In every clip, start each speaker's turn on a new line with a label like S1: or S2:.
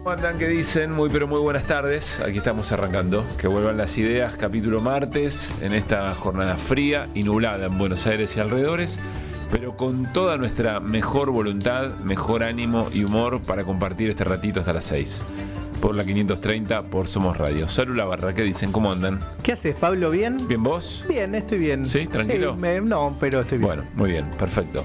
S1: ¿Cómo andan? ¿Qué dicen? Muy pero muy buenas tardes. Aquí estamos arrancando. Que vuelvan las ideas, capítulo martes, en esta jornada fría y nublada en Buenos Aires y alrededores, pero con toda nuestra mejor voluntad, mejor ánimo y humor para compartir este ratito hasta las 6. Por la 530, por Somos Radio. Salud la barra, ¿qué dicen? ¿Cómo andan?
S2: ¿Qué haces, Pablo? ¿Bien?
S1: ¿Bien vos?
S2: Bien, estoy bien.
S1: ¿Sí? ¿Tranquilo?
S2: Sí, no, pero estoy bien.
S1: Bueno, muy bien, perfecto.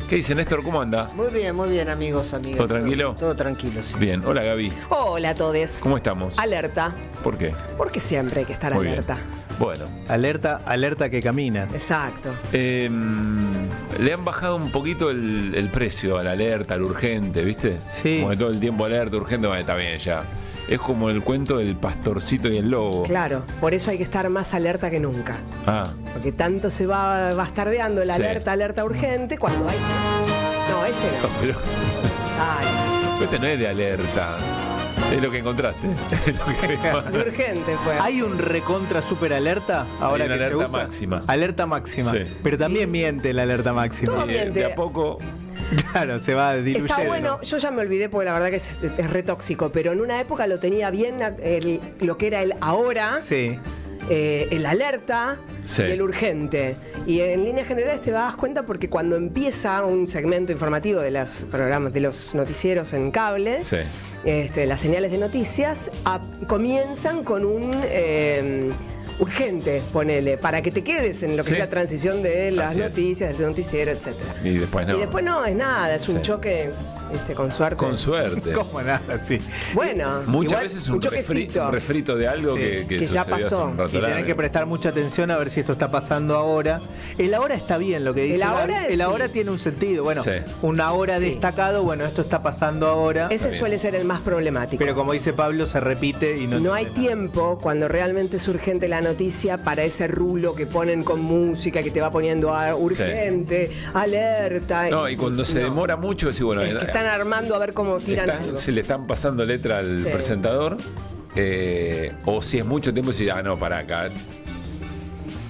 S1: ¿Qué dice Néstor? ¿Cómo anda?
S3: Muy bien, amigos, amigas.
S1: ¿Todo tranquilo?
S3: Todo tranquilo, sí.
S1: Bien. Hola, Gaby.
S4: Hola a todos.
S1: ¿Cómo estamos?
S4: Alerta.
S1: ¿Por qué?
S4: Porque siempre hay que estar
S1: Muy
S4: alerta.
S1: bien. Bueno.
S2: Alerta que camina.
S4: Exacto.
S1: Le han bajado un poquito el precio a la alerta, al urgente, ¿viste?
S2: Sí.
S1: Como de todo el tiempo alerta, urgente, bueno, está bien ya. Es como el cuento del pastorcito y el lobo.
S4: Claro, por eso hay que estar más alerta que nunca.
S1: Ah,
S4: Porque tanto se va bastardeando la
S1: Sí.
S4: alerta urgente cuando hay... No, ese no.
S1: pero
S4: Ay,
S1: este no es de alerta. Es lo que encontraste. Es lo que-
S4: urgente fue.
S2: Hay un recontra super alerta ahora
S1: Hay una
S2: que se
S1: alerta
S2: usa.
S1: máxima.
S2: Alerta máxima.
S1: Sí.
S2: Pero también
S4: Sí.
S2: miente la alerta máxima.
S4: Todo bien.
S1: de a poco.
S2: Claro, se va diluyendo.
S4: Está bueno, yo ya me olvidé porque la verdad que es re tóxico, pero en una época lo tenía bien lo que era el ahora,
S2: Sí.
S4: el alerta
S1: Sí.
S4: y el urgente. Y en líneas generales te das cuenta porque cuando empieza un segmento informativo de los programas, de los noticieros en cable,
S1: Sí.
S4: las señales de noticias comienzan con un urgente, ponele, para que te quedes en lo que
S1: Sí.
S4: es la transición de las
S1: Así es.
S4: noticias, del noticiero, etcétera.
S1: Y después no.
S4: Y después no es nada, es un
S1: Sí.
S4: choque con suerte.
S1: Con suerte.
S2: ¿Cómo nada? Sí.
S4: Bueno,
S1: Muchas
S4: igual,
S1: veces
S4: un
S1: un
S4: choquecito.
S1: refrito de algo
S2: Sí.
S1: que
S4: Que ya
S1: sucedió hace
S4: pasó.
S1: un rato
S2: Y tenés
S1: largo.
S2: que prestar mucha atención a ver si esto está pasando ahora. El ahora está bien lo que dice.
S4: El ahora
S2: El
S4: sí.
S2: ahora tiene un sentido. Bueno,
S1: Sí.
S2: una hora
S4: Sí.
S2: destacado, bueno, esto está pasando ahora.
S4: Ese
S1: bien.
S4: suele ser el más problemático.
S2: Pero como dice Pablo, se repite y
S4: no hay
S2: entiende nada.
S4: tiempo cuando realmente es urgente la noticia para ese rulo que ponen con música que te va poniendo urgente, alerta.
S1: No, y cuando se
S4: No.
S1: demora mucho, decís, bueno,
S4: Es que están armando a ver cómo tiran algo.
S1: se le están pasando letra al
S4: Sí.
S1: presentador. O si es mucho tiempo, decís, no, para acá.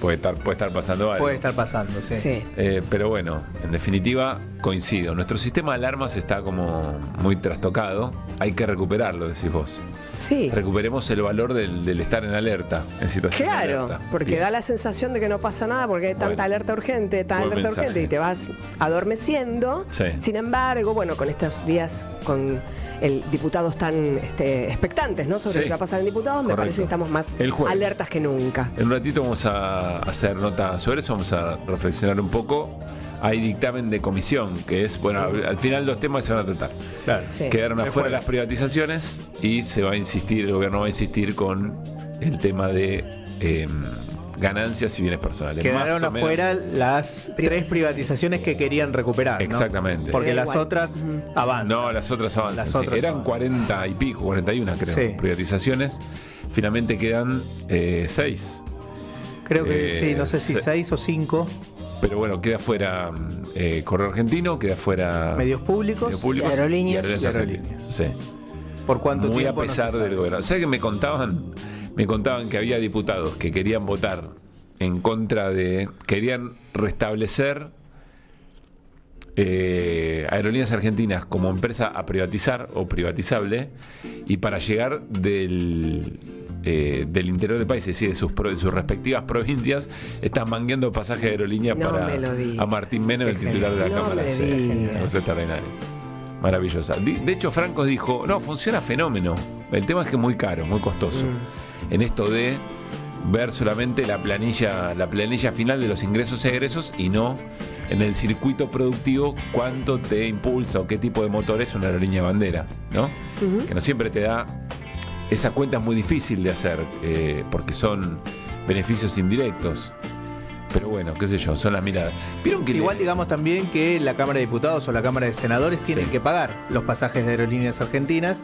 S1: Puede estar pasando algo.
S2: Puede estar pasando, sí.
S4: Sí.
S1: Pero bueno, en definitiva, coincido. Nuestro sistema de alarmas está como muy trastocado. Hay que recuperarlo, decís vos.
S4: Sí.
S1: Recuperemos el valor del estar en alerta, en situación de
S4: Claro,
S1: alerta.
S4: porque
S1: Bien.
S4: da la sensación de que no pasa nada porque hay tanta
S1: Bueno.
S4: alerta urgente,
S1: Buen mensaje.
S4: y te vas adormeciendo.
S1: Sí.
S4: Sin embargo, bueno, con estos días, con diputados tan expectantes, ¿no? Sobre
S1: Sí.
S4: lo que va a pasar en diputados, me
S1: Correcto.
S4: parece que estamos más
S1: El jueves.
S4: alertas que nunca.
S1: En un ratito vamos a hacer nota sobre eso, vamos a reflexionar un poco. Hay dictamen de comisión, que es, bueno, al final los temas se van a tratar.
S2: Claro.
S4: Sí.
S1: Quedaron
S2: De
S1: afuera
S2: fuera.
S1: las privatizaciones y se va a insistir, el gobierno va a insistir con el tema de ganancias y bienes personales.
S2: Quedaron
S1: Más o menos.
S2: afuera las 3 privatizaciones que querían recuperar, ¿no?
S1: Exactamente.
S2: Porque
S4: Da
S2: las
S4: igual.
S2: otras avanzan.
S1: No, las otras avanzan.
S2: Las
S1: sí.
S2: otras
S1: Eran
S2: avanzan.
S1: 40 y pico, 41 creo,
S2: Sí.
S1: privatizaciones. Finalmente quedan 6.
S2: Creo que sí, no sé si
S1: se-
S2: 6 o 5
S1: Pero bueno, queda fuera Correo Argentino, queda fuera
S2: medios públicos.
S1: Medios
S3: Y aerolíneas.
S1: y
S2: Y aerolíneas.
S1: Argentinas. Sí.
S2: ¿Por cuánto
S1: Muy a
S2: tiempo? No
S1: pesar
S2: se sabe.
S1: del gobierno. ¿Sabes qué me contaban? Me contaban que había diputados que querían votar en contra de. Querían restablecer Aerolíneas Argentinas como empresa a privatizar o privatizable, y para llegar del interior del país, es decir, de sus respectivas provincias, están mangueando pasajes de aerolínea
S4: No
S1: para
S4: me lo digas.
S1: a Martín Menem, el
S2: Qué
S1: titular de la
S4: genial. No
S1: Cámara.
S4: me
S1: Sí,
S4: digas.
S1: una cosa extraordinaria. Maravillosa. De hecho, Franco dijo, no, funciona fenómeno. El tema es que es muy caro, muy costoso. En esto de ver solamente la planilla final de los ingresos y egresos, y no en el circuito productivo cuánto te impulsa o qué tipo de motor es una aerolínea bandera, ¿no? Que no siempre te da. Esa cuenta es muy difícil de hacer porque son beneficios indirectos. Pero bueno, qué sé yo, son las miradas. ¿Vieron que
S2: Igual digamos también que la Cámara de Diputados o la Cámara de Senadores tienen
S1: Sí.
S2: que pagar los pasajes de Aerolíneas Argentinas,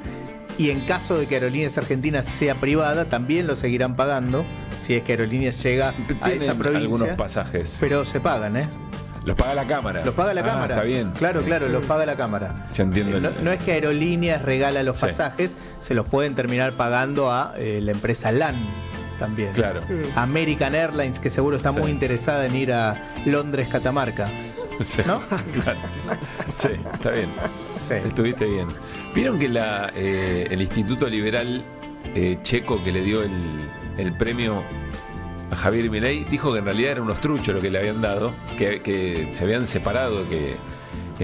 S2: y en caso de que Aerolíneas Argentinas sea privada, también lo seguirán pagando si es que Aerolíneas llega a
S1: tienen
S2: esa provincia.
S1: algunos pasajes?
S2: Pero se pagan, ¿eh?
S1: Los paga la Cámara.
S2: Los paga la
S1: Ah,
S2: Cámara.
S1: Está bien.
S2: Claro, claro, los paga la Cámara.
S1: Ya entiendo.
S2: No es que Aerolíneas regala los
S1: Sí.
S2: pasajes, se los pueden terminar pagando a la empresa LAN también.
S1: Claro.
S2: American Airlines, que seguro está
S1: Sí.
S2: muy interesada en ir a Londres, Catamarca.
S1: Sí,
S2: ¿no?
S1: claro. Sí, está bien.
S2: Sí.
S1: Estuviste bien. ¿Vieron que el Instituto Liberal checo que le dio el premio a Javier Milei dijo que en realidad eran unos truchos lo que le habían dado, que se habían separado, que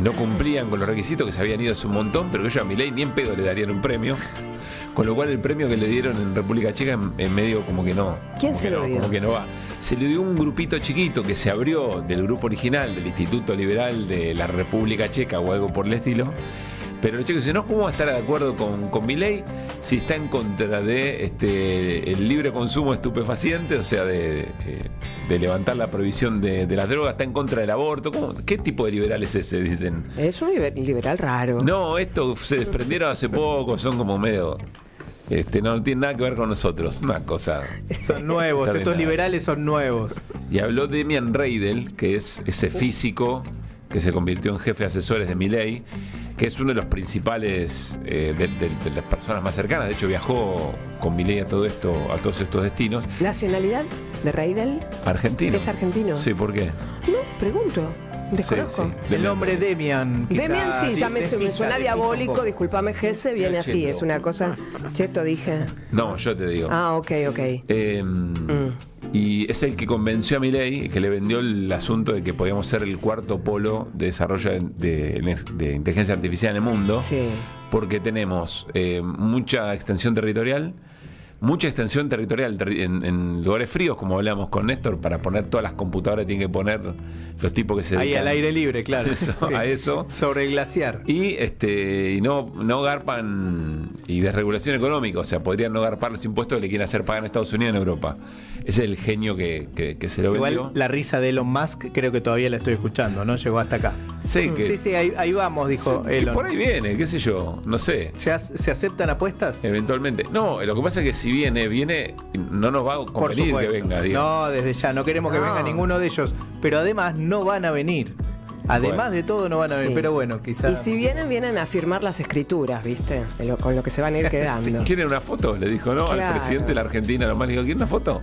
S1: no cumplían con los requisitos, que se habían ido hace un montón, pero que ellos a Milei ni en pedo le darían un premio? Con lo cual el premio que le dieron en República Checa en medio como que no.
S4: ¿Quién se lo dio?
S1: Como que no va. Se le dio un grupito chiquito que se abrió del grupo original del Instituto Liberal de la República Checa o algo por el estilo. Pero los chicos dicen, no, ¿cómo va a estar de acuerdo con Milei si está en contra de el libre consumo de estupefacientes, o sea, de levantar la prohibición de las drogas, está en contra del aborto? ¿Qué tipo de liberal es ese? Dicen.
S4: Es un liberal raro.
S1: No, estos se desprendieron hace poco, son como medio... no tiene nada que ver con nosotros, una cosa.
S2: Son nuevos, estos liberales son nuevos.
S1: Y habló Demian Reidel, que es ese físico que se convirtió en jefe de asesores de Milei, que es uno de los principales de las personas más cercanas. De hecho, viajó con Milei a todos estos destinos.
S4: ¿Nacionalidad de Reidel?
S1: Argentino.
S4: ¿Es argentino?
S1: Sí, ¿por qué?
S4: No, pregunto. Desconozco.
S1: Sí.
S2: El nombre Demian. quizá
S4: Demian sí, ya me
S2: despista
S4: suena
S2: un
S4: diabólico,
S2: poco.
S4: discúlpame Gese, viene así, es una cosa. Cheto dije.
S1: No, yo te digo.
S4: Ah, ok.
S1: Y es el que convenció a Milei, que le vendió el asunto de que podíamos ser el cuarto polo de desarrollo de inteligencia artificial en el mundo,
S4: Sí.
S1: porque tenemos mucha extensión territorial en lugares fríos, como hablamos con Néstor, para poner todas las computadoras que tienen que poner los tipos que se
S2: Ahí
S1: dedican
S2: al aire libre, claro.
S1: Eso, a eso.
S2: Sobre el glaciar.
S1: Y no garpan, y desregulación económica, o sea, podrían no garpar los impuestos que le quieren hacer pagar en Estados Unidos y en Europa. Ese es el genio que se lo vendió.
S2: Igual la risa de Elon Musk creo que todavía la estoy escuchando, ¿no? Llegó hasta acá.
S1: Sí,
S2: Sí, ahí vamos, dijo
S1: que
S2: Elon.
S1: por ahí viene, qué sé yo, no sé.
S2: ¿Se aceptan apuestas?
S1: Eventualmente. No, lo que pasa es que si viene, no nos va a
S2: Por
S1: convenir que
S2: supuesto.
S1: venga, digo.
S2: No, desde ya, no queremos que
S4: No.
S2: venga ninguno de ellos. Pero además no van a venir. Además
S1: Bueno.
S2: de todo no van a venir.
S4: Sí.
S2: Pero bueno, quizás.
S4: Y si vienen a firmar las escrituras, ¿viste? Con lo que se van a ir quedando.
S1: ¿Quieren una foto? Le dijo, ¿no?
S4: Claro.
S1: Al presidente de la Argentina nomás le dijo, ¿quieren una foto?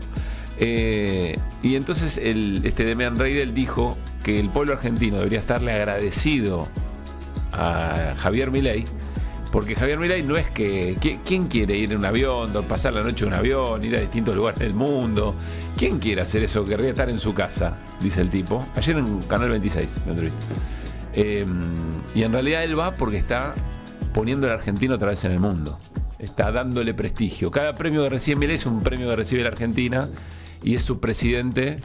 S1: Y entonces Demian Reidel dijo que el pueblo argentino debería estarle agradecido a Javier Milei, porque Javier Milei no es que... ¿Quién quiere ir en un avión, pasar la noche en un avión, ir a distintos lugares del mundo? ¿Quién quiere hacer eso? Querría estar en su casa, dice el tipo. Ayer en Canal 26, la entrevista. Y en realidad él va porque está poniendo al argentino otra vez en el mundo. Está dándole prestigio. Cada premio que recibe Milei es un premio que recibe la Argentina y es su presidente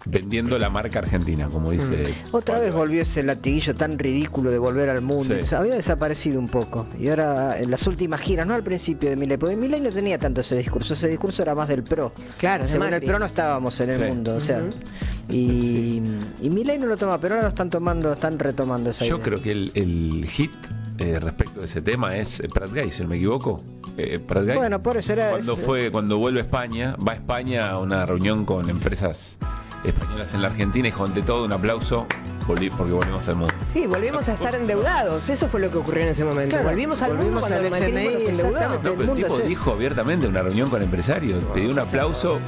S1: vendiendo la marca argentina, como dice.
S3: Otra vez volvió ese latiguillo tan ridículo de volver al mundo.
S1: Sí.
S3: Entonces, había desaparecido un poco. Y ahora en las últimas giras, no al principio de Milei, porque Milei no tenía tanto ese discurso era más del PRO.
S4: Claro, de
S3: según el
S4: Macri.
S3: PRO no estábamos en el
S1: Sí.
S3: mundo. O sea, y Milei no lo toma, pero ahora lo están retomando esa idea.
S1: Yo creo que el hit respecto de ese tema es Prat Gay, si no me equivoco. Prat Gay,
S3: Bueno, por eso era.
S1: cuando vuelve a España, va a España a una reunión con empresas españolas en la Argentina y ante todo un aplauso porque volvemos al mundo.
S4: Sí, volvimos a estar endeudados. Eso fue lo que ocurrió en ese momento.
S3: Claro,
S4: volvimos al mundo
S3: volvimos
S4: cuando
S3: al
S4: el macrismo
S3: FMI,
S4: nos endeudó.
S3: exactamente.
S1: No, pero el
S3: mundo
S1: tipo
S3: es eso.
S1: dijo abiertamente en una reunión con empresarios, te dio un aplauso,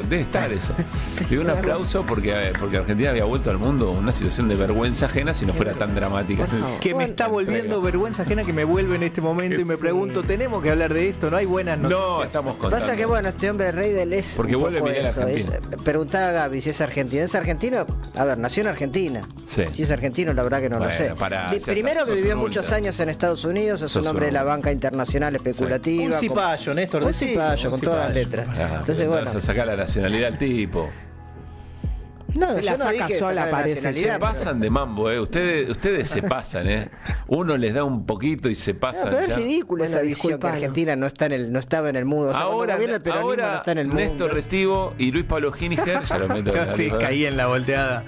S1: debe estar eso. Te dio un aplauso porque Argentina había vuelto al mundo una situación de vergüenza ajena si no fuera tan dramática.
S4: Por favor.
S2: Que me
S3: Bueno,
S2: está volviendo
S1: entrega.
S2: vergüenza ajena que me vuelve en este momento y me
S4: Sí.
S2: pregunto, ¿tenemos que hablar de esto? ¿No hay buenas noticias?
S1: No, estamos contando.
S3: Pasa que bueno, este hombre Reidel es
S1: Porque
S3: un
S1: vuelve
S3: poco
S1: Milei a
S3: eso.
S1: Argentina.
S3: Preguntaba a Gaby si es argentino. ¿Es argentino? A ver, nació en Argentina.
S1: Sí.
S3: Si es argentino, la verdad que no
S1: Bueno,
S3: lo sé.
S1: pará, ya
S3: Primero
S1: está,
S3: que
S1: sos
S3: vivió
S1: un
S3: muchos
S1: ultra.
S3: años en Estados Unidos, es
S1: Sos
S3: un hombre
S1: un
S3: de la
S1: ultra.
S3: banca internacional especulativa.
S2: Un cipayo, Néstor.
S3: Un
S2: decí,
S3: cipayo, con todas las
S2: cipayo.
S3: letras.
S1: Pará,
S3: Entonces, bueno.
S1: vas a sacar la nacionalidad al tipo.
S3: No,
S4: Se la
S3: yo no
S4: saca
S3: dije
S4: sola,
S3: sacar la
S4: parece.
S1: Se
S3: nacionalidad,
S1: pasan de mambo, ustedes se pasan, Uno les da un poquito y se
S3: No,
S1: pasan.
S3: pero es
S1: ya.
S3: ridículo esa
S4: Bueno,
S3: visión que
S4: disculpanos.
S3: Argentina no estaba en el mundo. O sea, cuando gobierna el peronismo no está en el mundo.
S1: Néstor Restivo y Luis Pablo Giniger, ya lo meto
S2: Yo
S1: en la
S2: sí
S1: lista.
S2: caí en la volteada.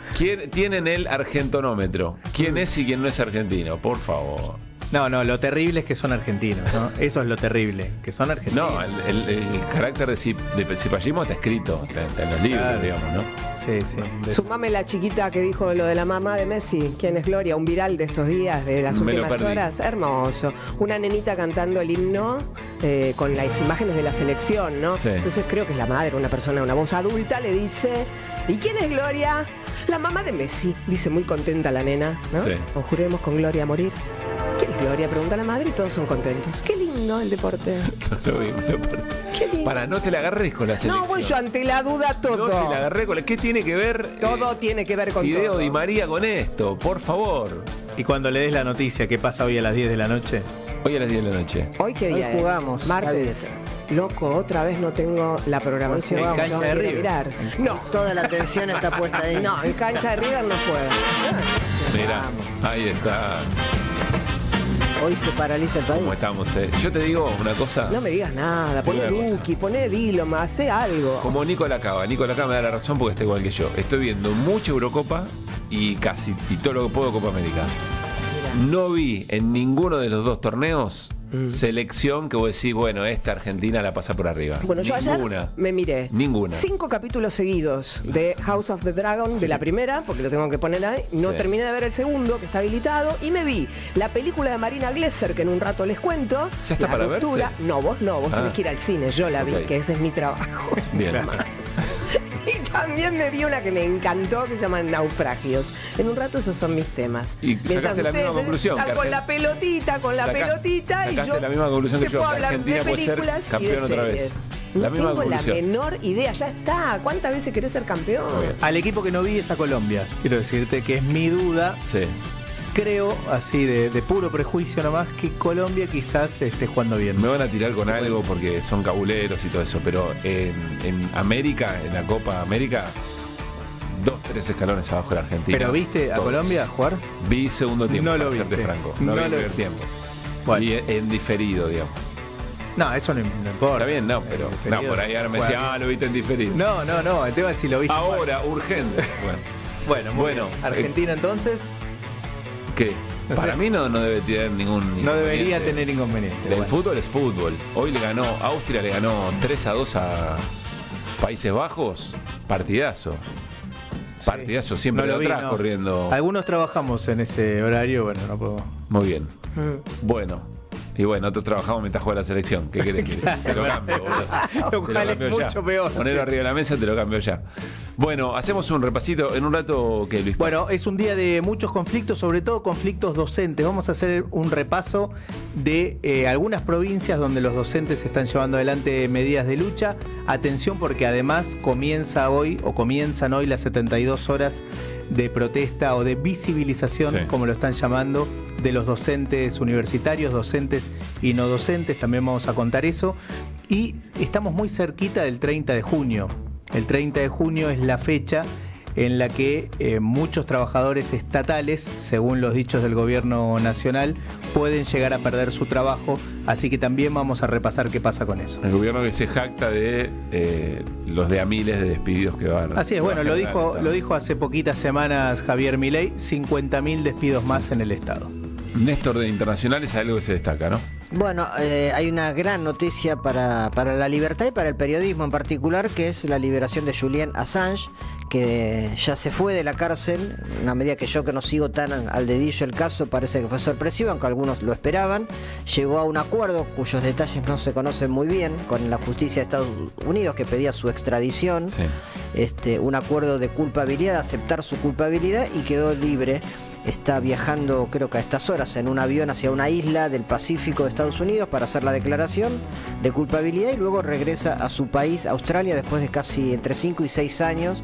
S1: Tienen el argentonómetro. ¿Quién es y quién no es argentino? Por favor.
S2: No, lo terrible es que son argentinos, ¿no? Eso es lo terrible, que son argentinos.
S1: No, el carácter de cipallismo está escrito, está en los libros,
S2: Claro.
S1: digamos, ¿no?
S2: Sí, sí.
S4: Sumame la chiquita que dijo lo de la mamá de Messi. ¿Quién es Gloria? Un viral de estos días, de las
S1: Me lo
S4: últimas
S1: perdí.
S4: horas. Hermoso. Una nenita cantando el himno con las imágenes de la selección, ¿no?
S1: Sí.
S4: Entonces creo que es la madre, una persona, una voz adulta, le dice: ¿y quién es Gloria? La mamá de Messi, dice muy contenta la nena, ¿no?
S1: Sí.
S4: Conjuremos con Gloria a morir. ¿Quién es Gloria? Pregunta la madre y todos son contentos. Qué lindo el deporte.
S1: No lo vi, me lo perdí.
S4: Qué lindo.
S1: Para, no te la agarres con la selección.
S4: No, voy yo ante la duda todo.
S1: No te la agarré con la... ¿Qué tiene que ver
S4: Todo tiene que ver con
S1: Fideo
S4: todo.
S1: Di María con esto? Por favor.
S2: Y cuando le des la noticia, ¿qué pasa hoy a las 10 de la noche?
S1: Hoy a las 10 de la noche.
S4: ¿Hoy qué día
S3: Hoy jugamos,
S4: es? Martes. Loco, otra vez no tengo la programación.
S3: Hoy jugamos.
S2: En cancha de
S4: Quiero
S2: River.
S4: mirar. No,
S3: Toda la atención está puesta ahí.
S4: no, en cancha de River no juega.
S1: Mira, ahí está.
S3: Hoy se paraliza el país.
S1: ¿Cómo estamos? Yo te digo una cosa.
S4: No me digas nada,
S1: Te digo
S4: poné
S1: una cosa.
S4: Duki, poné Diloma, hacé algo.
S1: Como Nicola Cava. Nicola Cava me da la razón porque está igual que yo. Estoy viendo mucha Eurocopa y todo lo que puedo Copa América. No vi en ninguno de los dos torneos selección que vos decís, bueno, esta Argentina la pasa por arriba.
S4: Bueno, yo
S1: Ninguna.
S4: ayer me miré
S1: Ninguna.
S4: 5 capítulos seguidos de House of the Dragon, de la primera, porque lo tengo que poner ahí. No
S1: Sí.
S4: terminé de ver el segundo, que está habilitado. Y me vi la película de Marina Glesser, que en un rato les cuento.
S1: ¿Ya está
S4: La
S1: para
S4: ruptura.
S1: verse?
S4: No, vos tenés que ir al cine. Yo la vi,
S1: Ok.
S4: que ese es mi trabajo.
S1: Bien.
S4: Y también me vi una que me encantó, que se llama Naufragios. En un rato esos son mis temas.
S1: Y sacaste la misma conclusión,
S4: Están
S1: que
S4: con la pelotita, y
S1: sacaste
S4: yo
S1: la misma conclusión que
S4: te
S1: yo,
S4: puedo
S1: que
S4: hablar
S1: Argentina
S4: de
S1: puede ser
S4: películas y
S1: campeón
S4: de
S1: otra vez.
S4: series.
S1: La
S4: No
S1: misma
S4: tengo
S1: conclusión.
S4: la menor idea, ya está. ¿Cuántas veces querés ser campeón?
S1: Muy bien.
S2: Al equipo que no vi es a Colombia. Quiero decirte que es mi duda.
S1: Sí.
S2: Creo, así de puro prejuicio nomás, que Colombia quizás esté jugando bien.
S1: Me van a tirar con algo porque son cabuleros y todo eso, pero en América, en la Copa América, 2-3 escalones abajo de la Argentina.
S2: ¿Pero viste a
S1: Todos.
S2: Colombia jugar?
S1: Vi segundo tiempo,
S2: No lo
S1: para serte
S2: viste.
S1: franco.
S2: No
S1: No vi
S2: lo
S1: el primer
S2: viste.
S1: tiempo.
S2: Bueno.
S1: Y en diferido, digamos.
S2: No, eso no importa.
S1: Está bien, no, pero
S2: Diferido,
S1: no, por ahí ahora me
S2: juega
S1: decía,
S2: bien.
S1: lo viste en diferido.
S2: No, el tema es si lo viste.
S1: Ahora, urgente. Bueno,
S2: Bueno, muy
S1: Bueno,
S2: bien. Argentina entonces
S1: ¿qué?
S2: No
S1: Para
S2: sé.
S1: mí no debe tener ningún
S2: no debería
S1: inconveniente.
S2: tener inconveniente.
S1: El
S2: Bueno.
S1: fútbol es fútbol. Hoy Austria le ganó 3-2 a Países Bajos. Partidazo. Partidazo, siempre
S2: No lo
S1: de
S2: vi,
S1: atrás
S2: no.
S1: corriendo.
S2: Algunos trabajamos en ese horario, bueno, no puedo.
S1: Muy bien.
S4: Mm.
S1: Bueno. Y bueno, nosotros trabajamos mientras juega la selección. ¿Qué querés que te lo cambio, boludo?
S2: Lo
S1: Te
S2: cual es
S1: cambio ya.
S2: mucho peor.
S1: Ponelo
S2: Sí.
S1: arriba de la mesa, te lo cambio ya. Bueno, hacemos un repasito en un rato, ¿qué, Luis?
S2: Bueno, es un día de muchos conflictos, sobre todo conflictos docentes. Vamos a hacer un repaso de algunas provincias donde los docentes están llevando adelante medidas de lucha. Atención porque además comienzan hoy las 72 horas de protesta o de visibilización,
S1: Sí.
S2: como lo están llamando, de los docentes universitarios, docentes y no docentes. También vamos a contar eso. Y estamos muy cerquita del 30 de junio. El 30 de junio es la fecha en la que muchos trabajadores estatales, según los dichos del gobierno nacional, pueden llegar a perder su trabajo, así que también vamos a repasar qué pasa con eso.
S1: El gobierno que se jacta de los de a miles de despidos que van.
S2: Así es,
S1: que va
S2: bueno,
S1: a
S2: lo
S1: generar
S2: dijo, lo dijo hace poquitas semanas Javier Milei, 50.000 despidos más en el Estado.
S1: Néstor de Internacionales es algo que se destaca, ¿no?
S3: Bueno, hay una gran noticia para la libertad y para el periodismo en particular, que es la liberación de Julian Assange, que ya se fue de la cárcel. Una medida que yo, que no sigo tan al dedillo el caso, parece que fue sorpresiva, aunque algunos lo esperaban. Llegó a un acuerdo cuyos detalles no se conocen muy bien con la justicia de Estados Unidos, que pedía su extradición.
S1: Sí.
S3: Un acuerdo de culpabilidad, de aceptar su culpabilidad, y quedó libre. Está viajando, creo que a estas horas, en un avión hacia una isla del Pacífico de Estados Unidos para hacer la declaración de culpabilidad, y luego regresa a su país, Australia, después de casi entre 5 y 6 años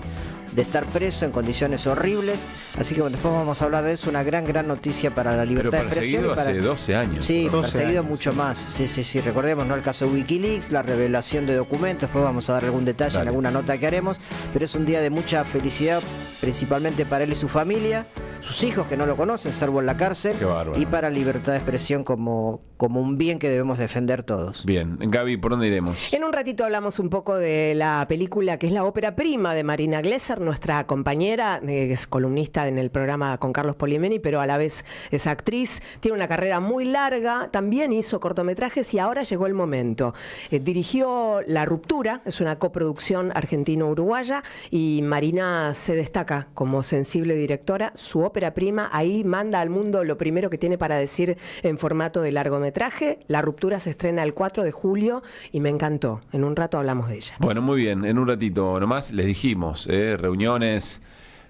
S3: de estar preso en condiciones horribles. Así que bueno, después vamos a hablar de eso. Una gran noticia para la
S1: Pero
S3: libertad de expresión.
S1: perseguido
S3: Y para...
S1: hace 12 años.
S3: Sí,
S2: 12
S3: perseguido
S2: años,
S3: mucho más. Sí. Recordemos, ¿no?, el caso de Wikileaks, la revelación de documentos. Después vamos a dar algún detalle en
S1: Dale.
S3: alguna nota que haremos. Pero es un día de mucha felicidad, principalmente para él y su familia, sus hijos que no lo conocen, salvo en la cárcel.
S1: Qué bárbaro.
S3: Y para libertad de expresión como un bien que debemos defender todos.
S1: Bien, Gaby, ¿por dónde iremos?
S4: En un ratito hablamos un poco de la película que es la ópera prima de Marina Glesser, nuestra compañera, es columnista en el programa con Carlos Polimeni, pero a la vez es actriz, tiene una carrera muy larga, también hizo cortometrajes y ahora llegó el momento. Dirigió La Ruptura, es una coproducción argentino-uruguaya, y Marina se destaca como sensible directora. Su ópera prima ahí manda al mundo lo primero que tiene para decir en formato de largometraje. La Ruptura se estrena el 4 de julio y me encantó. En un rato hablamos de ella.
S1: Bueno, muy bien, en un ratito nomás les dijimos, reuniones,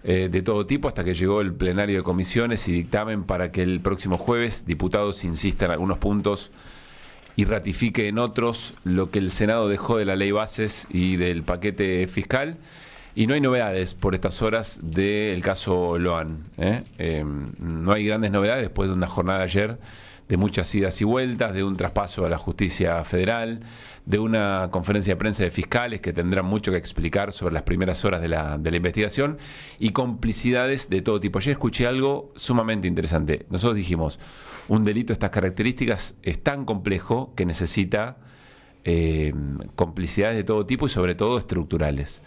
S1: de todo tipo, hasta que llegó el plenario de comisiones y dictamen para que el próximo jueves diputados insistan en algunos puntos y ratifique en otros lo que el Senado dejó de la ley bases y del paquete fiscal. Y no hay novedades por estas horas del caso Loan. No hay grandes novedades después de una jornada ayer de muchas idas y vueltas, de un traspaso a la justicia federal, de una conferencia de prensa de fiscales que tendrán mucho que explicar sobre las primeras horas de la investigación y complicidades de todo tipo. Ayer escuché algo sumamente interesante. Nosotros dijimos, un delito de estas características es tan complejo que necesita complicidades de todo tipo y sobre todo estructurales.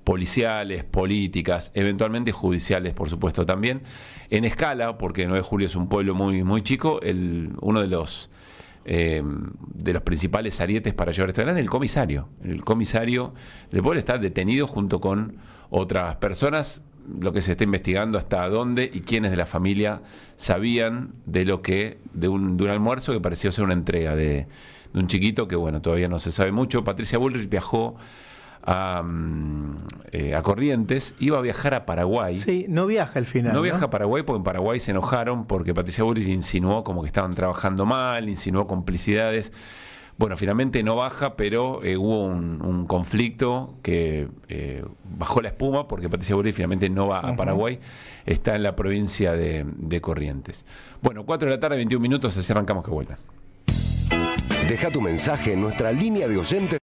S1: Policiales, políticas, eventualmente judiciales, por supuesto, también. En escala, porque 9 de julio es un pueblo muy, muy chico, uno de los principales arietes para llevar esto adelante, el comisario. El comisario del pueblo está detenido junto con otras personas, lo que se está investigando hasta dónde y quiénes de la familia sabían de un almuerzo que pareció ser una entrega de un chiquito que, bueno, todavía no se sabe mucho. Patricia Bullrich viajó a Corrientes, iba a viajar a Paraguay.
S2: Sí, no viaja al final.
S1: No viaja a Paraguay porque en Paraguay se enojaron porque Patricia Bullrich insinuó como que estaban trabajando mal, insinuó complicidades. Bueno, finalmente no baja, pero hubo un conflicto que bajó la espuma porque Patricia Bullrich finalmente no va a Paraguay, está en la provincia de Corrientes. Bueno, 4 de la tarde, 21 minutos, así arrancamos que vuelvan.
S5: Deja tu mensaje en nuestra línea de oyentes.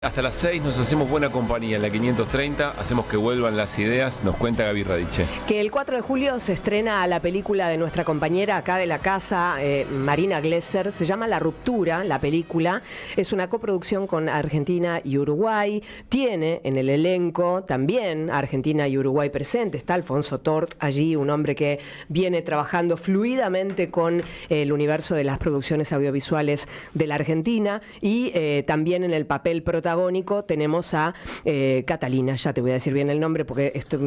S1: Hasta las 6 nos hacemos buena compañía en la 530, hacemos que vuelvan las ideas, nos cuenta Gaby Radiche.
S4: Que el 4 de julio se estrena la película de nuestra compañera acá de la casa, Marina Glesser, se llama La Ruptura, la película, es una coproducción con Argentina y Uruguay, tiene en el elenco también Argentina y Uruguay presente, está Alfonso Tort allí, un hombre que viene trabajando fluidamente con el universo de las producciones audiovisuales de la Argentina y también en el papel protagónico tenemos a Catalina, ya te voy a decir bien el nombre porque esto,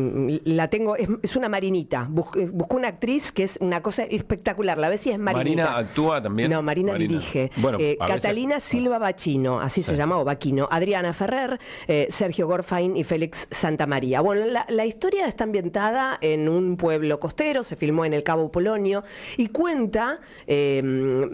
S4: la tengo, es una marinita. Buscó una actriz que es una cosa espectacular. La ves y es marinita.
S1: ¿Marina actúa también?
S4: No, Marina dirige.
S1: Bueno,
S4: Catalina Silva Bacchino, así se llama, o Bacchino. Adriana Ferrer, Sergio Gorfain y Félix Santamaría. Bueno, la historia está ambientada en un pueblo costero, se filmó en el Cabo Polonio y cuenta,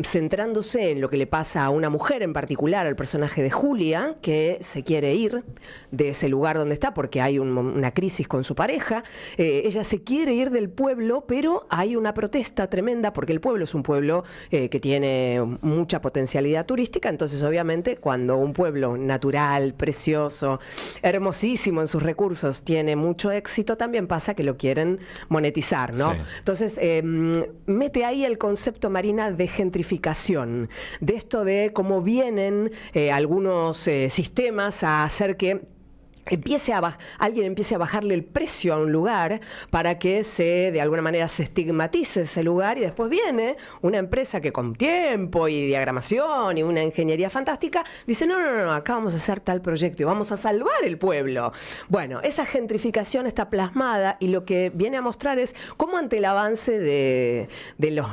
S4: centrándose en lo que le pasa a una mujer en particular, al personaje de Julia, que se quiere ir de ese lugar donde está porque hay una crisis con su pareja. Ella se quiere ir del pueblo, pero hay una protesta tremenda porque el pueblo es un pueblo que tiene mucha potencialidad turística. Entonces, obviamente, cuando un pueblo natural, precioso, hermosísimo en sus recursos, tiene mucho éxito, también pasa que lo quieren monetizar, ¿no? Sí. Entonces, mete ahí el concepto, Marina, de gentrificación, de esto de cómo vienen algunos sistemas a hacer que alguien empiece a bajarle el precio a un lugar para que de alguna manera se estigmatice ese lugar y después viene una empresa que con tiempo y diagramación y una ingeniería fantástica dice no, acá vamos a hacer tal proyecto y vamos a salvar el pueblo. Bueno, esa gentrificación está plasmada y lo que viene a mostrar es cómo ante el avance de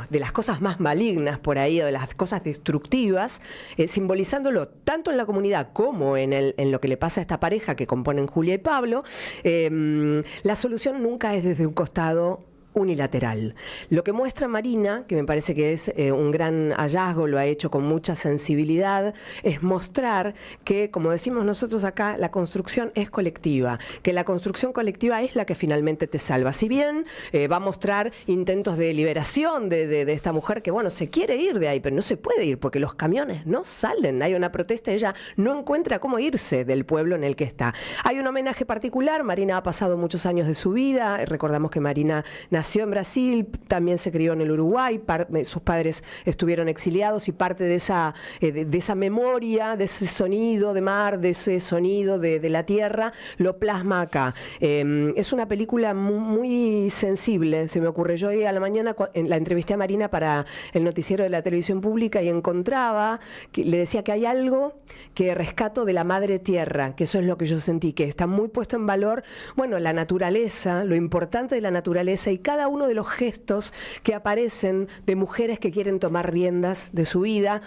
S4: las cosas más malignas por ahí o de las cosas destructivas, simbolizándolo tanto en la comunidad como en lo que le pasa a esta pareja que componen Julia y Pablo, la solución nunca es desde un costado unilateral. Lo que muestra Marina, que me parece que es un gran hallazgo, lo ha hecho con mucha sensibilidad, es mostrar que, como decimos nosotros acá, la construcción es colectiva, que la construcción colectiva es la que finalmente te salva. Si bien va a mostrar intentos de liberación de esta mujer que, bueno, se quiere ir de ahí, pero no se puede ir porque los camiones no salen. Hay una protesta, ella no encuentra cómo irse del pueblo en el que está. Hay un homenaje particular. Marina ha pasado muchos años de su vida. Recordamos que Marina nació en Brasil, también se crió en el Uruguay, sus padres estuvieron exiliados y parte de esa memoria, de ese sonido de mar, de ese sonido de la tierra, lo plasma acá. Es una película muy sensible, se me ocurre. Yo hoy a la mañana la entrevisté a Marina para el noticiero de la televisión pública y encontraba, le decía que hay algo que rescato de la madre tierra, que eso es lo que yo sentí, que está muy puesto en valor, bueno, la naturaleza, lo importante de la naturaleza y cada uno de los gestos que aparecen de mujeres que quieren tomar riendas de su vida.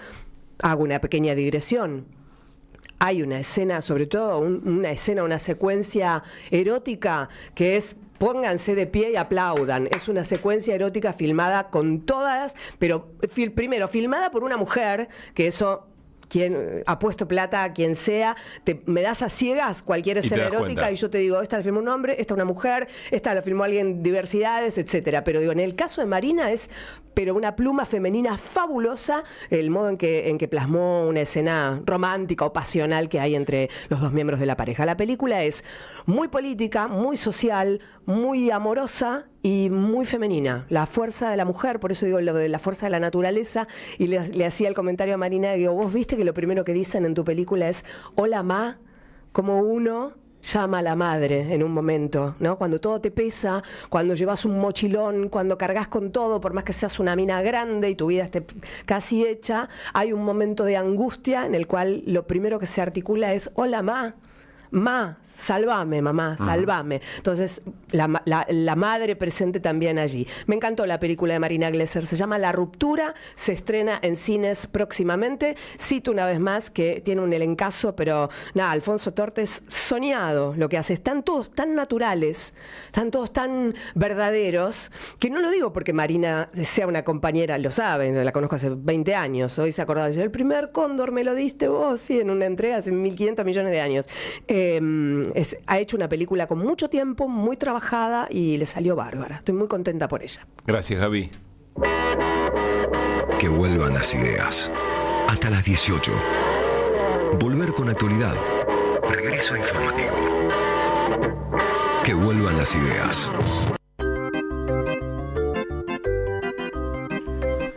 S4: Hago una pequeña digresión. Hay una escena, sobre todo una secuencia erótica que es: pónganse de pie y aplaudan. Es una secuencia erótica filmada con todas, pero primero filmada por una mujer, que eso, quien ha puesto plata a quien sea, me das a ciegas cualquier escena erótica y yo te digo, esta la filmó un hombre, esta una mujer, esta la filmó alguien, diversidades, etcétera. Pero digo, en el caso de Marina es una pluma femenina fabulosa, el modo en que plasmó una escena romántica o pasional que hay entre los dos miembros de la pareja. La película es muy política, muy social, muy amorosa y muy femenina. La fuerza de la mujer, por eso digo lo de la fuerza de la naturaleza, y le hacía el comentario a Marina, digo, vos viste que lo primero que dicen en tu película es hola ma, como uno llama a la madre en un momento, ¿no? Cuando todo te pesa, cuando llevas un mochilón, cuando cargas con todo, por más que seas una mina grande y tu vida esté casi hecha, hay un momento de angustia en el cual lo primero que se articula es hola ma. Sálvame, mamá, sálvame. Entonces, la madre presente también allí. Me encantó la película de Marina Glesser, se llama La Ruptura, se estrena en cines próximamente. Cito una vez más que tiene un elencazo, pero nada, Alfonso Tortes, soñado lo que hace. Están todos tan naturales, están todos tan verdaderos, que no lo digo porque Marina sea una compañera, lo saben, la conozco hace 20 años, hoy se acordaba de ella, el primer cóndor me lo diste vos, sí, en una entrega hace 1.500 millones de años. Ha hecho una película con mucho tiempo, muy trabajada y le salió bárbara. Estoy muy contenta por ella.
S1: Gracias, Gaby.
S5: Que vuelvan las ideas. Hasta las 18. Volver con actualidad. Regreso informativo. Que vuelvan las ideas.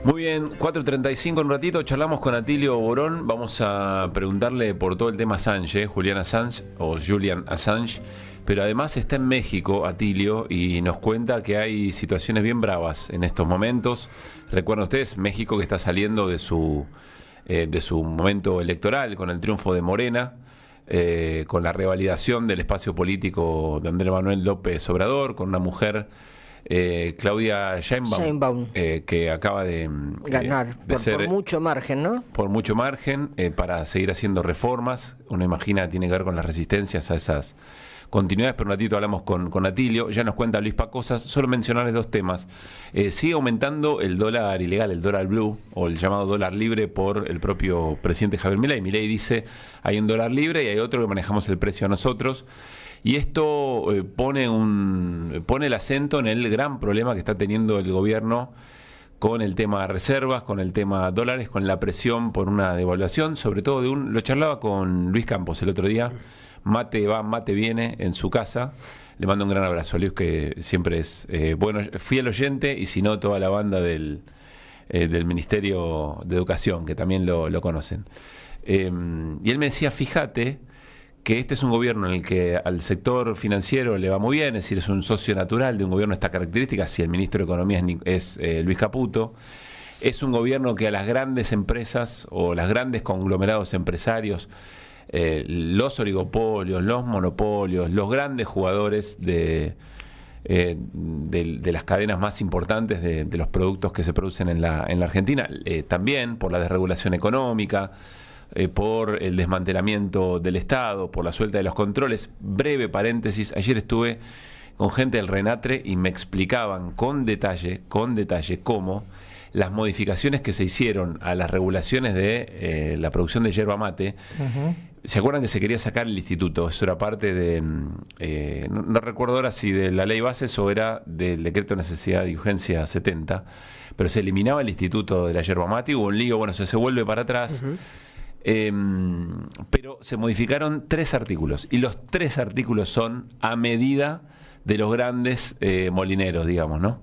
S1: Muy bien, 4:35 en un ratito, charlamos con Atilio Borón, vamos a preguntarle por todo el tema Assange, Julian Assange o Julian Assange, pero además está en México Atilio y nos cuenta que hay situaciones bien bravas en estos momentos. Recuerden ustedes, México que está saliendo de su momento electoral con el triunfo de Morena, con la revalidación del espacio político de Andrés Manuel López Obrador, con una mujer... Claudia Sheinbaum, que acaba de
S3: ganar por mucho margen, ¿no?
S1: Por mucho margen, para seguir haciendo reformas. Uno imagina, tiene que ver con las resistencias a esas continuidades, pero un ratito hablamos con Atilio. Ya nos cuenta Luis Pacosas. Solo mencionarles dos temas. Sigue aumentando el dólar ilegal, el dólar blue, o el llamado dólar libre por el propio presidente Javier Milei. Milei dice, hay un dólar libre y hay otro que manejamos el precio a nosotros. Y esto pone el acento en el gran problema que está teniendo el gobierno con el tema de reservas, con el tema dólares, con la presión por una devaluación, sobre todo lo charlaba con Luis Campos el otro día, mate va, mate viene en su casa. Le mando un gran abrazo a Luis, que siempre es fiel oyente, y si no, toda la banda del Ministerio de Educación, que también lo conocen. Y él me decía, fíjate que este es un gobierno en el que al sector financiero le va muy bien, es decir, es un socio natural de un gobierno de estas características, si el ministro de Economía es Luis Caputo. Es un gobierno que a las grandes empresas o los grandes conglomerados empresarios, los oligopolios, los monopolios, los grandes jugadores de las cadenas más importantes de los productos que se producen en la Argentina, también por la desregulación económica, por el desmantelamiento del Estado, por la suelta de los controles. Breve paréntesis, ayer estuve con gente del RENATRE y me explicaban con detalle cómo las modificaciones que se hicieron a las regulaciones de la producción de yerba mate. ¿Se acuerdan que se quería sacar el instituto? Eso era parte de, no recuerdo ahora si de la ley bases o era del decreto de necesidad y urgencia 70, pero se eliminaba el instituto de la yerba mate, hubo un lío, bueno, se vuelve para atrás. Pero se modificaron 3 artículos y los 3 artículos son a medida de los grandes molineros, digamos, ¿no?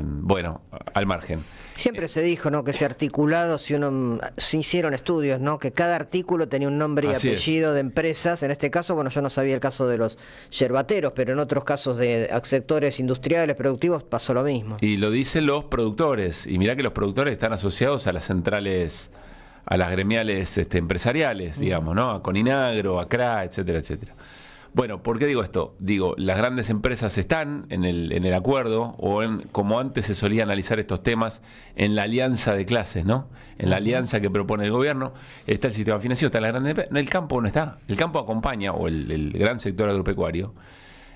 S1: Bueno, al margen.
S3: Siempre se dijo, ¿no?, que ese articulado, se hicieron estudios, ¿no?, que cada artículo tenía un nombre y
S1: Así
S3: apellido de empresas. En este caso, bueno, yo no sabía el caso de los yerbateros, pero en otros casos de sectores industriales, productivos, pasó lo mismo.
S1: Y lo dicen los productores, y mirá que los productores están asociados a las centrales, a las gremiales empresariales, digamos, ¿no? A Coninagro, a CRA, etcétera, etcétera. Bueno, ¿por qué digo esto? Digo, las grandes empresas están en el acuerdo, o como antes se solía analizar estos temas, en la alianza de clases, ¿no? En la alianza que propone el gobierno, está el sistema financiero, está la grande empresa. El campo no está. El campo acompaña, o el gran sector agropecuario,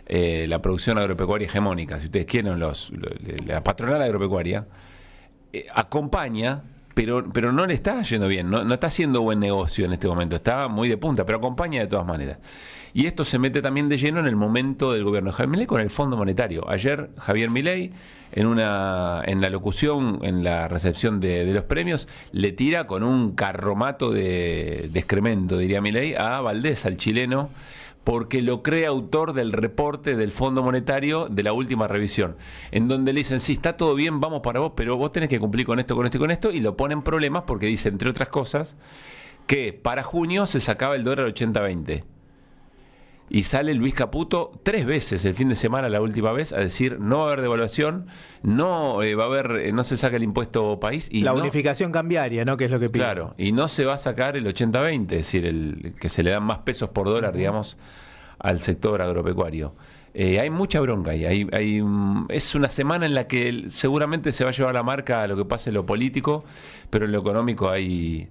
S1: la producción agropecuaria hegemónica, si ustedes quieren, la patronal agropecuaria, acompaña. Pero no le está yendo bien, no está haciendo buen negocio en este momento, está muy de punta, pero acompaña de todas maneras. Y esto se mete también de lleno en el momento del gobierno de Javier Milei con el Fondo Monetario. Ayer Javier Milei, en la locución, en la recepción de los premios, le tira con un carromato de excremento, diría Milei, a Valdés, al chileno, porque lo cree autor del reporte del Fondo Monetario de la última revisión, en donde le dicen, sí, está todo bien, vamos para vos, pero vos tenés que cumplir con esto, con esto y con esto, y lo ponen problemas porque dice, entre otras cosas, que para junio se sacaba el dólar 80-20. Y sale Luis Caputo 3 veces el fin de semana, la última vez, a decir no va a haber devaluación, no va a haber, no se saca el impuesto país. Y
S2: la unificación cambiaria, ¿no? Que es lo que pide.
S1: Claro, y no se va a sacar el 80-20, es decir, que se le dan más pesos por dólar, digamos, al sector agropecuario. Hay mucha bronca ahí. Es una semana en la que seguramente se va a llevar la marca a lo que pase en lo político, pero en lo económico hay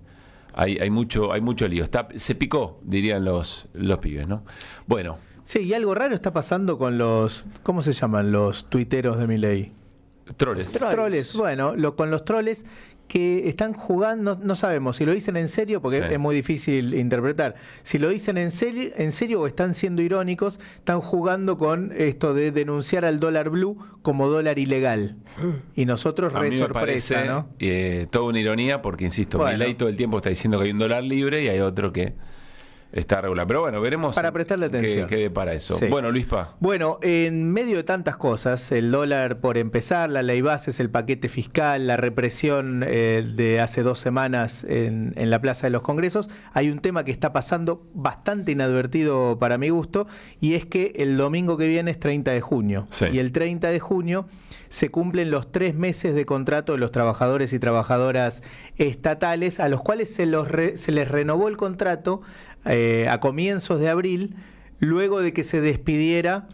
S1: mucho lío. Se picó, dirían los pibes, ¿no? Bueno.
S2: Sí, y algo raro está pasando con los, ¿cómo se llaman los tuiteros de Milei? Troles. Bueno, con los troles que están jugando, no sabemos si lo dicen en serio, porque es muy difícil interpretar. Si lo dicen en serio o están siendo irónicos, están jugando con esto de denunciar al dólar blue como dólar ilegal. Y nosotros, re sorpresa,
S1: parece,
S2: ¿no?
S1: Toda una ironía, porque insisto, Milei todo el tiempo está diciendo que hay un dólar libre y hay otro que está regular. Pero bueno, veremos
S2: para prestarle atención
S1: qué para eso.
S2: Sí.
S1: Bueno, Luispa.
S2: Bueno, en medio de tantas cosas, el dólar por empezar, la ley bases, el paquete fiscal, la represión de hace 2 semanas en la Plaza de los Congresos, hay un tema que está pasando bastante inadvertido para mi gusto, y es que el domingo que viene es 30 de junio.
S1: Sí.
S2: Y el 30 de junio se cumplen los 3 meses de contrato de los trabajadores y trabajadoras estatales, a los cuales se les renovó el contrato a comienzos de abril, luego de que se despidiera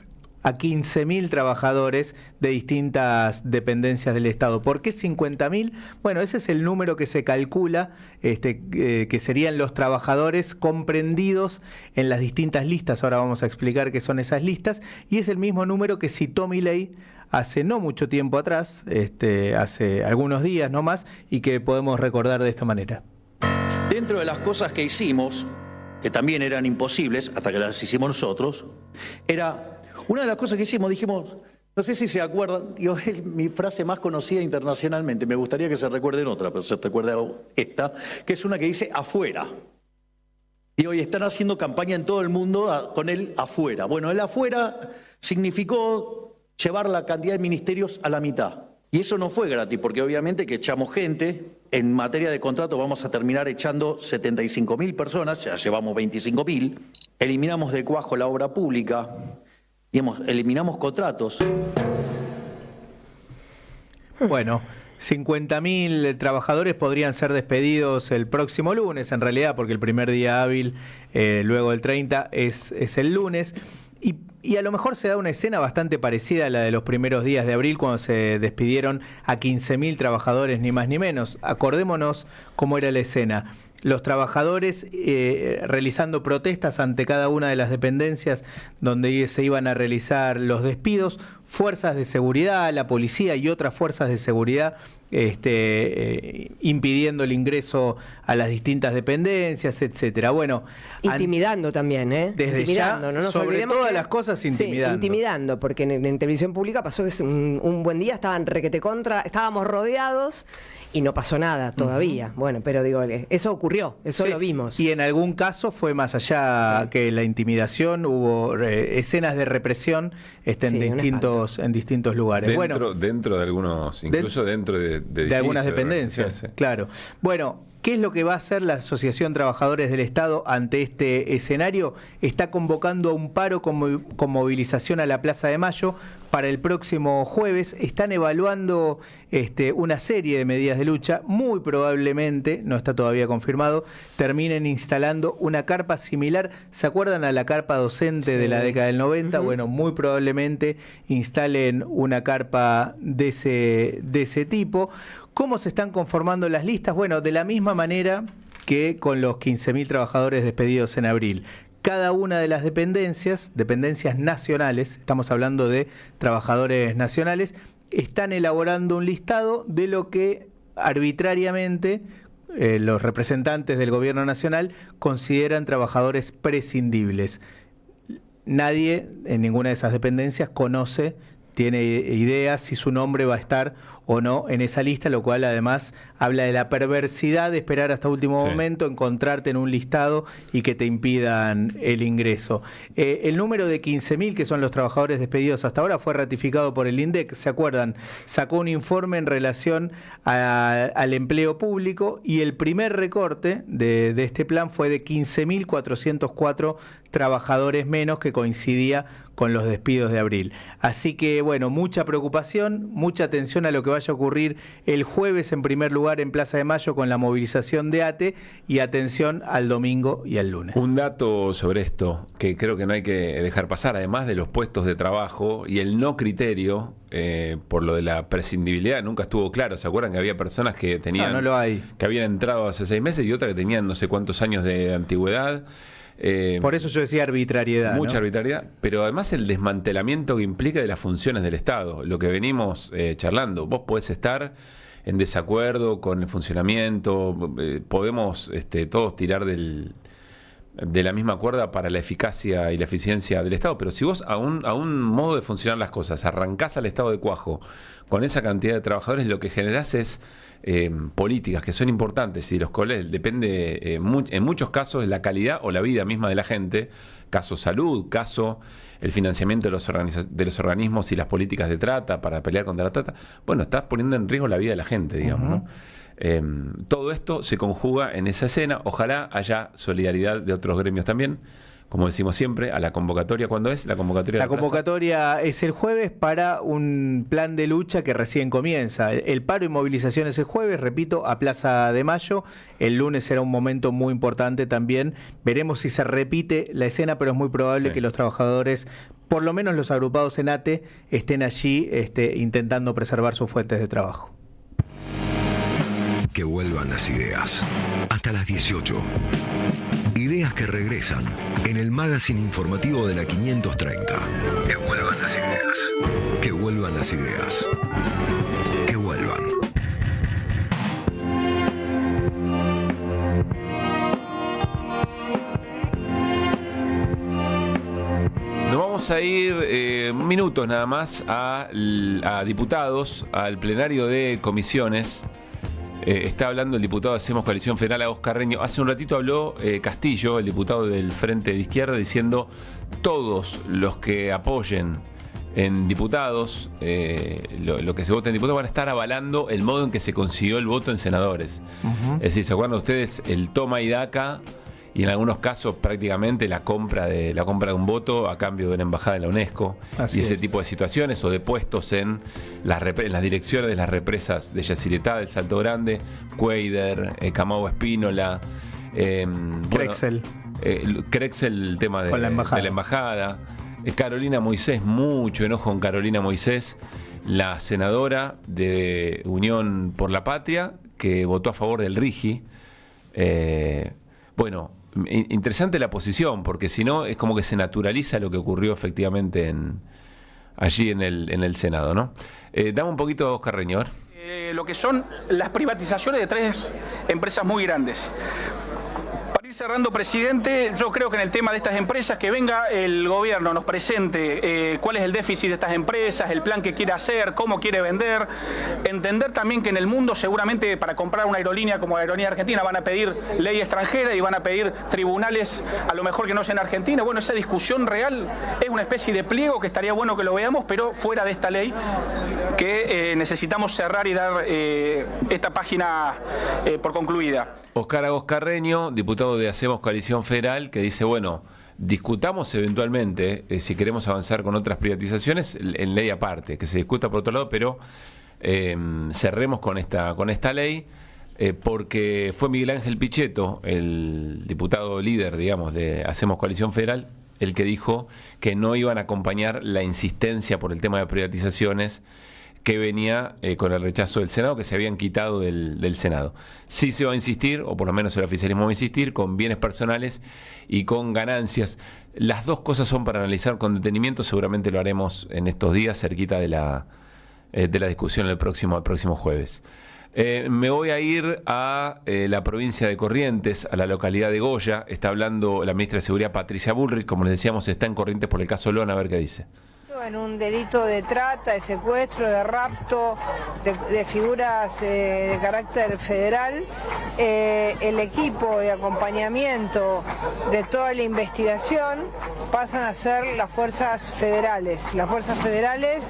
S2: a 15.000 trabajadores de distintas dependencias del Estado. ¿Por qué 50.000? Bueno, ese es el número que se calcula, que serían los trabajadores comprendidos en las distintas listas. Ahora vamos a explicar qué son esas listas, y es el mismo número que citó Milei hace no mucho tiempo atrás, hace algunos días no más, y que podemos recordar de esta manera.
S6: Dentro de las cosas que hicimos, que también eran imposibles hasta que las hicimos nosotros, era una de las cosas que hicimos, dijimos, no sé si se acuerdan, es mi frase más conocida internacionalmente, me gustaría que se recuerden otra, pero se recuerda esta, que es una que dice afuera. Y hoy están haciendo campaña en todo el mundo con el afuera. Bueno, el afuera significó llevar la cantidad de ministerios a la mitad. Y eso no fue gratis, porque obviamente que echamos gente. En materia de contrato vamos a terminar echando 75.000 personas, ya llevamos 25.000. Eliminamos de cuajo la obra pública, eliminamos contratos.
S2: Bueno, 50.000 trabajadores podrían ser despedidos el próximo lunes, en realidad, porque el primer día hábil, luego del 30, es el lunes. Y a lo mejor se da una escena bastante parecida a la de los primeros días de abril, cuando se despidieron a 15.000 trabajadores, ni más ni menos. Acordémonos cómo era la escena. los trabajadores realizando protestas ante cada una de las dependencias donde se iban a realizar los despidos, fuerzas de seguridad, la policía y otras fuerzas de seguridad impidiendo el ingreso a las distintas dependencias, etcétera. Bueno,
S4: intimidando también,
S2: desde
S4: intimidando,
S2: ya,
S4: no nos
S2: sobre
S4: olvidemos
S2: todas
S4: que,
S2: las cosas intimidando.
S4: Sí, intimidando, porque en televisión pública pasó que un buen día estaban requete contra, estábamos rodeados y no pasó nada todavía. Bueno, pero digo, eso ocurrió, eso
S2: Sí,
S4: lo vimos.
S2: y en algún caso fue más allá que la intimidación, hubo escenas de represión en distintos lugares.
S1: Dentro de algunos, incluso dentro de
S2: algunas dependencias, claro. Bueno, ¿qué es lo que va a hacer la Asociación Trabajadores del Estado ante este escenario? Está convocando a un paro con movilización a la Plaza de Mayo para el próximo jueves. Están evaluando una serie de medidas de lucha. Muy probablemente, no está todavía confirmado, terminen instalando una carpa similar. ¿Se acuerdan a la carpa docente de la década del 90? Bueno, muy probablemente instalen una carpa de ese tipo. ¿Cómo se están conformando las listas? Bueno, de la misma manera que con los 15.000 trabajadores despedidos en abril. Cada una de las dependencias nacionales, estamos hablando de trabajadores nacionales, están elaborando un listado de lo que arbitrariamente los representantes del gobierno nacional consideran trabajadores prescindibles. Nadie en ninguna de esas dependencias tiene idea si su nombre va a estar o no en esa lista, lo cual además habla de la perversidad de esperar hasta último momento, encontrarte en un listado y que te impidan el ingreso. El número de 15.000, que son los trabajadores despedidos hasta ahora, fue ratificado por el INDEC, ¿se acuerdan? Sacó un informe en relación al empleo público y el primer recorte de este plan fue de 15.404 trabajadores menos, que coincidía con los despidos de abril. Así que, bueno, mucha preocupación, mucha atención a lo que vaya a ocurrir el jueves en primer lugar en Plaza de Mayo con la movilización de ATE, y atención al domingo y al lunes.
S1: Un dato sobre esto que creo que no hay que dejar pasar, además de los puestos de trabajo y el no criterio por lo de la prescindibilidad, nunca estuvo claro. ¿Se acuerdan que había personas que tenían
S2: no lo hay,
S1: que habían entrado hace 6 meses y otras que tenían no sé cuántos años de antigüedad?
S2: Por eso yo decía arbitrariedad.
S1: Mucha
S2: ¿no?
S1: arbitrariedad, pero además el desmantelamiento que implica de las funciones del Estado, lo que venimos charlando. Vos podés estar en desacuerdo con el funcionamiento, podemos todos tirar de la misma cuerda para la eficacia y la eficiencia del Estado, pero si vos a un modo de funcionar las cosas arrancás al Estado de cuajo con esa cantidad de trabajadores, lo que generás es políticas que son importantes, y de los cuales depende en muchos casos la calidad o la vida misma de la gente, caso salud, caso el financiamiento de los organismos y las políticas de trata para pelear contra la trata. Bueno, estás poniendo en riesgo la vida de la gente, digamos, ¿no? Todo esto se conjuga en esa escena. Ojalá haya solidaridad de otros gremios también, como decimos siempre, a la convocatoria. ¿Cuándo es la convocatoria?
S2: La convocatoria es el jueves para un plan de lucha que recién comienza. El paro y movilización es el jueves, repito, a Plaza de Mayo. El lunes será un momento muy importante también. Veremos si se repite la escena, pero es muy probable que los trabajadores, por lo menos los agrupados en ATE, estén allí intentando preservar sus fuentes de trabajo.
S5: Que vuelvan las ideas. Hasta las 18. Ideas que regresan en el magazine informativo de la 530. Que vuelvan las ideas. Que vuelvan las ideas. Que vuelvan.
S1: Nos vamos a ir minutos nada más a diputados, al plenario de comisiones. Está hablando el diputado de Hacemos Coalición Federal, Agos Carreño. Hace un ratito habló Castillo, el diputado del Frente de Izquierda, diciendo todos los que apoyen en diputados, lo que se vota en diputados, van a estar avalando el modo en que se consiguió el voto en senadores. Es decir, ¿se acuerdan ustedes? El toma y daca, y en algunos casos prácticamente la compra de un voto a cambio de una embajada en la UNESCO. Así y ese tipo de situaciones, o de puestos en las direcciones de las represas de Yacyretá, del Salto Grande, Cuader, Camagüey Espínola,
S2: Crexel.
S1: Crexel, el tema de la embajada. Carolina Moisés, mucho enojo con Carolina Moisés, la senadora de Unión por la Patria, que votó a favor del RIGI. Bueno, interesante la posición, porque si no es como que se naturaliza lo que ocurrió efectivamente allí en el Senado, ¿no? Dame un poquito, Oscar Reñor.
S7: Lo que son las privatizaciones de 3 empresas muy grandes. Para ir cerrando, presidente, yo creo que en el tema de estas empresas, que venga el gobierno, nos presente cuál es el déficit de estas empresas, el plan que quiere hacer, cómo quiere vender. Entender también que en el mundo seguramente para comprar una aerolínea como la Aerolínea Argentina van a pedir ley extranjera y van a pedir tribunales a lo mejor que no sean Argentina. Bueno, esa discusión real es una especie de pliego que estaría bueno que lo veamos, pero fuera de esta ley que necesitamos cerrar y dar esta página por concluida.
S1: Oscar Carreño, diputado de Hacemos Coalición Federal, que dice, bueno, discutamos eventualmente si queremos avanzar con otras privatizaciones en ley aparte, que se discuta por otro lado, pero cerremos con esta ley, porque fue Miguel Ángel Pichetto, el diputado líder, digamos, de Hacemos Coalición Federal, el que dijo que no iban a acompañar la insistencia por el tema de privatizaciones que venía con el rechazo del Senado, que se habían quitado del Senado. Sí se va a insistir, o por lo menos el oficialismo va a insistir, con bienes personales y con ganancias. Las dos cosas son para analizar con detenimiento, seguramente lo haremos en estos días, cerquita de la discusión el próximo jueves. Me voy a ir a la provincia de Corrientes, a la localidad de Goya. Está hablando la ministra de Seguridad, Patricia Bullrich, como les decíamos, está en Corrientes por el caso Loan, a ver qué dice.
S8: En un delito de trata, de secuestro, de rapto, de figuras de carácter federal, el equipo de acompañamiento de toda la investigación pasan a ser las fuerzas federales. Las fuerzas federales,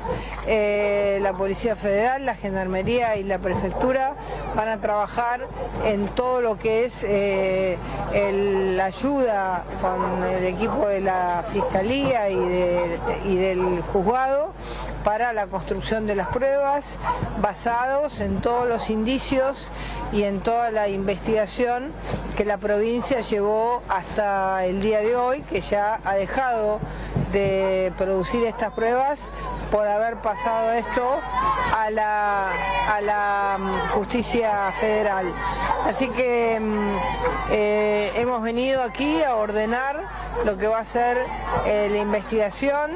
S8: la Policía Federal, la Gendarmería y la Prefectura van a trabajar en todo lo que es la ayuda con el equipo de la Fiscalía y del juzgado para la construcción de las pruebas, basados en todos los indicios y en toda la investigación que la provincia llevó hasta el día de hoy, que ya ha dejado de producir estas pruebas por haber pasado esto a la justicia federal. Así que hemos venido aquí a ordenar lo que va a ser la investigación,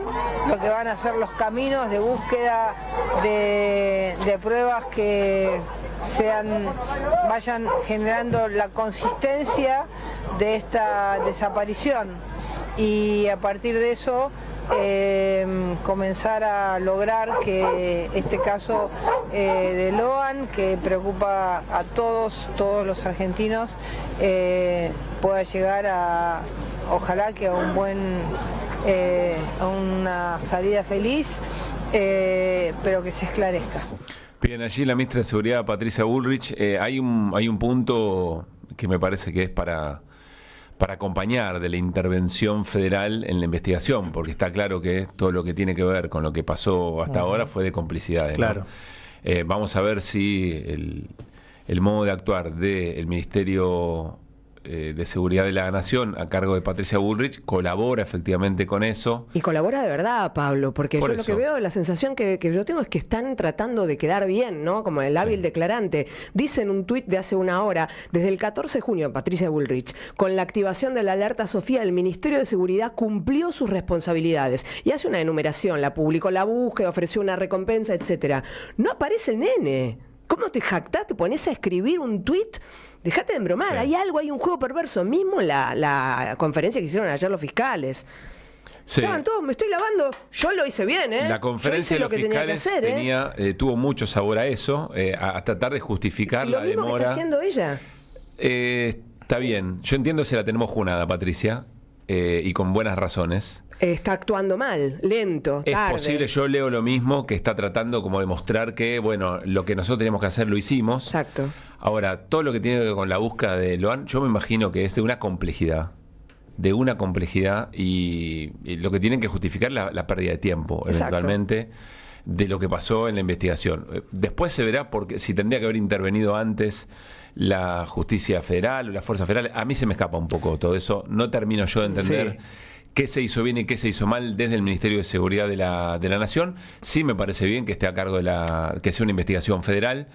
S8: lo que van a ser los caminos de búsqueda de pruebas que vayan generando la consistencia de esta desaparición, y a partir de eso comenzar a lograr que este caso de Loan, que preocupa a todos los argentinos, pueda llegar ojalá que a una salida feliz, pero que se esclarezca.
S1: Bien, allí la ministra de Seguridad, Patricia Bullrich, hay un punto que me parece que es para acompañar de la intervención federal en la investigación, porque está claro que todo lo que tiene que ver con lo que pasó hasta ahora fue de complicidades, ¿no?
S2: Claro.
S1: Vamos a ver si el modo de actuar del Ministerio de Seguridad de la Nación a cargo de Patricia Bullrich colabora efectivamente con eso.
S4: Y colabora de verdad, Pablo, porque
S1: Por
S4: yo
S1: eso.
S4: lo que veo, la sensación que yo tengo es que están tratando de quedar bien, ¿no? Como el hábil declarante. Dice en un tuit de hace una hora, desde el 14 de junio, Patricia Bullrich, con la activación de la alerta Sofía, el Ministerio de Seguridad cumplió sus responsabilidades. Y hace una enumeración, la publicó la búsqueda, ofreció una recompensa, etcétera. No aparece el nene. ¿Cómo te jactás? ¿Te pones a escribir un tuit? Dejate de embromar,
S1: Sí.
S4: hay un juego perverso. Mismo la conferencia que hicieron ayer los fiscales.
S1: Sí.
S4: Estaban todos, me estoy lavando, yo lo hice bien, ¿eh?
S1: La conferencia de
S4: Yo
S1: los
S4: hice lo que tenía que
S1: fiscales
S4: hacer,
S1: tuvo mucho sabor a eso, a tratar de justificar
S4: Y lo
S1: la
S4: mismo que
S1: demora.
S4: está haciendo ella.
S1: Está bien, yo entiendo que se la tenemos junada, Patricia, y con buenas razones.
S4: Está actuando mal, lento,
S1: Es
S4: tarde.
S1: posible, yo leo lo mismo, que está tratando como de mostrar que, bueno, lo que nosotros teníamos que hacer lo hicimos.
S4: Exacto.
S1: Ahora, todo lo que tiene que ver con la búsqueda de Loan, yo me imagino que es de una complejidad y lo que tienen que justificar la pérdida de tiempo,
S4: Exacto.
S1: eventualmente, de lo que pasó en la investigación. Después se verá porque si tendría que haber intervenido antes la justicia federal o la fuerza federal, a mí se me escapa un poco todo eso, no termino yo de entender qué se hizo bien y qué se hizo mal desde el Ministerio de Seguridad de la Nación. Sí me parece bien que esté a cargo que sea una investigación federal.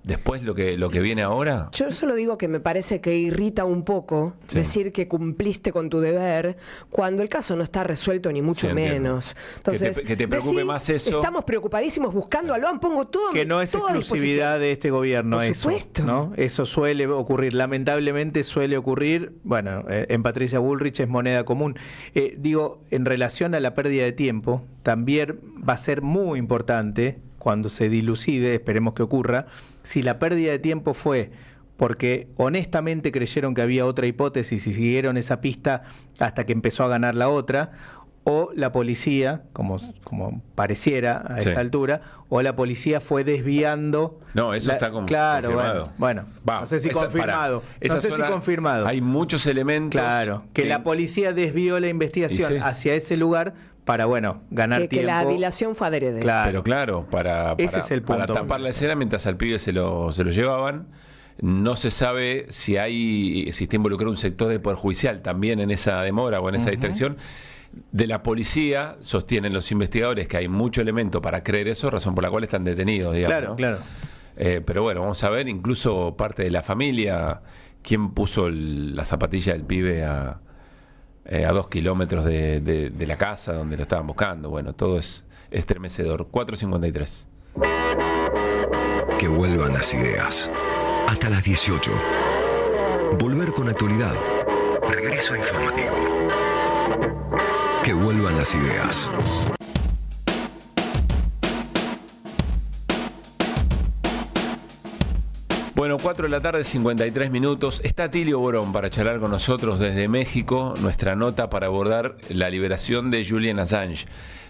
S1: después lo que viene ahora.
S4: Yo solo digo que me parece que irrita un poco decir que cumpliste con tu deber cuando el caso no está resuelto ni mucho menos. Entonces,
S1: que te preocupe más eso.
S4: Estamos preocupadísimos buscando a Loan, pongo todo.
S2: Que no es exclusividad de este gobierno.
S4: Por
S2: eso,
S4: supuesto.
S2: ¿no? Eso suele ocurrir, lamentablemente suele ocurrir. Bueno, en Patricia Bullrich es moneda común. Digo, en relación a la pérdida de tiempo, también va a ser muy importante cuando se dilucide, esperemos que ocurra, si la pérdida de tiempo fue porque honestamente creyeron que había otra hipótesis y siguieron esa pista hasta que empezó a ganar la otra, o la policía, como pareciera a esta altura, o la policía fue desviando.
S1: No, eso está confirmado.
S2: Bueno, no sé si confirmado. No sé si confirmado.
S1: Hay muchos elementos.
S2: Claro, que la policía desvió la investigación hacia ese lugar para, ganar tiempo.
S4: Que la dilación fue adrede.
S2: Claro.
S1: Pero claro,
S2: ese es el punto.
S1: Para tapar la escena mientras al pibe se lo llevaban. No se sabe si está involucrado un sector de poder judicial también en esa demora o en esa distracción. De la policía sostienen los investigadores que hay mucho elemento para creer eso, razón por la cual están detenidos, digamos.
S2: Claro,
S1: ¿no?
S2: claro.
S1: Pero bueno, vamos a ver, incluso parte de la familia, quién puso la zapatilla del pibe a 2 kilómetros de la casa donde lo estaban buscando. Bueno, todo es estremecedor. 4:53.
S5: Que vuelvan las ideas. Hasta las 18. Volver con actualidad. Regreso informativo. Que vuelvan las ideas.
S1: Bueno, 4:53 p.m. Está Atilio Borón para charlar con nosotros desde México, nuestra nota para abordar la liberación de Julian Assange.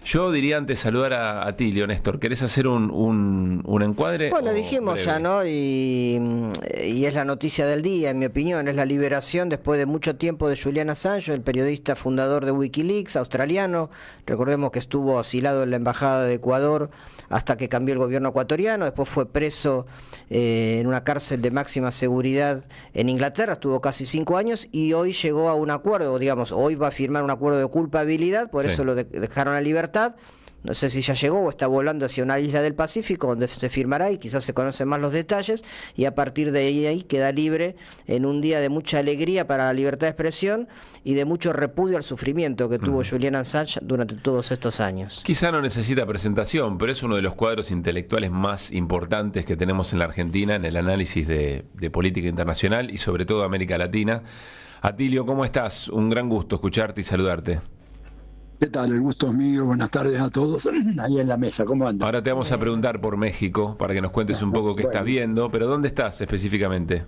S1: Yo diría antes saludar a Atilio, Néstor, ¿querés hacer un encuadre?
S3: Bueno, dijimos
S1: breve?
S3: ya, ¿no? Y es la noticia del día, en mi opinión, es la liberación después de mucho tiempo de Julian Assange, el periodista fundador de Wikileaks, australiano. Recordemos que estuvo asilado en la Embajada de Ecuador hasta que cambió el gobierno ecuatoriano, después fue preso en una cárcel de máxima seguridad en Inglaterra, estuvo casi 5 años y hoy llegó a un acuerdo, digamos, hoy va a firmar un acuerdo de culpabilidad, por eso lo dejaron a libertad. No sé si ya llegó o está volando hacia una isla del Pacífico donde se firmará y quizás se conocen más los detalles, y a partir de ahí queda libre en un día de mucha alegría para la libertad de expresión y de mucho repudio al sufrimiento que tuvo Julian Assange durante todos estos años.
S1: Quizá no necesita presentación, pero es uno de los cuadros intelectuales más importantes que tenemos en la Argentina en el análisis de política internacional y sobre todo América Latina. Atilio, ¿cómo estás? Un gran gusto escucharte y saludarte.
S9: ¿Qué tal? El gusto es mío. Buenas tardes a todos ahí en la mesa. ¿Cómo andan?
S1: Ahora te vamos a preguntar por México para que nos cuentes un poco qué estás viendo, pero ¿dónde estás específicamente?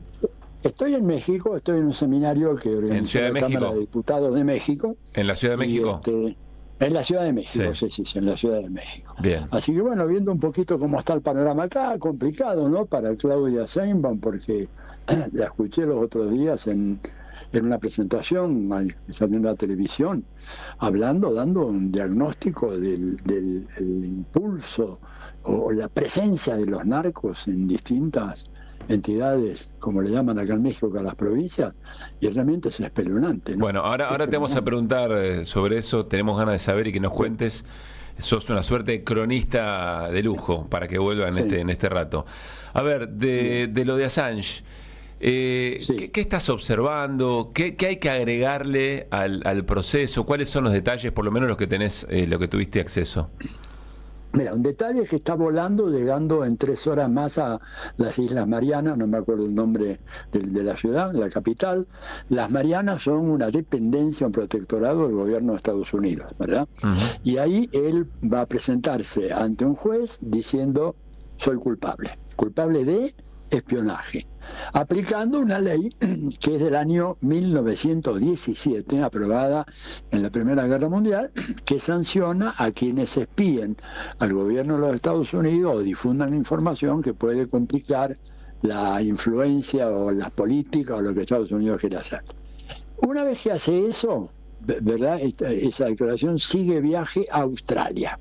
S9: Estoy en México, estoy en un seminario que organizó la Cámara de Diputados de México.
S1: ¿En la Ciudad de México?
S9: En la Ciudad de México, sí, en la Ciudad de México.
S1: Bien.
S9: Así que bueno, viendo un poquito cómo está el panorama acá, complicado, ¿no? Para Claudia Sheinbaum, porque la escuché los otros días en una presentación que salió en la televisión, dando un diagnóstico del impulso o la presencia de los narcos en distintas entidades, como le llaman acá en México, a las provincias, y realmente es espeluznante, ¿no?
S1: Bueno, ahora te vamos a preguntar sobre eso, tenemos ganas de saber y que nos cuentes. Sos una suerte de cronista de lujo para que vuelva en este rato. A ver, de lo de Assange, ¿qué estás observando? ¿Qué hay que agregarle al proceso? ¿Cuáles son los detalles, por lo menos los que tenés, lo que tuviste acceso?
S9: Mira, un detalle es que está volando, llegando en 3 horas más a las Islas Marianas, no me acuerdo el nombre de la ciudad, la capital. Las Marianas son una dependencia, un protectorado del gobierno de Estados Unidos, ¿verdad? Y ahí él va a presentarse ante un juez diciendo: soy culpable de espionaje, aplicando una ley que es del año 1917, aprobada en la Primera Guerra Mundial, que sanciona a quienes espíen al gobierno de los Estados Unidos o difundan información que puede complicar la influencia o las políticas o lo que Estados Unidos quiere hacer. Una vez que hace eso, ¿verdad?, esa declaración sigue viaje a Australia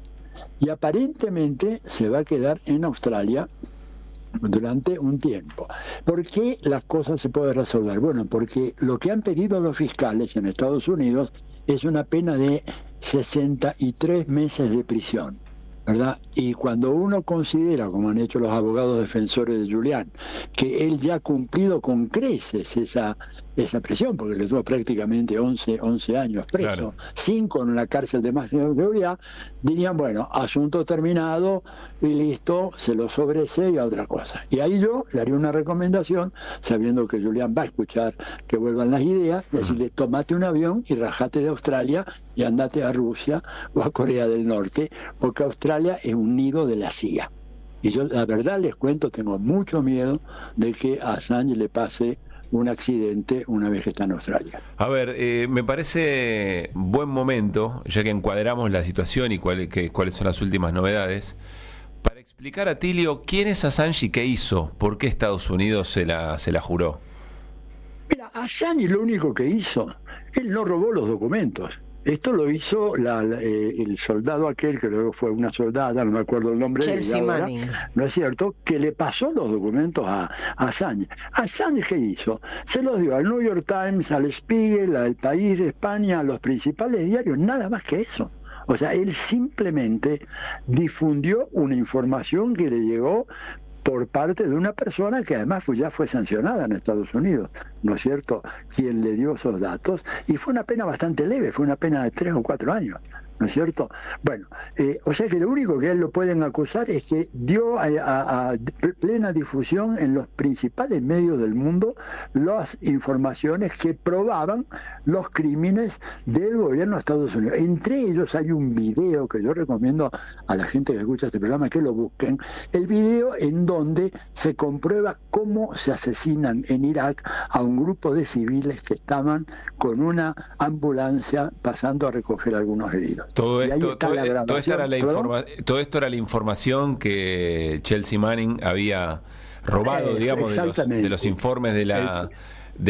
S9: y aparentemente se va a quedar en Australia durante un tiempo. ¿Por qué las cosas se pueden resolver? Bueno, porque lo que han pedido los fiscales en Estados Unidos es una pena de 63 meses de prisión, ¿verdad? Y cuando uno considera, como han hecho los abogados defensores de Julián, que él ya ha cumplido con creces esa prisión, porque le dio prácticamente 11 años preso,
S1: claro,
S9: 5 en la cárcel de máxima seguridad, dirían, bueno, asunto terminado y listo, se lo sobresee a otra cosa. Y ahí yo le haría una recomendación, sabiendo que Julián va a escuchar que vuelvan las ideas, decirle, tómate un avión y rajate de Australia y andate a Rusia o a Corea del Norte, porque Australia es un nido de la CIA. Y yo, la verdad, les cuento, tengo mucho miedo de que a Assange le pase un accidente una vez que está en Australia.
S1: A ver, me parece buen momento, ya que encuadramos la situación y cuáles son las últimas novedades, para explicar a Tilio quién es Assange y qué hizo, por qué Estados Unidos se la juró.
S9: Mira, Assange lo único que hizo, él no robó los documentos. Esto lo hizo el soldado aquel, que luego fue una soldada, no me acuerdo el nombre de
S3: Chelsea
S9: ella ahora,
S3: Manning.
S9: ¿no es cierto?, que le pasó los documentos a Assange. ¿Assange qué hizo? Se los dio al New York Times, al Spiegel, al País de España, a los principales diarios, nada más que eso. O sea, él simplemente difundió una información que le llegó por parte de una persona que además ya fue sancionada en Estados Unidos, ¿no es cierto?, quien le dio esos datos, y fue una pena bastante leve, fue una pena de 3 o 4 años, ¿no es cierto? Bueno, o sea que lo único que a él lo pueden acusar es que dio a plena difusión en los principales medios del mundo las informaciones que probaban los crímenes del gobierno de Estados Unidos. Entre ellos hay un video que yo recomiendo a la gente que escucha este programa que lo busquen, el video en donde se comprueba cómo se asesinan en Irak a un grupo de civiles que estaban con una ambulancia pasando a recoger a algunos heridos.
S1: Todo esto era la información que Chelsea Manning había robado, digamos, de los informes de la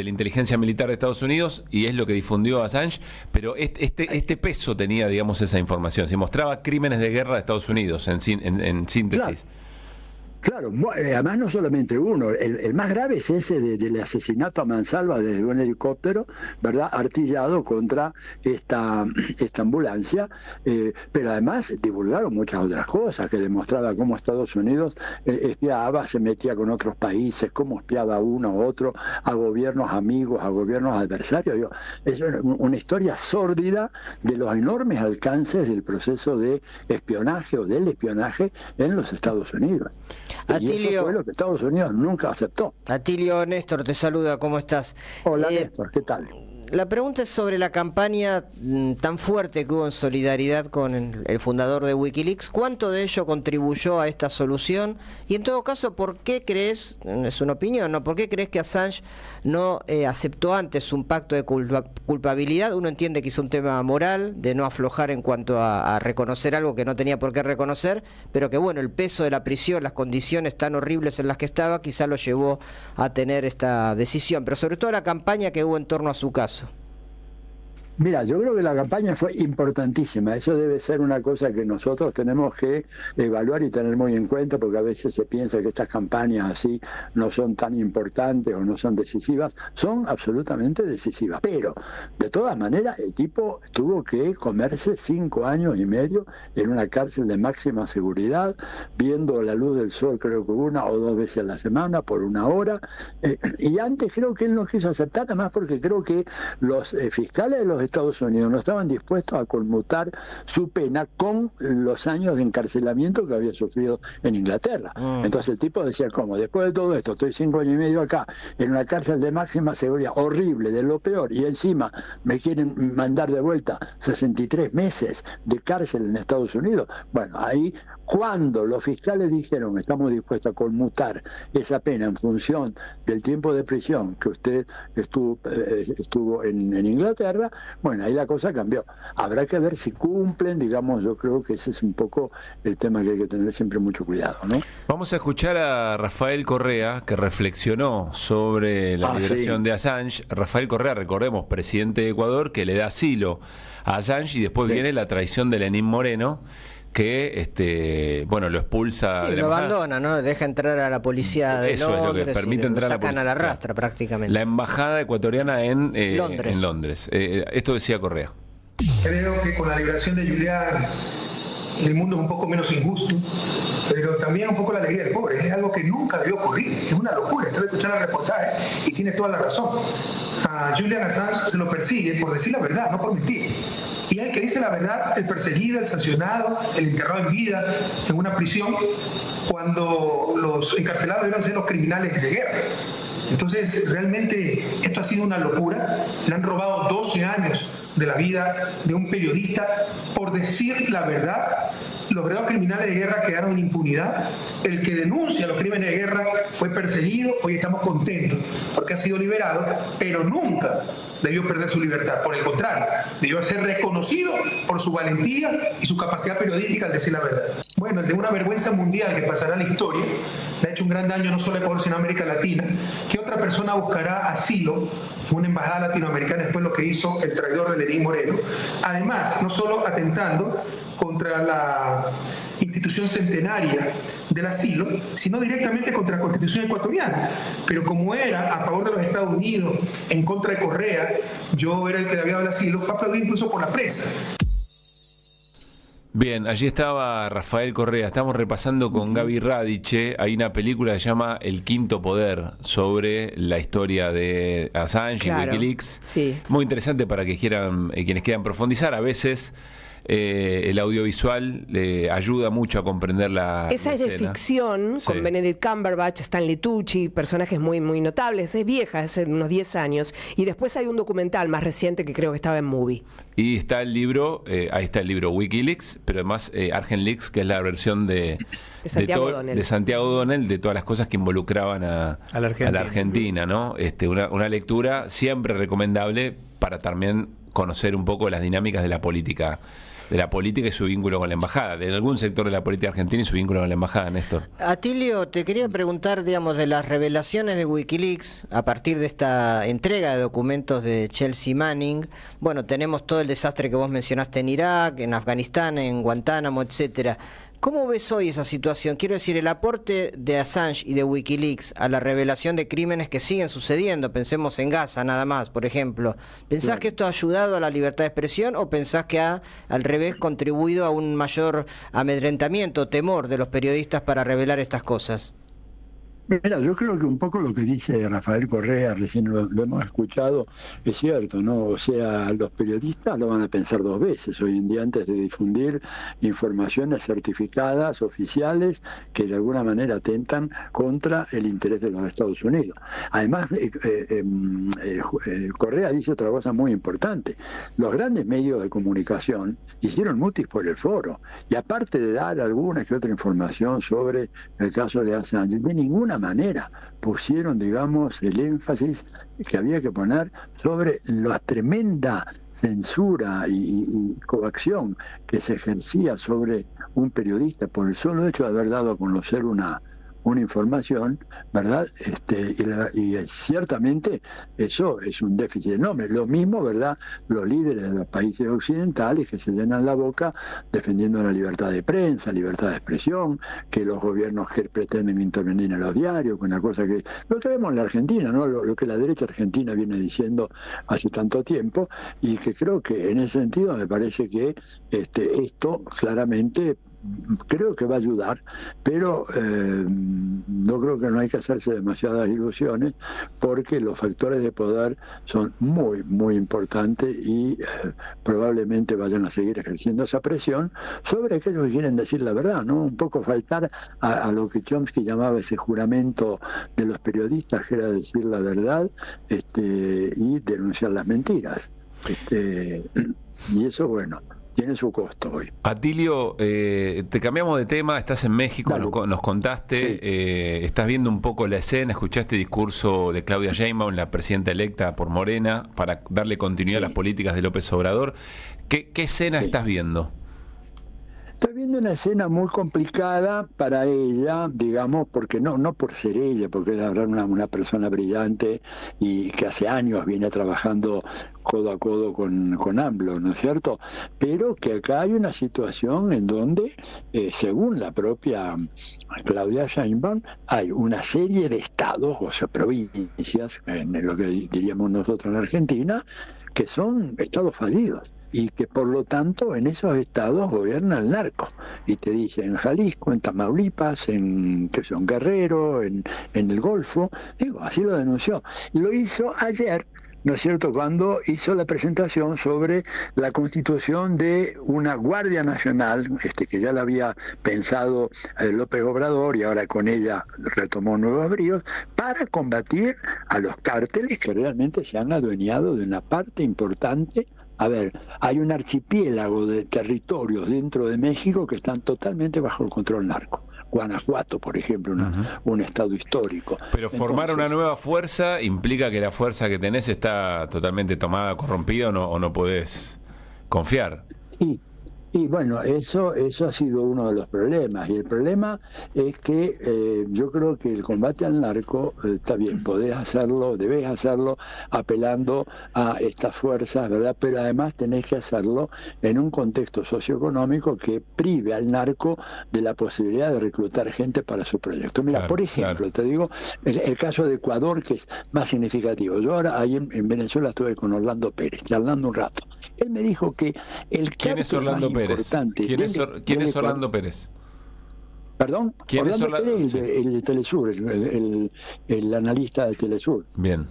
S1: inteligencia militar de Estados Unidos, y es lo que difundió Assange, pero este peso tenía, digamos, esa información. Se mostraba crímenes de guerra de Estados Unidos, en síntesis.
S9: Claro, además no solamente uno, el más grave es ese del asesinato a mansalva desde un helicóptero, ¿verdad?, artillado contra esta ambulancia, pero además divulgaron muchas otras cosas que demostraba cómo Estados Unidos espiaba, se metía con otros países, cómo espiaba a uno a otro, a gobiernos amigos, a gobiernos adversarios. Es una historia sórdida de los enormes alcances del proceso de espionaje o del espionaje en los Estados Unidos.
S3: Atilio,
S9: y eso fue lo que Estados Unidos nunca aceptó.
S3: Atilio, Néstor te saluda, ¿cómo estás?
S9: Hola Néstor, ¿qué tal?
S3: La pregunta es sobre la campaña tan fuerte que hubo en solidaridad con el fundador de Wikileaks. ¿Cuánto de ello contribuyó a esta solución? Y en todo caso, ¿por qué crees, es una opinión, ¿no? ¿Por qué crees que Assange no aceptó antes un pacto de culpabilidad? Uno entiende que es un tema moral, de no aflojar en cuanto a reconocer algo que no tenía por qué reconocer, pero que bueno, el peso de la prisión, las condiciones tan horribles en las que estaba, quizá lo llevó a tener esta decisión, pero sobre todo la campaña que hubo en torno a su caso.
S9: Mira, yo creo que la campaña fue importantísima. Eso debe ser una cosa que nosotros tenemos que evaluar y tener muy en cuenta, porque a veces se piensa que estas campañas así no son tan importantes o no son decisivas. Son absolutamente decisivas. Pero, de todas maneras, el tipo tuvo que comerse 5 años y medio en una cárcel de máxima seguridad, viendo la luz del sol, creo que 1 o 2 veces a la semana, por 1 hora. Y antes creo que él no quiso aceptar, además porque creo que los fiscales de los Estados Unidos no estaban dispuestos a conmutar su pena con los años de encarcelamiento que había sufrido en Inglaterra. Entonces el tipo decía, ¿cómo? Después de todo esto, estoy 5 años y medio acá, en una cárcel de máxima seguridad, horrible, de lo peor, y encima me quieren mandar de vuelta 63 meses de cárcel en Estados Unidos. Bueno, ahí, cuando los fiscales dijeron, estamos dispuestos a conmutar esa pena en función del tiempo de prisión que usted estuvo en Inglaterra, bueno, ahí la cosa cambió. Habrá que ver si cumplen, digamos, yo creo que ese es un poco el tema que hay que tener siempre mucho cuidado, ¿no?
S1: Vamos a escuchar a Rafael Correa, que reflexionó sobre la liberación de Assange. Rafael Correa, recordemos, presidente de Ecuador, que le da asilo a Assange, y después viene la traición de Lenín Moreno, que lo expulsa,
S3: sí,
S1: de la
S3: lo abandona, ¿no? Deja entrar a la policía de
S1: Eso
S3: Londres,
S1: es lo que permite entrar
S3: lo sacan
S1: a la
S3: rastra prácticamente.
S1: La embajada ecuatoriana en Londres. Esto decía Correa.
S10: Creo que con la liberación de Julián el mundo es un poco menos injusto, pero también un poco la alegría del pobre. Es algo que nunca debió ocurrir, es una locura. Estoy escuchando el reportaje y tiene toda la razón. A Julian Assange se lo persigue por decir la verdad, no por mentir. Y el que dice la verdad, el perseguido, el sancionado, el enterrado en vida en una prisión, cuando los encarcelados deben ser los criminales de guerra. Entonces, realmente esto ha sido una locura. Le han robado 12 años de la vida de un periodista por decir la verdad. Los verdaderos criminales de guerra quedaron en impunidad. El que denuncia los crímenes de guerra fue perseguido. Hoy estamos contentos porque ha sido liberado, pero nunca debió perder su libertad. Por el contrario, debió ser reconocido por su valentía y su capacidad periodística al decir la verdad. Bueno, el de una vergüenza mundial que pasará a la historia, le ha hecho un gran daño no solo a Ecuador, sino a América Latina. ¿Qué otra persona buscará asilo en una embajada latinoamericana después de lo que hizo el traidor de Lenín Moreno? Además, no solo atentando contra la institución centenaria del asilo, sino directamente contra la Constitución ecuatoriana. Pero como era a favor de los Estados Unidos, en contra de Correa, yo era el que le había dado el asilo, fue aplaudido incluso por la prensa.
S1: Bien, allí estaba Rafael Correa. Estamos repasando con Gaby Radiche. Hay una película que se llama El Quinto Poder, sobre la historia de Assange y Wikileaks.
S4: Sí.
S1: Muy interesante para que quienes quieran profundizar. A veces el audiovisual ayuda mucho a comprender la
S4: Esa es de
S1: escena.
S4: ficción,
S1: Sí.
S4: con Benedict Cumberbatch, Stanley Tucci, personajes muy, muy notables. Es vieja, es de unos 10 años. Y después hay un documental más reciente que creo que estaba en Movie.
S1: Y está el libro, ahí está el libro Wikileaks, pero además Argenleaks, que es la versión de
S4: Santiago O'Donnell.
S1: de Santiago O'Donnell, de todas las cosas que involucraban a la Argentina, ¿no? Una lectura siempre recomendable para también conocer un poco las dinámicas de la política y su vínculo con la embajada, de algún sector de la política argentina y su vínculo con la embajada, Néstor.
S3: Atilio, te quería preguntar, digamos, de las revelaciones de Wikileaks a partir de esta entrega de documentos de Chelsea Manning. Bueno, tenemos todo el desastre que vos mencionaste en Irak, en Afganistán, en Guantánamo, etcétera. ¿Cómo ves hoy esa situación? Quiero decir, el aporte de Assange y de Wikileaks a la revelación de crímenes que siguen sucediendo. Pensemos en Gaza nada más, por ejemplo. ¿Pensás que esto ha ayudado a la libertad de expresión o pensás que ha, al revés, contribuido a un mayor amedrentamiento, temor de los periodistas para revelar estas cosas?
S9: Mira, yo creo que un poco lo que dice Rafael Correa, recién lo hemos escuchado, es cierto, ¿no? O sea, los periodistas lo van a pensar dos veces hoy en día antes de difundir informaciones certificadas, oficiales, que de alguna manera atentan contra el interés de los Estados Unidos. Además, Correa dice otra cosa muy importante. Los grandes medios de comunicación hicieron mutis por el foro, y aparte de dar alguna que otra información sobre el caso de Assange, de ninguna manera pusieron, digamos, el énfasis que había que poner sobre la tremenda censura y coacción que se ejercía sobre un periodista por el solo hecho de haber dado a conocer una información, ¿verdad? Y ciertamente eso es un déficit enorme. Lo mismo, ¿verdad?, los líderes de los países occidentales que se llenan la boca defendiendo la libertad de prensa, libertad de expresión, que los gobiernos que pretenden intervenir en los diarios, con una cosa que lo que vemos en la Argentina, ¿no? Lo que la derecha argentina viene diciendo hace tanto tiempo, y que creo que en ese sentido me parece que esto claramente creo que va a ayudar, pero no creo que no hay que hacerse demasiadas ilusiones, porque los factores de poder son muy, muy importantes y probablemente vayan a seguir ejerciendo esa presión sobre aquellos que quieren decir la verdad, ¿no? Un poco faltar a lo que Chomsky llamaba ese juramento de los periodistas, que era decir la verdad y denunciar las mentiras. Y eso, bueno, tiene su costo hoy.
S1: Atilio, te cambiamos de tema, estás en México, nos contaste,
S9: Sí.
S1: Estás viendo un poco la escena, escuchaste el discurso de Claudia Sheinbaum, la presidenta electa por Morena, para darle continuidad a las políticas de López Obrador. ¿Qué escena estás viendo?
S9: Estoy viendo una escena muy complicada para ella, digamos, porque no por ser ella, porque es una persona brillante y que hace años viene trabajando codo a codo con AMLO, ¿no es cierto? Pero que acá hay una situación en donde, según la propia Claudia Sheinbaum, hay una serie de estados, o sea, provincias, en lo que diríamos nosotros en Argentina, que son estados fallidos. y que por lo tanto en esos estados gobierna el narco. Y te dice en Jalisco, en Tamaulipas, en Guerrero, en el Golfo. Digo, así lo denunció. Lo hizo ayer, ¿no es cierto?, cuando hizo la presentación sobre la constitución de una Guardia Nacional, que ya la había pensado López Obrador y ahora con ella retomó nuevos bríos, para combatir a los cárteles que realmente se han adueñado de una parte importante. A ver, hay un archipiélago de territorios dentro de México que están totalmente bajo el control narco. Guanajuato, por ejemplo, un estado histórico.
S1: Pero formar una nueva fuerza implica que la fuerza que tenés está totalmente tomada, corrompida, o no podés confiar.
S9: Y bueno, eso ha sido uno de los problemas. Y el problema es que yo creo que el combate al narco, está bien, debés hacerlo apelando a estas fuerzas, ¿verdad? Pero además tenés que hacerlo en un contexto socioeconómico que prive al narco de la posibilidad de reclutar gente para su proyecto. Mira, por ejemplo, te digo, el caso de Ecuador, que es más significativo. Yo ahora ahí en Venezuela estuve con Orlando Pérez, charlando un rato. Él me dijo que
S1: ¿Quién es Orlando Pérez? ¿Quién es Orlando Pérez?
S9: ¿Perdón? Orlando Pérez, el de Telesur, el analista de Telesur.
S1: Bien.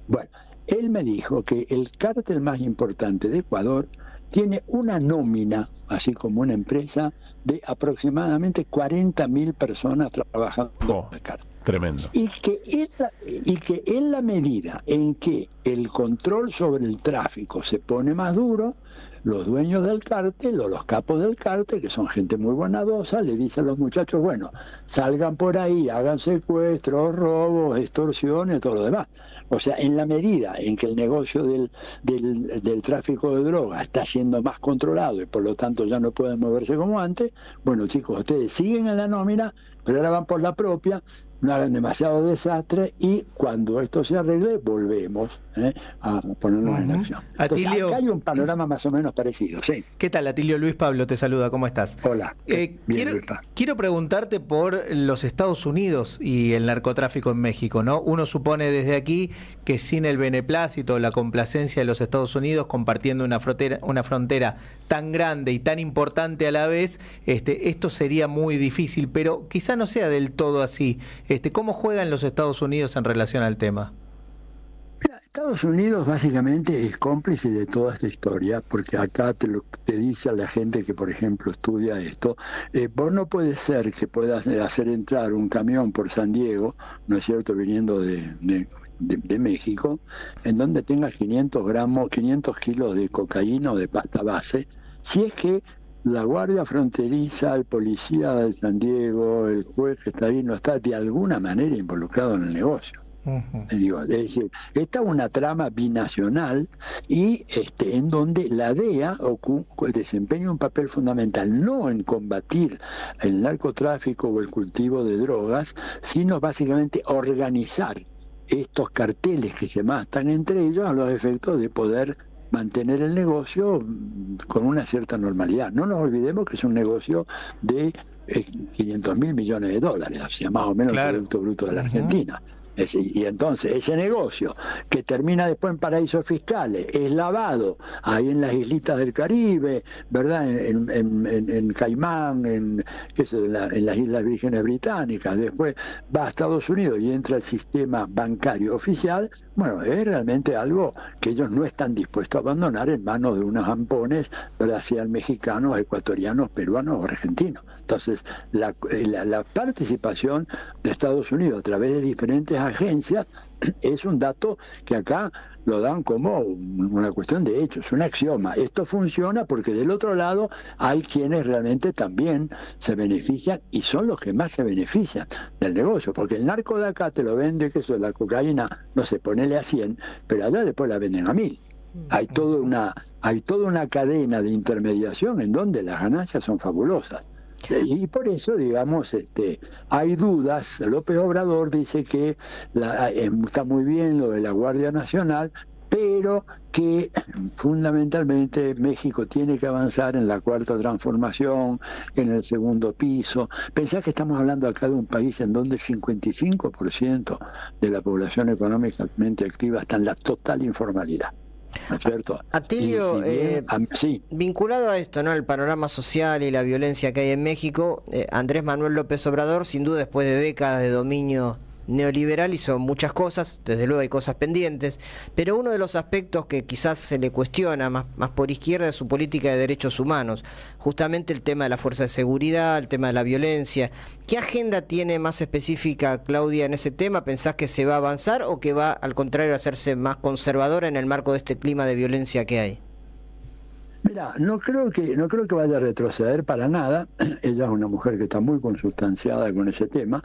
S9: Bueno, él me dijo que el cártel más importante de Ecuador tiene una nómina, así como una empresa, de aproximadamente 40.000 personas trabajando en el cártel.
S1: Tremendo.
S9: Y que en la medida en que el control sobre el tráfico se pone más duro, los dueños del cártel o los capos del cártel, que son gente muy bondadosa, le dicen a los muchachos, bueno, salgan por ahí, hagan secuestros, robos, extorsiones, todo lo demás. O sea, en la medida en que el negocio del tráfico de drogas está siendo más controlado y por lo tanto ya no pueden moverse como antes, bueno, chicos, ustedes siguen en la nómina, pero ahora van por la propia, no hagan demasiado desastre y cuando esto se arregle volvemos a ponernos en acción. Entonces,
S2: Atilio,
S9: acá hay un panorama más o menos parecido, sí.
S2: ¿Qué tal, Atilio? Luis Pablo te saluda, ¿cómo estás?
S9: Hola.
S2: Quiero preguntarte por los Estados Unidos y el narcotráfico en México, ¿no? Uno supone desde aquí que sin el beneplácito o la complacencia de los Estados Unidos compartiendo una frontera tan grande y tan importante a la vez, esto sería muy difícil, pero quizá no sea del todo así. ¿Cómo juegan los Estados Unidos en relación al tema?
S9: Mira, Estados Unidos básicamente es cómplice de toda esta historia, porque acá te dice a la gente que, por ejemplo, estudia esto, vos no puede ser que puedas hacer entrar un camión por San Diego, ¿no es cierto?, viniendo de México, en donde tengas 500 kilos de cocaína o de pasta base, si es que la guardia fronteriza, el policía de San Diego, el juez que está ahí, no está de alguna manera involucrado en el negocio. Es decir, esta es una trama binacional y en donde la DEA desempeña un papel fundamental, no en combatir el narcotráfico o el cultivo de drogas, sino básicamente organizar estos carteles que se mastan entre ellos a los efectos de poder mantener el negocio con una cierta normalidad. No nos olvidemos que es un negocio de 500.000 millones de dólares, o sea, más o menos el Producto Bruto de la Argentina. Y entonces ese negocio que termina después en paraísos fiscales es lavado ahí en las islitas del Caribe, ¿verdad? En Caimán, en las Islas Vírgenes Británicas, después va a Estados Unidos y entra al sistema bancario oficial. Bueno, es realmente algo que ellos no están dispuestos a abandonar en manos de unos ampones, ¿verdad?, sean mexicanos, ecuatorianos, peruanos o argentinos. Entonces la participación de Estados Unidos a través de diferentes agencias es un dato que acá lo dan como una cuestión de hechos, un axioma. Esto funciona porque del otro lado hay quienes realmente también se benefician y son los que más se benefician del negocio, porque el narco de acá te lo vende, que eso, la cocaína, no sé, ponele a 100, pero allá después la venden a 1000. Hay toda una cadena de intermediación en donde las ganancias son fabulosas. Y por eso, digamos, hay dudas. López Obrador dice que está muy bien lo de la Guardia Nacional, pero que fundamentalmente México tiene que avanzar en la cuarta transformación, en el segundo piso. Pensá que estamos hablando acá de un país en donde el 55% de la población económicamente activa está en la total informalidad. ¿no es cierto?
S3: Atilio,
S9: sí.
S3: vinculado a esto, ¿no? El panorama social y la violencia que hay en México, Andrés Manuel López Obrador, sin duda, después de décadas de dominio neoliberal, hizo muchas cosas, desde luego hay cosas pendientes, pero uno de los aspectos que quizás se le cuestiona más por izquierda es su política de derechos humanos, justamente el tema de la fuerza de seguridad, el tema de la violencia. ¿Qué agenda tiene más específica Claudia en ese tema? ¿Pensás que se va a avanzar o que va al contrario a hacerse más conservadora en el marco de este clima de violencia que hay?
S9: Mira, no creo que vaya a retroceder para nada. Ella es una mujer que está muy consustanciada con ese tema.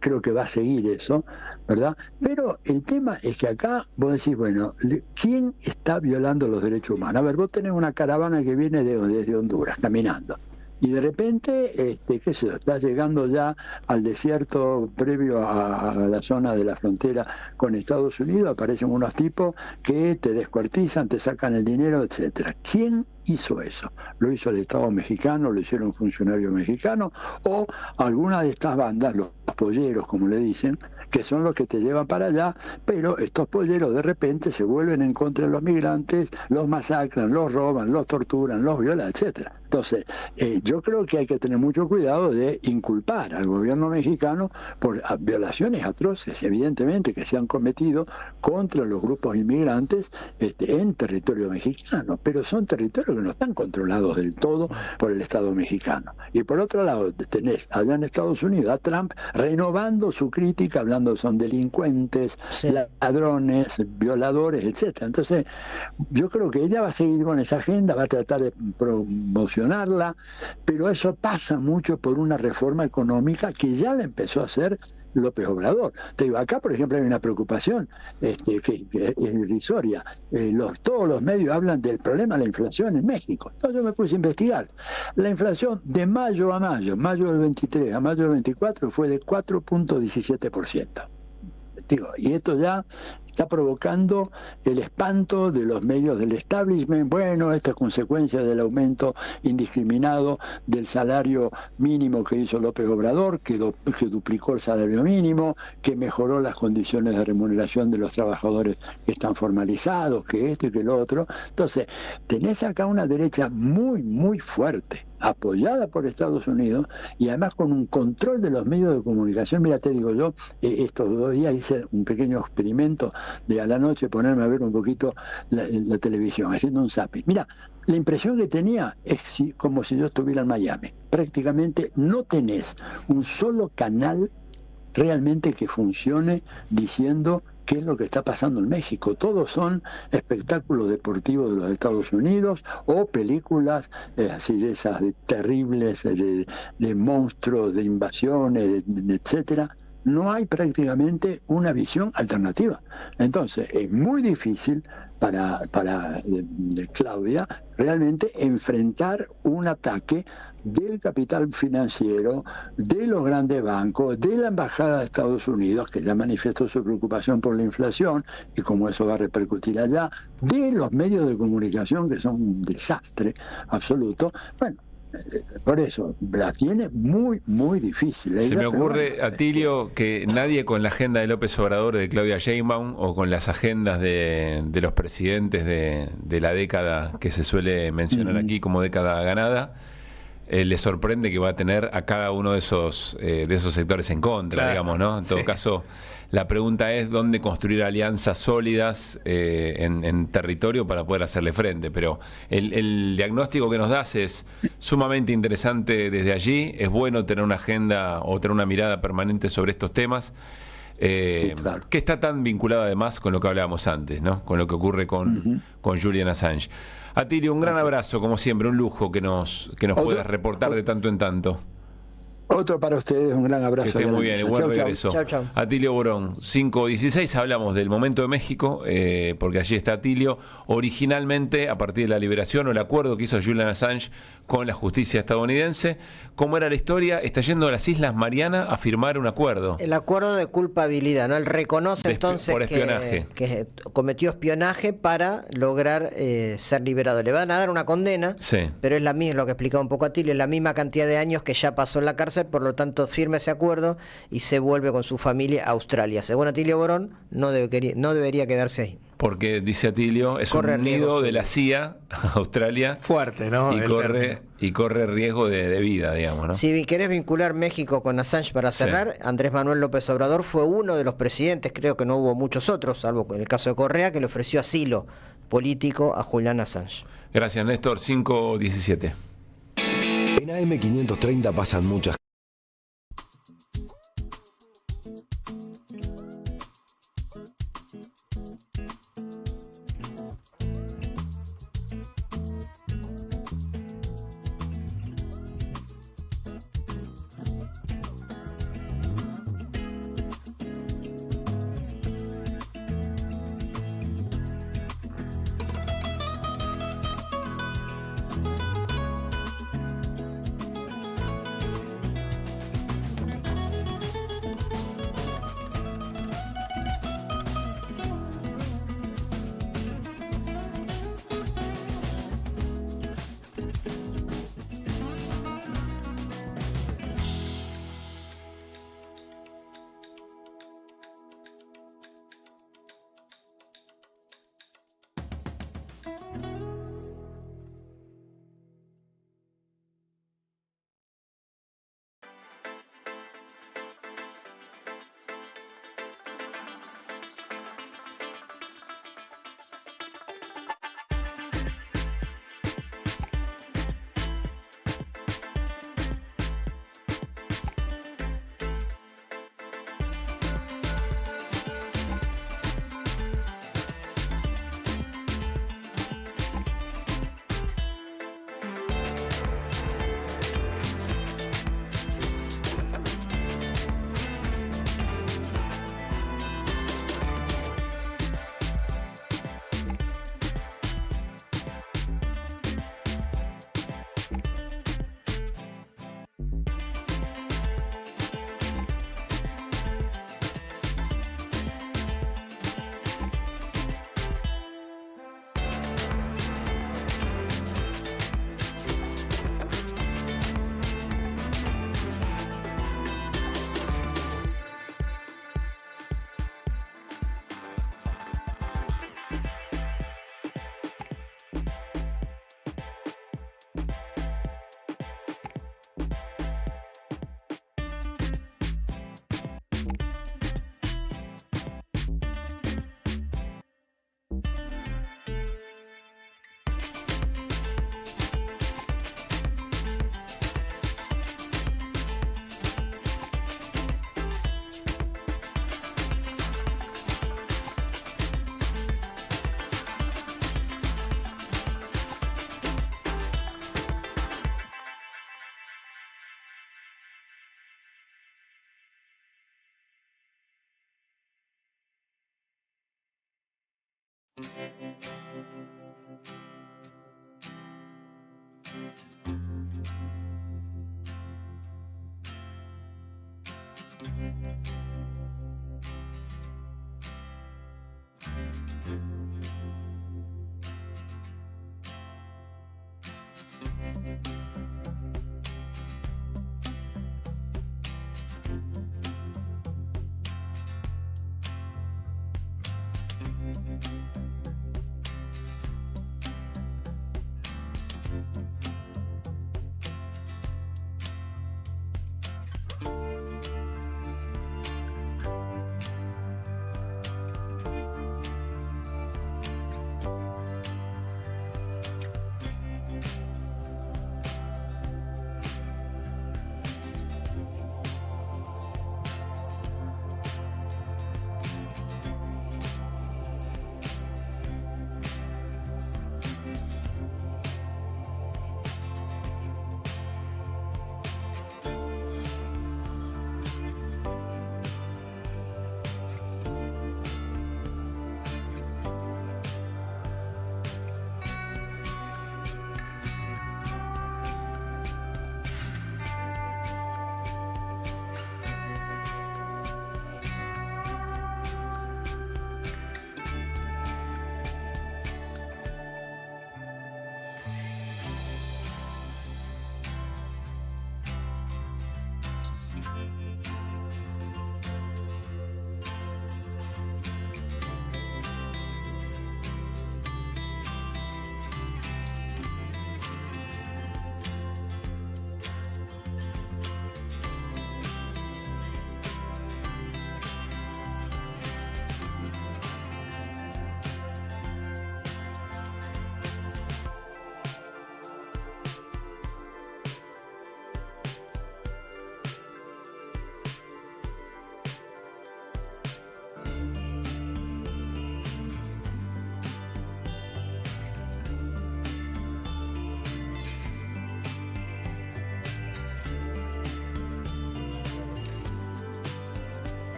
S9: Creo que va a seguir eso, ¿verdad? Pero el tema es que acá vos decís, bueno, ¿quién está violando los derechos humanos? A ver, vos tenés una caravana que viene desde Honduras, caminando. Y de repente, qué sé yo, estás llegando ya al desierto previo a la zona de la frontera con Estados Unidos, aparecen unos tipos que te descuartizan, te sacan el dinero, etcétera. ¿Quién hizo eso? ¿Lo hizo el Estado mexicano? ¿Lo hicieron funcionarios mexicanos? ¿O alguna de estas bandas, los polleros, como le dicen, que son los que te llevan para allá, pero estos polleros de repente se vuelven en contra de los migrantes, los masacran, los roban, los torturan, los violan, etcétera? Entonces, yo creo que hay que tener mucho cuidado de inculpar al gobierno mexicano por violaciones atroces, evidentemente, que se han cometido contra los grupos inmigrantes en territorio mexicano, pero son territorios que no están controlados del todo por el Estado mexicano. Y por otro lado, tenés allá en Estados Unidos a Trump renovando su crítica, hablando son delincuentes, sí, ladrones, violadores, etcétera. Entonces, yo creo que ella va a seguir con esa agenda, va a tratar de promocionarla, pero eso pasa mucho por una reforma económica que ya la empezó a hacer López Obrador. Te digo, acá por ejemplo hay una preocupación que es irrisoria. Todos los medios hablan del problema de la inflación en México. Entonces yo me puse a investigar. La inflación de mayo a mayo del 23 a mayo del 24 fue de 4.17%. Digo, y esto ya está provocando el espanto de los medios del establishment. Bueno, esta es consecuencia del aumento indiscriminado del salario mínimo que hizo López Obrador, que duplicó el salario mínimo, que mejoró las condiciones de remuneración de los trabajadores que están formalizados, que esto y que lo otro. Entonces, tenés acá una derecha muy, muy fuerte, apoyada por Estados Unidos y además con un control de los medios de comunicación. Mira, te digo yo, estos 2 días hice un pequeño experimento de a la noche ponerme a ver un poquito la televisión, haciendo un zapping. Mira, la impresión que tenía es como si yo estuviera en Miami. Prácticamente no tenés un solo canal realmente que funcione diciendo qué es lo que está pasando en México. Todos son espectáculos deportivos de los Estados Unidos o películas así de esas terribles, de monstruos, de invasiones, etcétera. No hay prácticamente una visión alternativa. Entonces, es muy difícil para Claudia realmente enfrentar un ataque del capital financiero, de los grandes bancos, de la Embajada de Estados Unidos, que ya manifestó su preocupación por la inflación y cómo eso va a repercutir allá, de los medios de comunicación, que son un desastre absoluto. Bueno, por eso la tiene muy, muy difícil.
S1: Se me ocurre, Atilio, que nadie con la agenda de López Obrador, de Claudia Sheinbaum, o con las agendas de los presidentes de la década que se suele mencionar aquí como década ganada, le sorprende que va a tener a cada uno de esos sectores en contra, claro, digamos, ¿no? En todo caso, la pregunta es dónde construir alianzas sólidas en territorio para poder hacerle frente. Pero el diagnóstico que nos das es sumamente interesante desde allí. Es bueno tener una agenda o tener una mirada permanente sobre estos temas. Sí, claro, que está tan vinculada además con lo que hablábamos antes, ¿no? Con lo que ocurre con Julian Assange. Atilio, un gran abrazo, como siempre, un lujo que nos puedas reportar de tanto en tanto.
S9: Otro para ustedes, un gran abrazo.
S1: Que esté muy bien, y buen regreso.
S3: Chau, chau.
S1: Atilio Borón, 5:16, hablamos del momento de México, porque allí está Atilio. Originalmente, a partir de la liberación o el acuerdo que hizo Julian Assange con la justicia estadounidense, ¿cómo era la historia? Está yendo a las Islas Marianas a firmar un acuerdo.
S3: El acuerdo de culpabilidad, ¿no? Él reconoce entonces que cometió espionaje para lograr ser liberado. Le van a dar una condena, sí, pero es la misma, lo que explicaba un poco Atilio, es la misma cantidad de años que ya pasó en la cárcel. Por lo tanto, firma ese acuerdo y se vuelve con su familia a Australia. Según Atilio Borón, no debería quedarse ahí.
S1: porque dice Atilio, es
S3: Corre
S1: un nido
S3: riesgo,
S1: de
S3: sí.
S1: la CIA, Australia,
S2: Fuerte, ¿no?
S1: y
S2: El
S1: corre riesgo de vida, digamos, ¿no?
S3: Si querés vincular México con Assange para cerrar, Andrés Manuel López Obrador fue uno de los presidentes, creo que no hubo muchos otros, salvo en el caso de Correa, que le ofreció asilo político a Julian Assange.
S1: Gracias, Néstor. 5:17.
S5: En AM530 pasan muchas.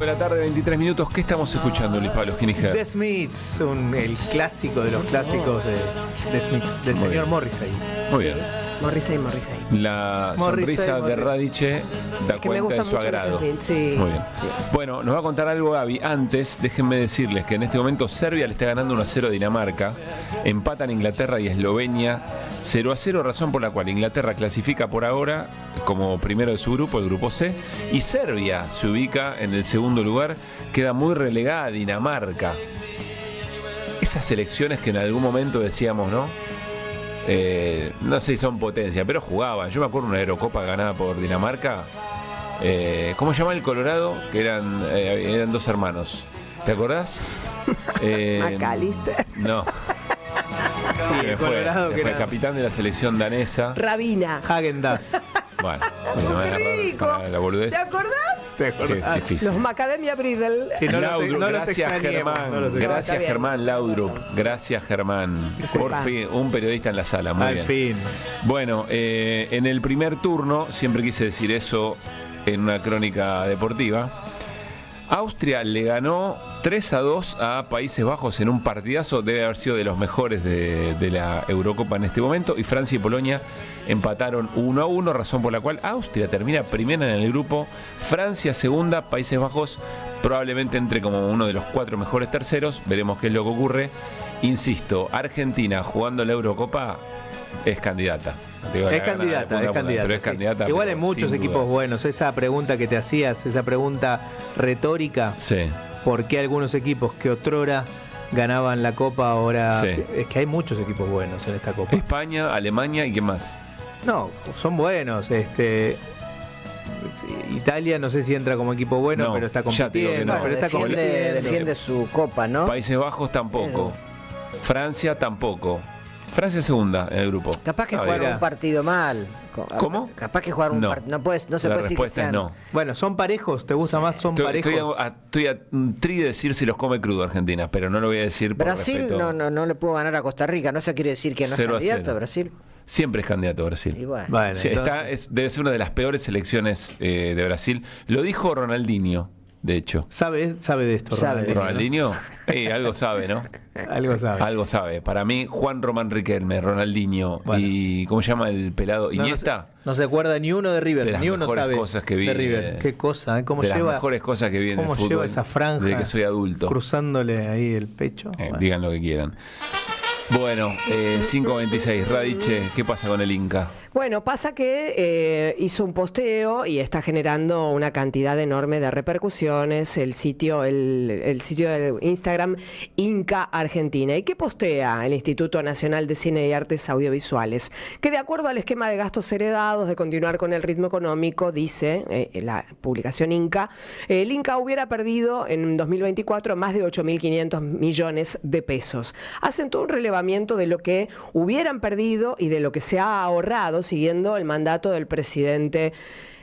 S1: de la tarde, 23 minutos. ¿Qué estamos escuchando, Luis Pablo Giniger?
S2: The Smiths, el clásico de los clásicos de Smiths, del
S1: Muy
S2: señor
S1: bien.
S2: Morrissey.
S1: Muy bien.
S4: Morrissey.
S1: La sonrisa de Radice da
S4: Que me
S1: cuenta
S4: gusta
S1: de su
S4: mucho
S1: agrado.
S4: Will Smith, sí.
S1: Muy bien. Bueno, nos va a contar algo Gaby. Antes, déjenme decirles que en este momento Serbia le está ganando 1-0 a Dinamarca. Empatan Inglaterra y Eslovenia 0-0, razón por la cual Inglaterra clasifica por ahora como primero de su grupo, el grupo C, y Serbia se ubica en el segundo lugar, queda muy relegada a Dinamarca. Esas selecciones que en algún momento decíamos, ¿no? No sé si son potencia, pero jugaban. Yo me acuerdo de una Eurocopa ganada por Dinamarca. ¿Cómo se llama el Colorado? Que eran dos hermanos. ¿Te acordás?
S4: McAllister.
S1: No. Se me fue.
S2: Colorado
S1: Se
S2: que
S1: fue
S2: era-
S1: capitán de la selección danesa.
S4: Rabina.
S2: Häagen-Dazs.
S1: Bueno,
S4: ¡Qué rico!
S1: la boludez.
S4: ¿Te acordás?
S2: ¿Te
S1: Qué
S2: acordás?
S1: difícil.
S4: Los Macadamia Bridle.
S2: Sí, no los-
S1: Laudrup,
S2: no los
S1: gracias
S2: extrañemos,
S1: Germán,
S2: no los extrañemos.
S1: gracias
S4: Está bien.
S1: Germán Laudrup, gracias Germán. Por fin, un periodista en la sala, muy
S2: Al
S1: bien.
S2: fin.
S1: Bueno, en el primer turno, siempre quise decir eso en una crónica deportiva, Austria le ganó 3-2 a Países Bajos en un partidazo, debe haber sido de los mejores de la Eurocopa en este momento, y Francia y Polonia empataron 1-1, razón por la cual Austria termina primera en el grupo, Francia segunda, Países Bajos probablemente entre como uno de los 4 mejores terceros, veremos qué es lo que ocurre. Insisto, Argentina jugando la Eurocopa es candidata. Digo,
S2: Es
S1: la gana de
S2: candidata,
S1: punta a
S2: es
S1: punta,
S2: candidata.
S1: pero es
S2: sí.
S1: candidata.
S2: Igual
S1: pero
S2: hay muchos
S1: sin
S2: equipos
S1: dudas.
S2: buenos. Esa pregunta que te hacías, esa pregunta retórica,
S1: Sí.
S2: ¿por qué algunos equipos que otrora ganaban la Copa ahora?
S1: Sí.
S2: Es que hay muchos equipos buenos en esta Copa.
S1: España, Alemania y qué más.
S2: No, son buenos. Italia no sé si entra como equipo bueno,
S1: No,
S2: pero está
S1: ya te digo que
S2: compitiendo.
S1: no.
S2: Pero está compitiendo.
S3: Defiende su copa, ¿no?
S1: Países Bajos tampoco. Francia tampoco. Francia segunda en el grupo.
S3: Capaz que
S1: A ver,
S3: jugaron
S2: mira.
S3: un partido mal.
S1: ¿Cómo?
S3: Capaz que jugaron un
S1: No.
S3: partido. No se
S1: la
S3: puede decir que
S1: respuesta es
S3: sean.
S1: no.
S2: Bueno, son parejos. ¿Te gusta más? Son parejos.
S1: Estoy a un tri de decir si los come crudo Argentina, pero no lo voy a decir por
S3: Brasil
S1: respeto.
S3: no le pudo ganar a Costa Rica. No eso quiere decir que no es
S1: 0-0.
S3: candidato Brasil.
S1: Siempre es candidato a Brasil.
S3: Y bueno.
S2: Bueno,
S1: Sí,
S2: entonces,
S1: debe ser una de las peores selecciones de Brasil. Lo dijo Ronaldinho, de hecho.
S2: sabe de esto.
S3: Sabe de
S2: Ronaldinho,
S1: Ronaldinho, algo sabe, ¿no?
S2: ¿no? Algo sabe.
S1: Algo sabe. Para mí, Juan Román Riquelme, Ronaldinho
S2: Bueno.
S1: y ¿cómo se llama el pelado?
S2: No,
S1: Iniesta.
S2: No se acuerda ni uno de River,
S1: De las
S2: ni uno
S1: mejores
S2: sabe
S1: cosas que vi,
S2: de River. Qué cosa, ¿eh? ¿Cómo
S1: de las
S2: lleva,
S1: mejores cosas que vi en el
S2: cómo
S1: fútbol.
S2: lleva esa franja
S1: Desde que soy adulto.
S2: cruzándole ahí el pecho? Bueno.
S1: Digan lo que quieran. Bueno, 5:26. Radiche, ¿qué pasa con el Inca?
S4: Bueno, pasa que hizo un posteo y está generando una cantidad enorme de repercusiones el sitio de Instagram Inca Argentina. ¿Y qué postea el Instituto Nacional de Cine y Artes Audiovisuales? Que de acuerdo al esquema de gastos heredados de continuar con el ritmo económico, dice la publicación Inca, el Inca hubiera perdido en 2024 más de 8.500 millones de pesos. Hacen todo un relevamiento de lo que hubieran perdido y de lo que se ha ahorrado siguiendo el mandato del presidente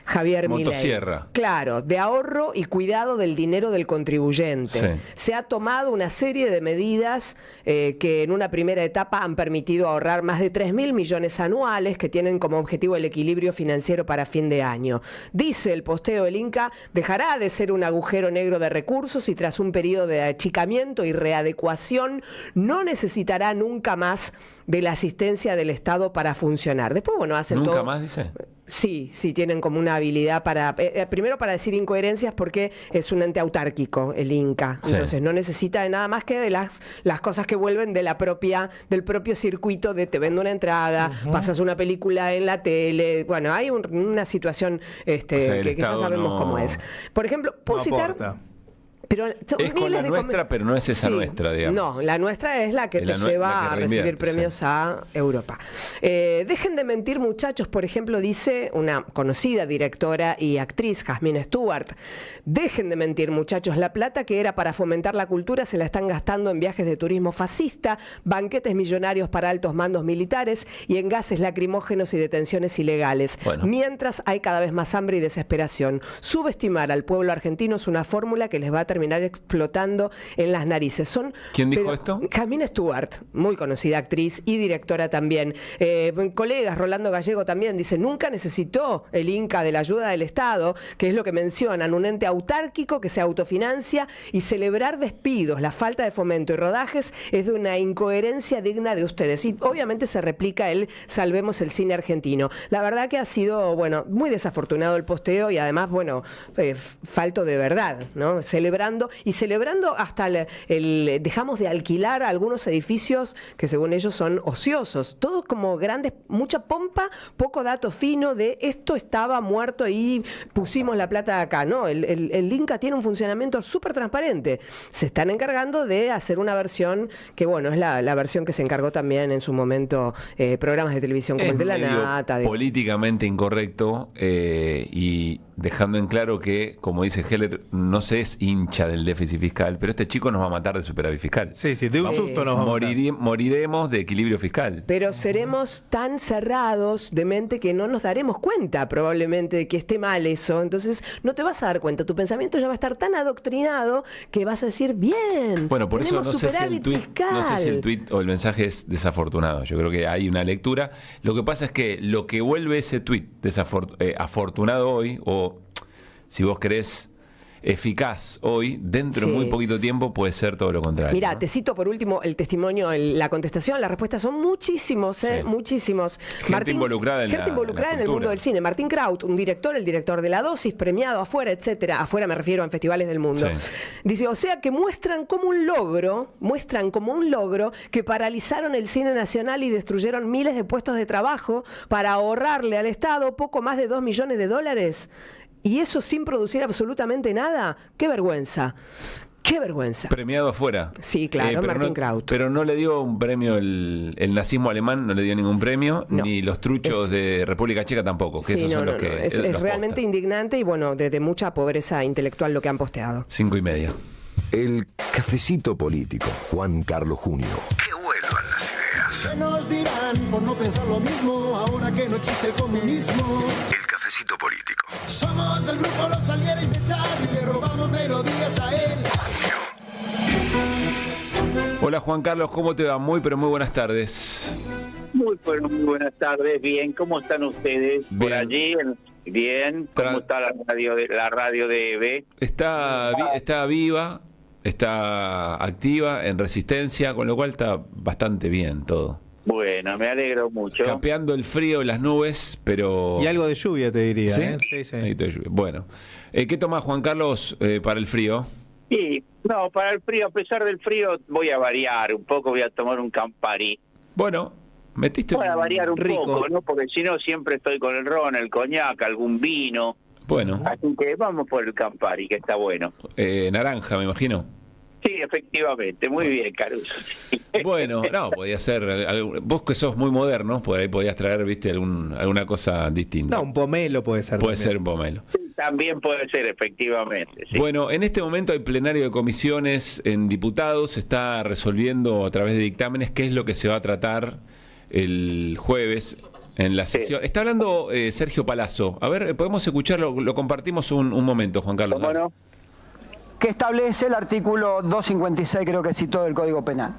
S4: Javier Milei.
S1: Motosierra.
S4: Claro, de ahorro y cuidado del dinero del contribuyente.
S1: Sí.
S4: Se ha tomado una serie de medidas que en una primera etapa han permitido ahorrar más de 3.000 millones anuales que tienen como objetivo el equilibrio financiero para fin de año. Dice el posteo del Inca, dejará de ser un agujero negro de recursos y tras un periodo de achicamiento y readecuación no necesitará nunca más de la asistencia del Estado para funcionar. Después, bueno, hacen
S1: ¿Nunca
S4: todo...
S1: más, dice?
S4: Sí, tienen como una habilidad para, primero para decir incoherencias porque es un ente autárquico el Inca,
S1: Sí.
S4: entonces no necesita de nada más que de las cosas que vuelven del propio circuito de te vendo una entrada, pasas una película en la tele, bueno, hay una situación
S1: el
S4: que ya
S1: Estado
S4: sabemos
S1: no-
S4: cómo es. Por ejemplo, puedo
S2: No
S4: citar...
S2: aporta.
S4: Pero son
S1: Es con
S4: miles
S1: la
S4: de
S1: nuestra, pero no es esa nuestra, digamos.
S4: No, la nuestra es la que
S1: Es
S4: te
S1: la
S4: lleva
S1: la que
S4: a
S1: reinvierte,
S4: recibir premios
S1: sí.
S4: a Europa. Dejen de mentir, muchachos, por ejemplo, dice una conocida directora y actriz, Jasmine Stewart. Dejen de mentir, muchachos, la plata que era para fomentar la cultura se la están gastando en viajes de turismo fascista, banquetes millonarios para altos mandos militares y en gases lacrimógenos y detenciones ilegales.
S1: Bueno.
S4: Mientras hay cada vez más hambre y desesperación. Subestimar al pueblo argentino es una fórmula que les va a terminar terminar explotando en las narices.
S1: ¿Quién dijo esto?
S4: Jamina Stewart, muy conocida actriz y directora también. Colegas, Rolando Gallego también dice, nunca necesitó el Inca de la ayuda del Estado, que es lo que mencionan, un ente autárquico que se autofinancia, y celebrar despidos, la falta de fomento y rodajes es de una incoherencia digna de ustedes. Y obviamente se replica el Salvemos el cine argentino. La verdad que ha sido, bueno, muy desafortunado el posteo y además, bueno, falto de verdad, ¿no? Celebrando hasta dejamos de alquilar algunos edificios que según ellos son ociosos, todos como grandes, mucha pompa, poco dato fino de esto estaba muerto y pusimos la plata acá, ¿no? El Inca tiene un funcionamiento súper transparente. Se están encargando de hacer una versión que, bueno, es la versión que se encargó también en su momento programas de televisión como el de La Nata.
S1: Políticamente incorrecto y dejando en claro que, como dice Heller, no se es hincha del déficit fiscal, pero este chico nos va a matar de superávit fiscal.
S2: Sí, de un susto nos va a matar.
S1: Moriremos de equilibrio fiscal.
S4: Pero seremos tan cerrados de mente que no nos daremos cuenta probablemente de que esté mal eso. Entonces no te vas a dar cuenta. Tu pensamiento ya va a estar tan adoctrinado que vas a decir, bien,
S1: bueno, por eso no sé si el tuit o el mensaje es desafortunado. Yo creo que hay una lectura. Lo que pasa es que lo que vuelve ese tuit afortunado hoy, o si vos querés eficaz hoy, dentro de muy poquito tiempo puede ser todo lo contrario.
S4: Mira,
S1: ¿no?
S4: Te cito por último el testimonio, la contestación, las respuestas son muchísimos,
S1: sí.
S4: Muchísimos.
S1: Gente involucrada en
S4: el mundo del cine. Martín Kraut, el director de La Dosis, premiado afuera, etcétera. Afuera me refiero a festivales del mundo.
S1: Sí.
S4: Dice, o sea que muestran como un logro que paralizaron el cine nacional y destruyeron miles de puestos de trabajo para ahorrarle al Estado poco más de $2 millones. ¿Y eso sin producir absolutamente nada? ¡Qué vergüenza! ¡Qué vergüenza!
S1: Premiado afuera.
S4: Sí, claro, Martín Kraut.
S1: Pero no le dio un premio el nazismo alemán, no le dio ningún premio, ni los truchos de República Checa tampoco, que esos son los que...
S4: Es realmente indignante y, bueno, de mucha pobreza intelectual lo que han posteado.
S1: 5:30.
S5: El cafecito político, Juan Carlos Junio. Que vuelvan las ideas.
S11: ¿Qué nos dirán por no pensar lo mismo ahora que no existe el comunismo?
S5: El cafecito político.
S11: Somos del grupo Los Salieres de Charlie, le robamos melodías a él.
S1: Hola Juan Carlos, ¿cómo te va? Muy buenas tardes.
S12: Muy buenas tardes, bien, ¿cómo están ustedes?
S1: Bien.
S12: Por allí, bien, ¿cómo está la radio de EVE?
S1: Está viva, está activa, en resistencia, con lo cual está bastante bien todo.
S12: Bueno, me alegro mucho.
S1: Capeando el frío, las nubes, pero...
S2: Y algo de lluvia, te diría.
S1: ¿Sí?
S2: Sí.
S1: Algo de lluvia. Bueno, ¿qué tomás, Juan Carlos, para el frío?
S12: Sí, no, para el frío, a pesar del frío, voy a variar un poco, voy a tomar un Campari.
S1: Bueno, metiste
S12: voy a variar un
S2: rico.
S12: poco, ¿no? Porque si no, siempre estoy con el ron, el coñac, algún vino.
S1: Bueno.
S12: Así que vamos por el Campari, que está bueno.
S1: Naranja, me imagino.
S12: Sí, efectivamente, muy bien, Caruso.
S1: Bueno, no, podía ser, vos que sos muy moderno, por ahí podías traer, viste, alguna cosa distinta.
S2: No, un pomelo puede ser.
S1: Puede ser un pomelo.
S12: También puede ser, efectivamente. Sí.
S1: Bueno, en este momento hay plenario de comisiones en diputados, se está resolviendo a través de dictámenes qué es lo que se va a tratar el jueves en la sesión. Sí. Está hablando Sergio Palazzo. A ver, podemos escucharlo, lo compartimos un momento, Juan Carlos.
S13: ¿Cómo no? Que establece el artículo 256, creo que citó, del Código Penal.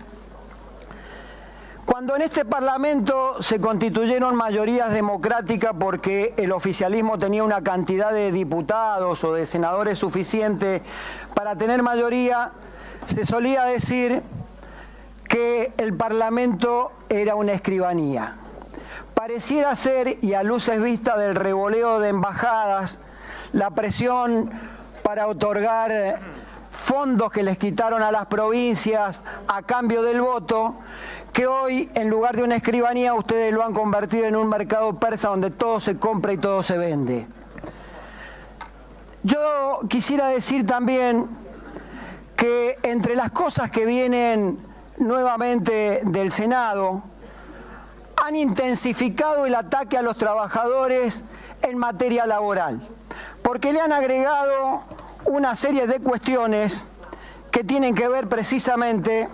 S13: Cuando en este Parlamento se constituyeron mayorías democráticas porque el oficialismo tenía una cantidad de diputados o de senadores suficiente para tener mayoría, se solía decir que el Parlamento era una escribanía. Pareciera ser, y a luces vistas del revoleo de embajadas, la presión para otorgar fondos que les quitaron a las provincias a cambio del voto, que hoy, en lugar de una escribanía, ustedes lo han convertido en un mercado persa donde todo se compra y todo se vende. Yo quisiera decir también que entre las cosas que vienen nuevamente del Senado, han intensificado el ataque a los trabajadores en materia laboral, porque le han agregado una serie de cuestiones que tienen que ver precisamente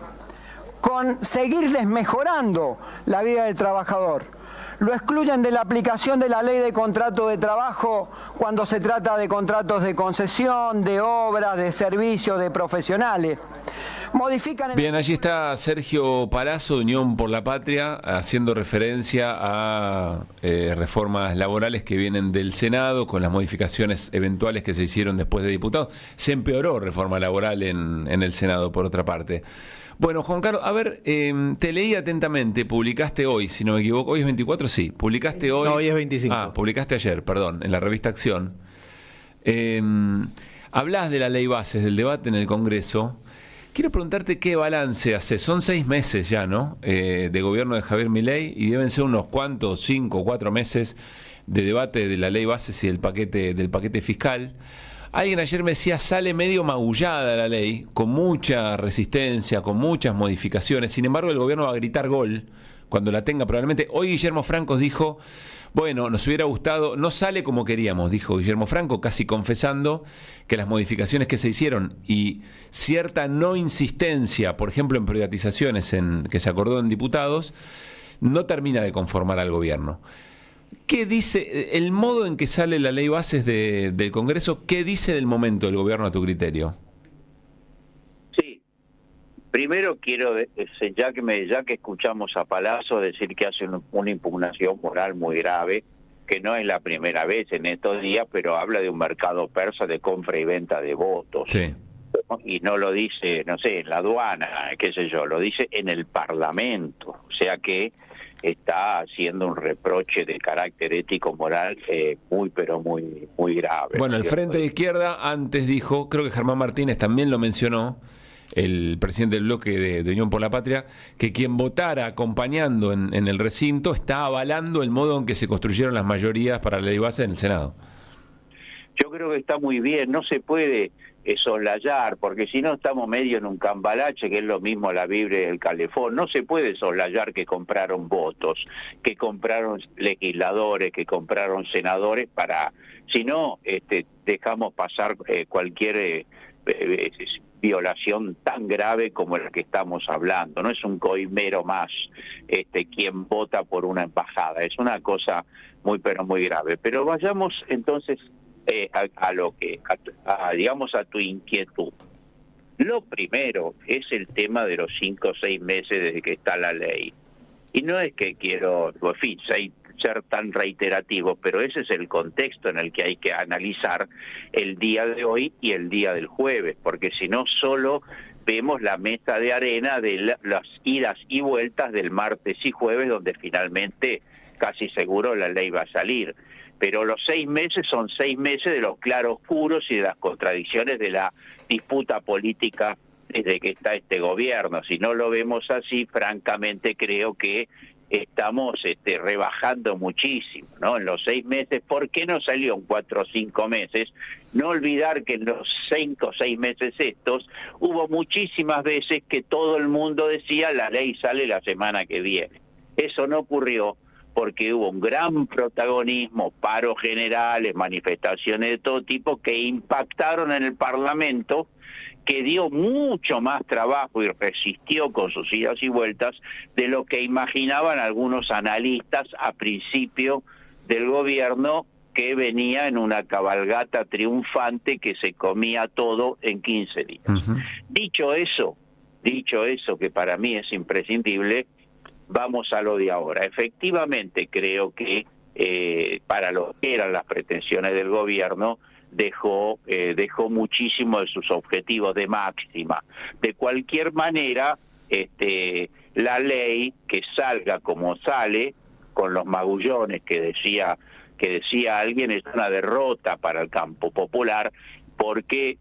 S13: con seguir desmejorando la vida del trabajador. lo excluyen de la aplicación de la ley de contrato de trabajo cuando se trata de contratos de concesión, de obras, de servicios, de profesionales. Modifican
S1: Bien, allí está Sergio Palazzo de Unión por la Patria haciendo referencia a reformas laborales que vienen del Senado con las modificaciones eventuales que se hicieron después de diputados. Se empeoró reforma laboral en el Senado, por otra parte. Bueno, Juan Carlos, a ver, te leí atentamente, publicaste hoy, si no me equivoco, hoy es 24, sí, publicaste hoy.
S2: No, hoy es 25.
S1: Ah, publicaste ayer, perdón, en la revista Acción. Hablás de la ley bases, del debate en el Congreso. Quiero preguntarte qué balance hace. Son 6 meses ya, ¿no? De gobierno de Javier Milei, y deben ser unos cuantos, 5 o 4 meses de debate de la ley bases y del paquete fiscal. Alguien ayer me decía, sale medio magullada la ley, con mucha resistencia, con muchas modificaciones. Sin embargo, el gobierno va a gritar gol cuando la tenga probablemente. Hoy Guillermo Franco dijo, bueno, nos hubiera gustado, no sale como queríamos, dijo Guillermo Franco, casi confesando que las modificaciones que se hicieron y cierta no insistencia, por ejemplo, en privatizaciones que se acordó en diputados, no termina de conformar al gobierno. ¿Qué dice el modo en que sale la ley bases del Congreso? ¿Qué dice del momento del gobierno a tu criterio?
S12: Sí, primero quiero, ya que escuchamos a Palazzo decir que hace una impugnación moral muy grave, que no es la primera vez en estos días, pero habla de un mercado persa de compra y venta de votos.
S1: Sí.
S12: Y no lo dice, no sé, en la aduana, qué sé yo, lo dice en el Parlamento. O sea que está haciendo un reproche de carácter ético-moral muy, pero muy, muy grave.
S1: Bueno, el Frente de Izquierda antes dijo, creo que Germán Martínez también lo mencionó, el presidente del bloque de Unión por la Patria, que quien votara acompañando en el recinto está avalando el modo en que se construyeron las mayorías para la ley base en el Senado.
S12: Yo creo que está muy bien, no se puede soslayar, porque si no estamos medio en un cambalache, que es lo mismo la Biblia y el calefón. No se puede soslayar que compraron votos, que compraron legisladores, que compraron senadores, si no dejamos pasar cualquier violación tan grave como la que estamos hablando. No es un coimero más quien vota por una embajada, es una cosa muy, pero muy grave. Pero vayamos entonces digamos a tu inquietud. Lo primero es el tema de los 5 o 6 meses desde que está la ley. Y no es que quiero, en fin, ser tan reiterativo, pero ese es el contexto en el que hay que analizar el día de hoy y el día del jueves, porque si no solo vemos la mesa de arena de las idas y vueltas del martes y jueves, donde finalmente casi seguro la ley va a salir. Pero los 6 meses son 6 meses de los claroscuros y de las contradicciones de la disputa política desde que está este gobierno. Si no lo vemos así, francamente creo que estamos rebajando muchísimo, ¿no? En los 6 meses, ¿por qué no salió en 4 o 5 meses? No olvidar que en los 5 o 6 meses estos, hubo muchísimas veces que todo el mundo decía la ley sale la semana que viene. Eso no ocurrió, porque hubo un gran protagonismo, paros generales, manifestaciones de todo tipo que impactaron en el Parlamento, que dio mucho más trabajo y resistió con sus idas y vueltas de lo que imaginaban algunos analistas a principio del gobierno, que venía en una cabalgata triunfante que se comía todo en 15 días. Uh-huh. Dicho eso, que para mí es imprescindible, vamos a lo de ahora. Efectivamente, creo que para lo que eran las pretensiones del gobierno, dejó muchísimo de sus objetivos de máxima. De cualquier manera, la ley que salga como sale, con los magullones que decía alguien, es una derrota para el campo popular, porque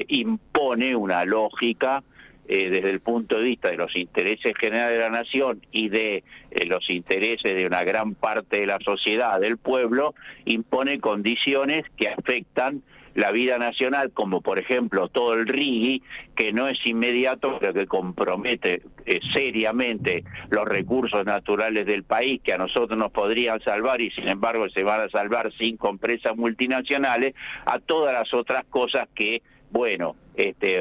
S12: impone una lógica desde el punto de vista de los intereses generales de la nación y de los intereses de una gran parte de la sociedad, del pueblo, impone condiciones que afectan la vida nacional, como por ejemplo todo el RIGI, que no es inmediato, pero que compromete seriamente los recursos naturales del país, que a nosotros nos podrían salvar y sin embargo se van a salvar 5 empresas multinacionales, a todas las otras cosas que, bueno,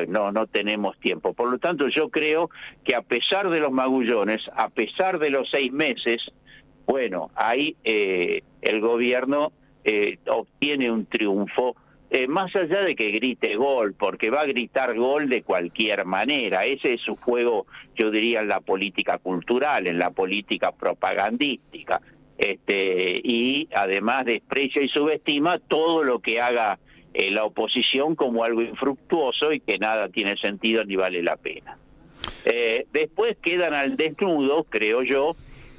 S12: no tenemos tiempo. Por lo tanto, yo creo que a pesar de los magullones, a pesar de los 6 meses, Bueno, ahí el gobierno obtiene un triunfo, más allá de que grite gol, porque va a gritar gol de cualquier manera. Ese es su juego, yo diría, en la política cultural, en la política propagandística. Y además desprecia y subestima todo lo que haga la oposición como algo infructuoso y que nada tiene sentido ni vale la pena. Después quedan al desnudo, creo yo,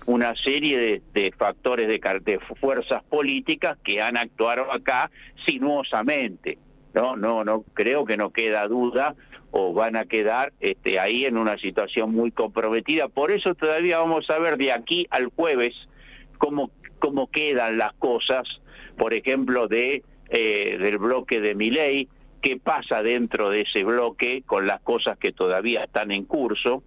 S12: una serie de factores de fuerzas políticas que han actuado acá sinuosamente. No creo que no queda duda, o van a quedar ahí en una situación muy comprometida. Por eso todavía vamos a ver de aquí al jueves cómo quedan las cosas, por ejemplo, del bloque de Milei, qué pasa dentro de ese bloque con las cosas que todavía están en curso.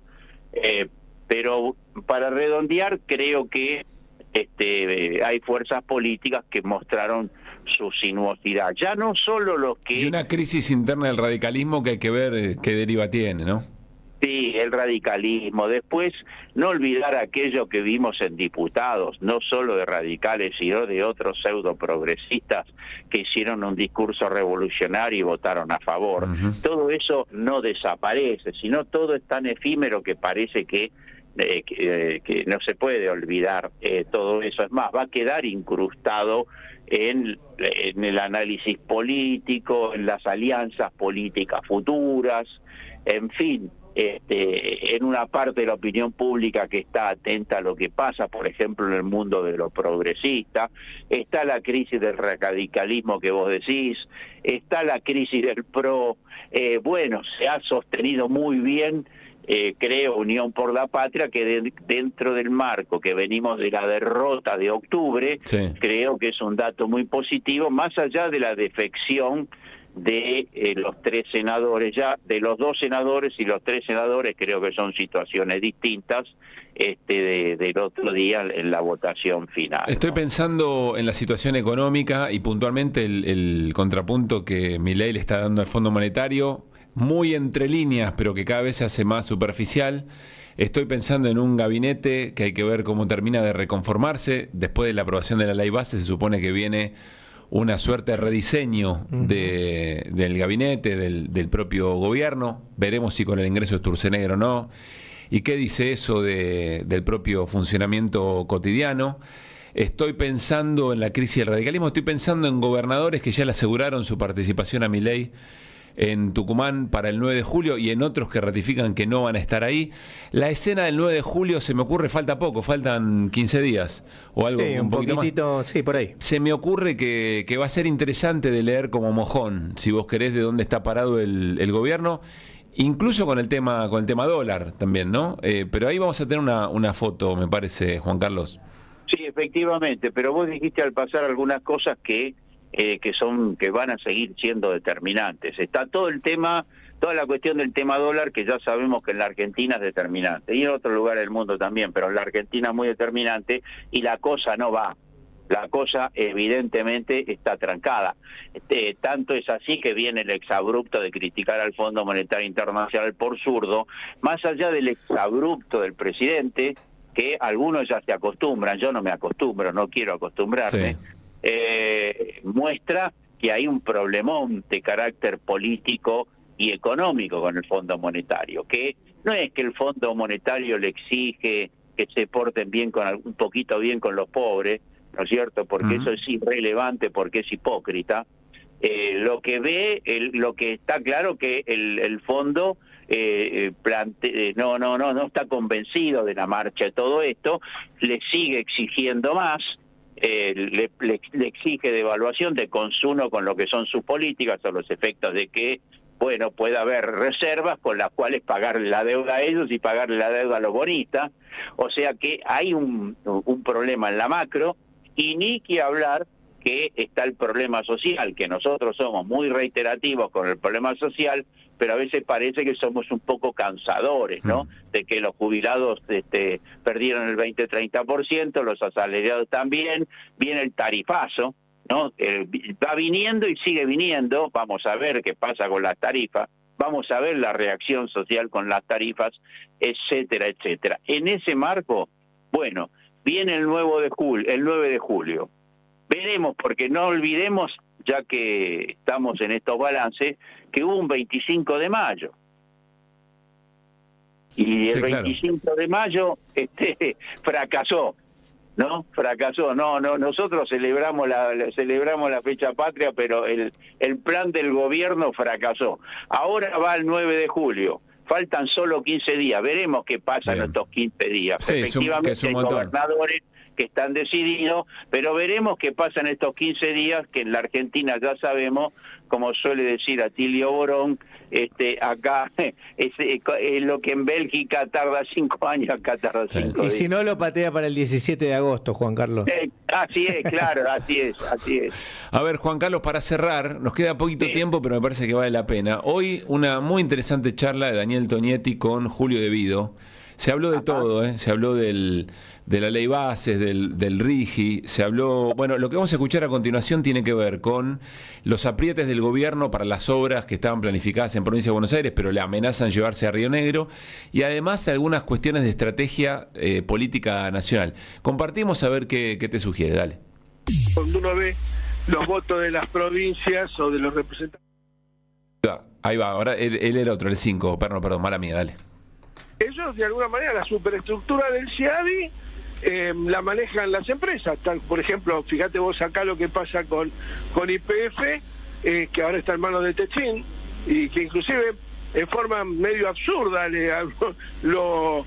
S12: Pero para redondear, creo que hay fuerzas políticas que mostraron su sinuosidad. Ya no solo los que...
S1: Y una crisis interna del radicalismo que hay que ver qué deriva tiene, ¿no?
S12: Sí, el radicalismo. Después, no olvidar aquello que vimos en diputados, no solo de radicales, sino de otros pseudo-progresistas que hicieron un discurso revolucionario y votaron a favor. Todo eso no desaparece, sino todo es tan efímero que parece que no se puede olvidar todo eso. Es más, va a quedar incrustado en el análisis político, en las alianzas políticas futuras, en fin, en una parte de la opinión pública que está atenta a lo que pasa, por ejemplo, en el mundo de lo progresista. Está la crisis del radicalismo que vos decís, está la crisis del PRO. Bueno, se ha sostenido muy bien, creo, Unión por la Patria, que dentro del marco que venimos de la derrota de octubre, sí, creo que es un dato muy positivo, más allá de la defección de los 3 senadores, ya de los 2 senadores y los 3 senadores creo que son situaciones distintas del otro día en la votación final.
S1: Estoy pensando en la situación económica y puntualmente el contrapunto que Milei le está dando al Fondo Monetario, muy entre líneas, pero que cada vez se hace más superficial. Estoy pensando en un gabinete que hay que ver cómo termina de reconformarse. Después de la aprobación de la ley base se supone que viene una suerte de rediseño del gabinete, del propio gobierno. Veremos si con el ingreso de Sturzenegger o no. ¿Y qué dice eso del propio funcionamiento cotidiano? Estoy pensando en la crisis del radicalismo, estoy pensando en gobernadores que ya le aseguraron su participación a Milei en Tucumán para el 9 de julio y en otros que ratifican que no van a estar ahí. La escena del 9 de julio se me ocurre, falta poco, faltan 15 días o algo,
S2: sí,
S1: un poquitito
S2: más. Sí, por ahí.
S1: Se me ocurre que va a ser interesante de leer como mojón, si vos querés, de dónde está parado el gobierno, incluso con el tema dólar también, ¿no? Pero ahí vamos a tener una foto, me parece, Juan Carlos.
S12: Sí, efectivamente, pero vos dijiste al pasar algunas cosas que van a seguir siendo determinantes. Está toda la cuestión del tema dólar, que ya sabemos que en la Argentina es determinante, y en otro lugar del mundo también, pero en la Argentina es muy determinante, y la cosa no va. La cosa evidentemente está trancada. Tanto es así que viene el exabrupto de criticar al Fondo Monetario Internacional por zurdo, más allá del exabrupto del presidente, que algunos ya se acostumbran, yo no me acostumbro, no quiero acostumbrarme. Sí. Muestra que hay un problemón de carácter político y económico con el Fondo Monetario, que no es que el Fondo Monetario le exige que se porten bien un poquito bien con los pobres, ¿no es cierto? Porque eso es irrelevante, porque es hipócrita. Lo que está claro que el fondo no está convencido de la marcha de todo esto, le sigue exigiendo más. Le exige devaluación de consumo con lo que son sus políticas, a los efectos de que, bueno, puede haber reservas con las cuales pagarle la deuda a ellos y pagarle la deuda a los bonistas. O sea que hay un problema en la macro, y ni que hablar que está el problema social, que nosotros somos muy reiterativos con el problema social, pero a veces parece que somos un poco cansadores, ¿no? De que los jubilados perdieron el 20-30%, los asalariados también, viene el tarifazo, ¿no? Va viniendo y sigue viniendo, vamos a ver qué pasa con las tarifas, vamos a ver la reacción social con las tarifas, etcétera, etcétera. En ese marco, bueno, viene el 9 de julio. Veremos, porque no olvidemos, ya que estamos en estos balances, que hubo un 25 de mayo. Y el 25 de mayo fracasó. ¿No? Fracasó. No, nosotros celebramos la fecha patria, pero el plan del gobierno fracasó. Ahora va el 9 de julio. Faltan solo 15 días. Veremos qué pasa en estos 15 días.
S1: Sí,
S12: efectivamente
S1: es un
S12: hay
S1: montón.
S12: gobernadores que están decididos, pero veremos qué pasa en estos 15 días, que en la Argentina ya sabemos, como suele decir Atilio Borón, acá es lo que en Bélgica tarda 5 años, acá tarda 5 días.
S2: Y si no, lo patea para el 17 de agosto, Juan Carlos.
S12: Así es, claro, así es.
S1: A ver, Juan Carlos, para cerrar, nos queda poquito tiempo, pero me parece que vale la pena. Hoy una muy interesante charla de Daniel Tonietti con Julio De Vido. Se habló de todo, se habló de la ley bases, del RIGI, se habló... Bueno, lo que vamos a escuchar a continuación tiene que ver con los aprietes del gobierno para las obras que estaban planificadas en Provincia de Buenos Aires, pero le amenazan llevarse a Río Negro, y además algunas cuestiones de estrategia política nacional. Compartimos a ver qué te sugiere, dale.
S14: Cuando uno ve los votos de las provincias o de los representantes...
S1: Ahí va, ahora él era otro, el 5, perdón, mala mía, dale.
S14: Ellos, de alguna manera, la superestructura del CIADI la manejan las empresas. Por ejemplo, fíjate vos acá lo que pasa con YPF, que ahora está en manos de Techín, y que inclusive en forma medio absurda lo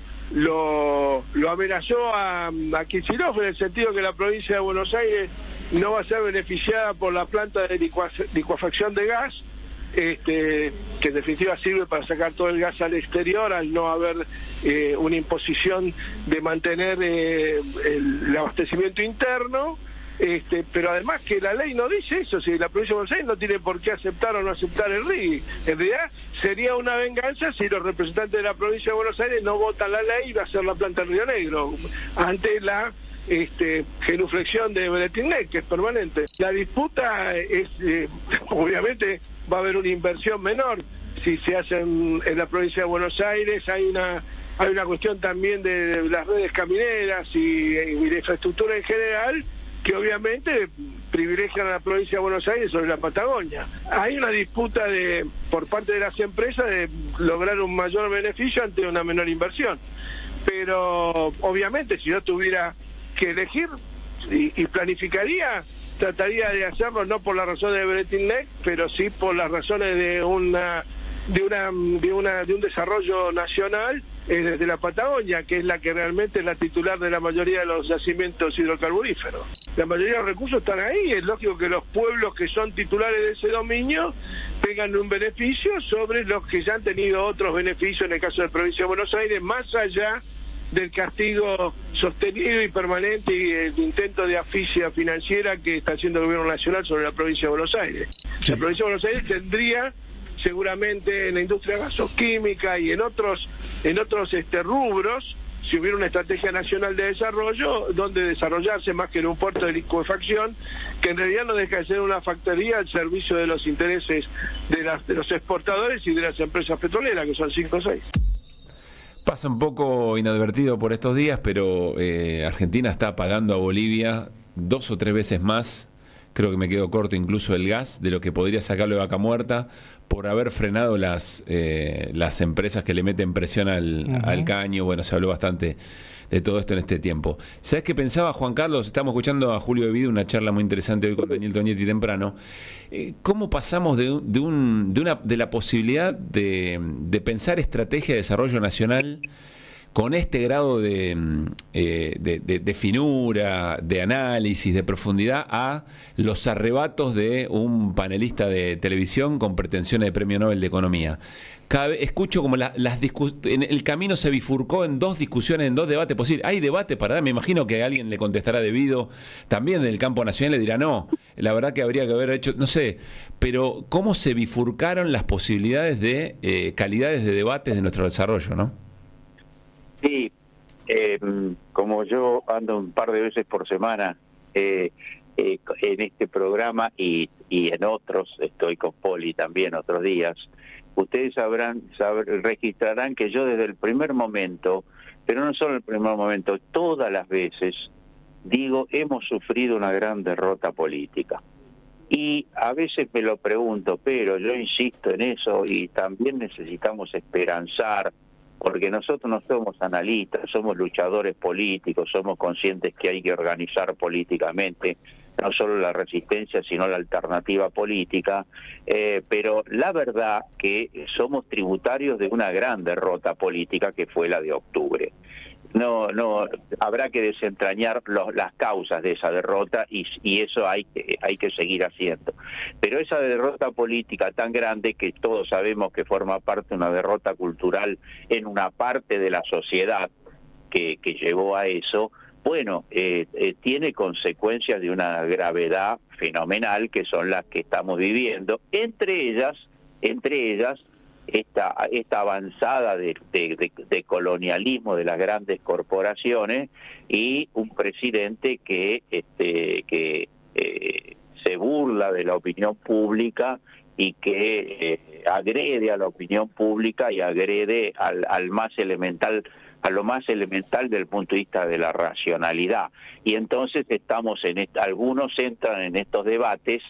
S14: amenazó a Kicillof, en el sentido que la provincia de Buenos Aires no va a ser beneficiada por la planta de licuefacción de gas, que en definitiva sirve para sacar todo el gas al exterior, al no haber una imposición de mantener el abastecimiento interno, pero además que la ley no dice eso. Si la provincia de Buenos Aires no tiene por qué aceptar o no aceptar el RIGI, en realidad sería una venganza si los representantes de la provincia de Buenos Aires no votan la ley y va a hacer la planta en Río Negro, ante la genuflexión de Bretignac, que es permanente. La disputa es, obviamente, va a haber una inversión menor si se hace en la provincia de Buenos Aires. Hay una cuestión también de las redes camineras y de infraestructura en general, que obviamente privilegian a la provincia de Buenos Aires sobre la Patagonia. Hay una disputa por parte de las empresas de lograr un mayor beneficio ante una menor inversión. Pero obviamente, si yo tuviera que elegir y planificaría, trataría de hacerlo no por la razón de Bretignac, pero sí por las razones de un desarrollo nacional desde la Patagonia, que es la que realmente es la titular de la mayoría de los yacimientos hidrocarburíferos. La mayoría de los recursos están ahí. Es lógico que los pueblos que son titulares de ese dominio tengan un beneficio sobre los que ya han tenido otros beneficios, en el caso de la provincia de Buenos Aires, más allá del castigo sostenido y permanente y el intento de asfixia financiera que está haciendo el gobierno nacional sobre la provincia de Buenos Aires. La provincia de Buenos Aires tendría seguramente en la industria gasoquímica y en otros rubros, si hubiera una estrategia nacional de desarrollo, donde desarrollarse más que en un puerto de licuefacción, que en realidad no deja de ser una factoría al servicio de los intereses de los exportadores y de las empresas petroleras, que son 5 o 6.
S1: Pasa un poco inadvertido por estos días, pero Argentina está pagando a Bolivia 2 o 3 veces más, creo que me quedo corto incluso el gas, de lo que podría sacarlo de Vaca Muerta, por haber frenado las empresas que le meten presión al caño. Bueno, se habló bastante de todo esto en este tiempo. ¿Sabes qué pensaba, Juan Carlos? Estamos escuchando a Julio De Vido, una charla muy interesante hoy con Daniel Tonietti temprano. ¿Cómo pasamos de la posibilidad de pensar estrategia de desarrollo nacional con este grado de finura, de análisis, de profundidad, a los arrebatos de un panelista de televisión con pretensiones de Premio Nobel de Economía? Cada vez escucho como en el camino se bifurcó en 2 discusiones, en 2 debates posibles. Hay debate para dar, me imagino que alguien le contestará debido también del campo nacional, le dirá no, la verdad que habría que haber hecho, no sé, pero cómo se bifurcaron las posibilidades de calidades de debates de nuestro desarrollo, ¿no?
S12: Sí, como yo ando un par de veces por semana en este programa y en otros, estoy con Poli también otros días, ustedes registrarán que yo desde el primer momento pero no solo en el primer momento, todas las veces, digo, hemos sufrido una gran derrota política. Y a veces me lo pregunto, pero yo insisto en eso, y también necesitamos esperanzar, porque nosotros no somos analistas, somos luchadores políticos, somos conscientes que hay que organizar políticamente no solo la resistencia, sino la alternativa política, pero la verdad que somos tributarios de una gran derrota política que fue la de octubre. No, habrá que desentrañar las causas de esa derrota y eso hay que seguir haciendo. Pero esa derrota política tan grande, que todos sabemos que forma parte de una derrota cultural en una parte de la sociedad que llevó a eso, bueno, tiene consecuencias de una gravedad fenomenal, que son las que estamos viviendo, entre ellas esta avanzada de colonialismo de las grandes corporaciones y un presidente que se burla de la opinión pública y que agrede a la opinión pública y agrede a lo más elemental desde el punto de vista de la racionalidad. Y entonces algunos entran en estos debates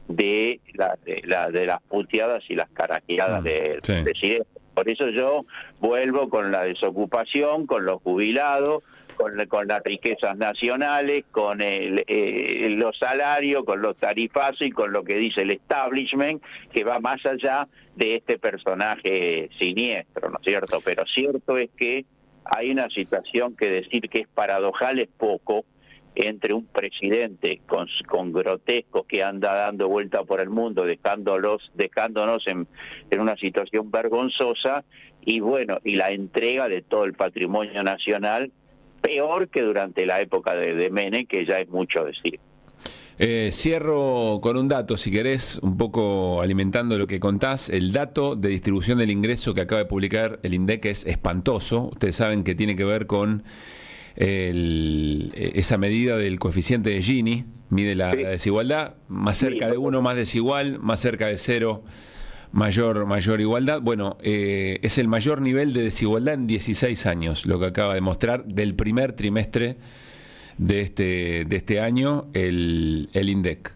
S12: de las puteadas y las carajeadas del presidente. Por eso yo vuelvo con la desocupación, con los jubilados, con las riquezas nacionales, con los salarios, con los tarifazos y con lo que dice el establishment, que va más allá de este personaje siniestro, ¿no es cierto? Pero cierto es que hay una situación que decir que es paradojal es poco, entre un presidente con grotescos que anda dando vuelta por el mundo, dejándonos en una situación vergonzosa, y bueno, y la entrega de todo el patrimonio nacional, peor que durante la época de Menem, que ya es mucho decir.
S1: Cierro con un dato, si querés, un poco alimentando lo que contás. El dato de distribución del ingreso que acaba de publicar el INDEC es espantoso. Ustedes saben que tiene que ver con esa medida del coeficiente de Gini, mide la desigualdad, más cerca de 1 más desigual, más cerca de 0 mayor igualdad. Bueno, es el mayor nivel de desigualdad en 16 años, lo que acaba de mostrar del primer trimestre de este año el INDEC.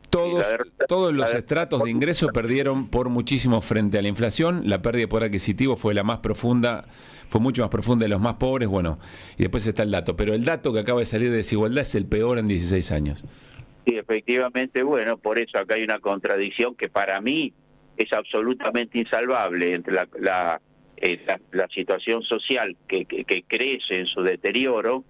S1: Todos los estratos de ingreso perdieron por muchísimo frente a la inflación. La pérdida de poder adquisitivo fue la más profunda, fue mucho más profunda de los más pobres. Bueno, y después está el dato, pero el dato que acaba de salir de desigualdad es el peor en 16 años.
S12: Sí, efectivamente, bueno, por eso acá hay una contradicción que para mí es absolutamente insalvable entre la situación social que crece en su deterioro,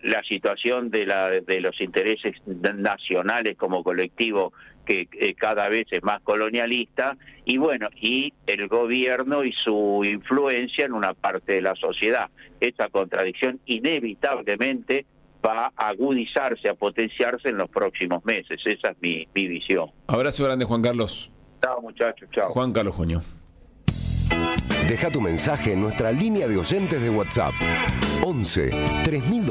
S12: la situación de los intereses nacionales como colectivo que cada vez es más colonialista, y bueno, y el gobierno y su influencia en una parte de la sociedad. Esa contradicción inevitablemente va a agudizarse, a potenciarse en los próximos meses. Esa es mi visión.
S1: Abrazo grande, Juan Carlos.
S12: Chao, muchachos, chao.
S1: Juan Carlos Junio.
S5: Deja tu mensaje en nuestra línea de oyentes de WhatsApp 11 3000.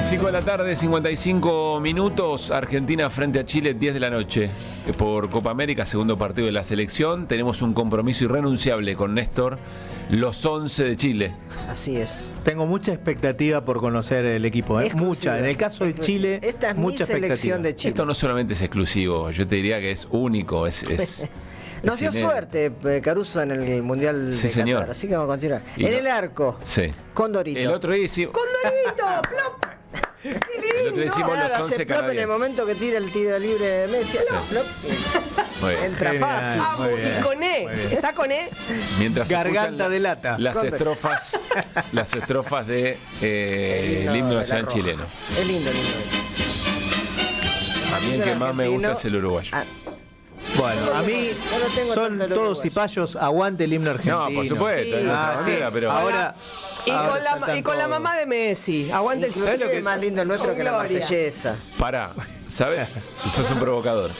S1: 5 de la tarde, 55 minutos. Argentina frente a Chile, 10 de la noche. Por Copa América, segundo partido de la selección. Tenemos un compromiso irrenunciable con Néstor, los 11 de Chile.
S3: Así es.
S2: Tengo mucha expectativa por conocer el equipo. Mucha. En el caso de Chile,
S3: esta es
S2: mucha
S3: mi selección
S2: expectativa.
S3: de Chile.
S1: Esto no solamente es exclusivo, yo te diría que es único.
S3: Nos dio suerte Caruso en el Mundial
S1: Sí,
S3: de
S1: señor.
S3: Qatar, así que vamos a continuar.
S1: Y
S3: En
S1: no-
S3: el arco,
S1: Sí.
S3: Condorito.
S1: El otro día hicimos,
S4: ¡Condorito! ¡Plop!
S1: el otro día hicimos
S3: Claro,
S1: los
S3: hace
S1: 11
S3: plop en el
S1: canadienses.
S3: momento que tira el tiro libre de Messi. hace plop.
S1: Muy bien.
S3: Entra
S2: Genial.
S3: fácil.
S2: Muy bien.
S4: Y con E. ¿Está con E?
S1: Mientras
S2: Garganta
S1: escuchan
S2: de lata.
S1: las
S3: Corre.
S1: estrofas de el himno
S3: de la
S1: nacional
S3: Roja.
S1: chileno.
S3: Es lindo, lindo.
S1: A mí el que más me gusta es el uruguayo.
S2: Bueno, a mí
S3: yo no tengo
S2: son
S3: tanto lo
S2: todos
S3: uruguayo.
S2: cipayos, aguante el himno argentino.
S1: No, por supuesto, es de otra manera, pero
S2: ahora...
S4: Y
S2: ahora
S4: con,
S2: saltan
S4: y con la
S2: todos.
S4: mamá de Messi. Aguante el
S3: Inclusive
S1: lo que-
S3: es más lindo el nuestro
S4: Con
S3: que la
S4: Gloria.
S3: marsellesa.
S1: pará, ¿sabes? Sos un provocador.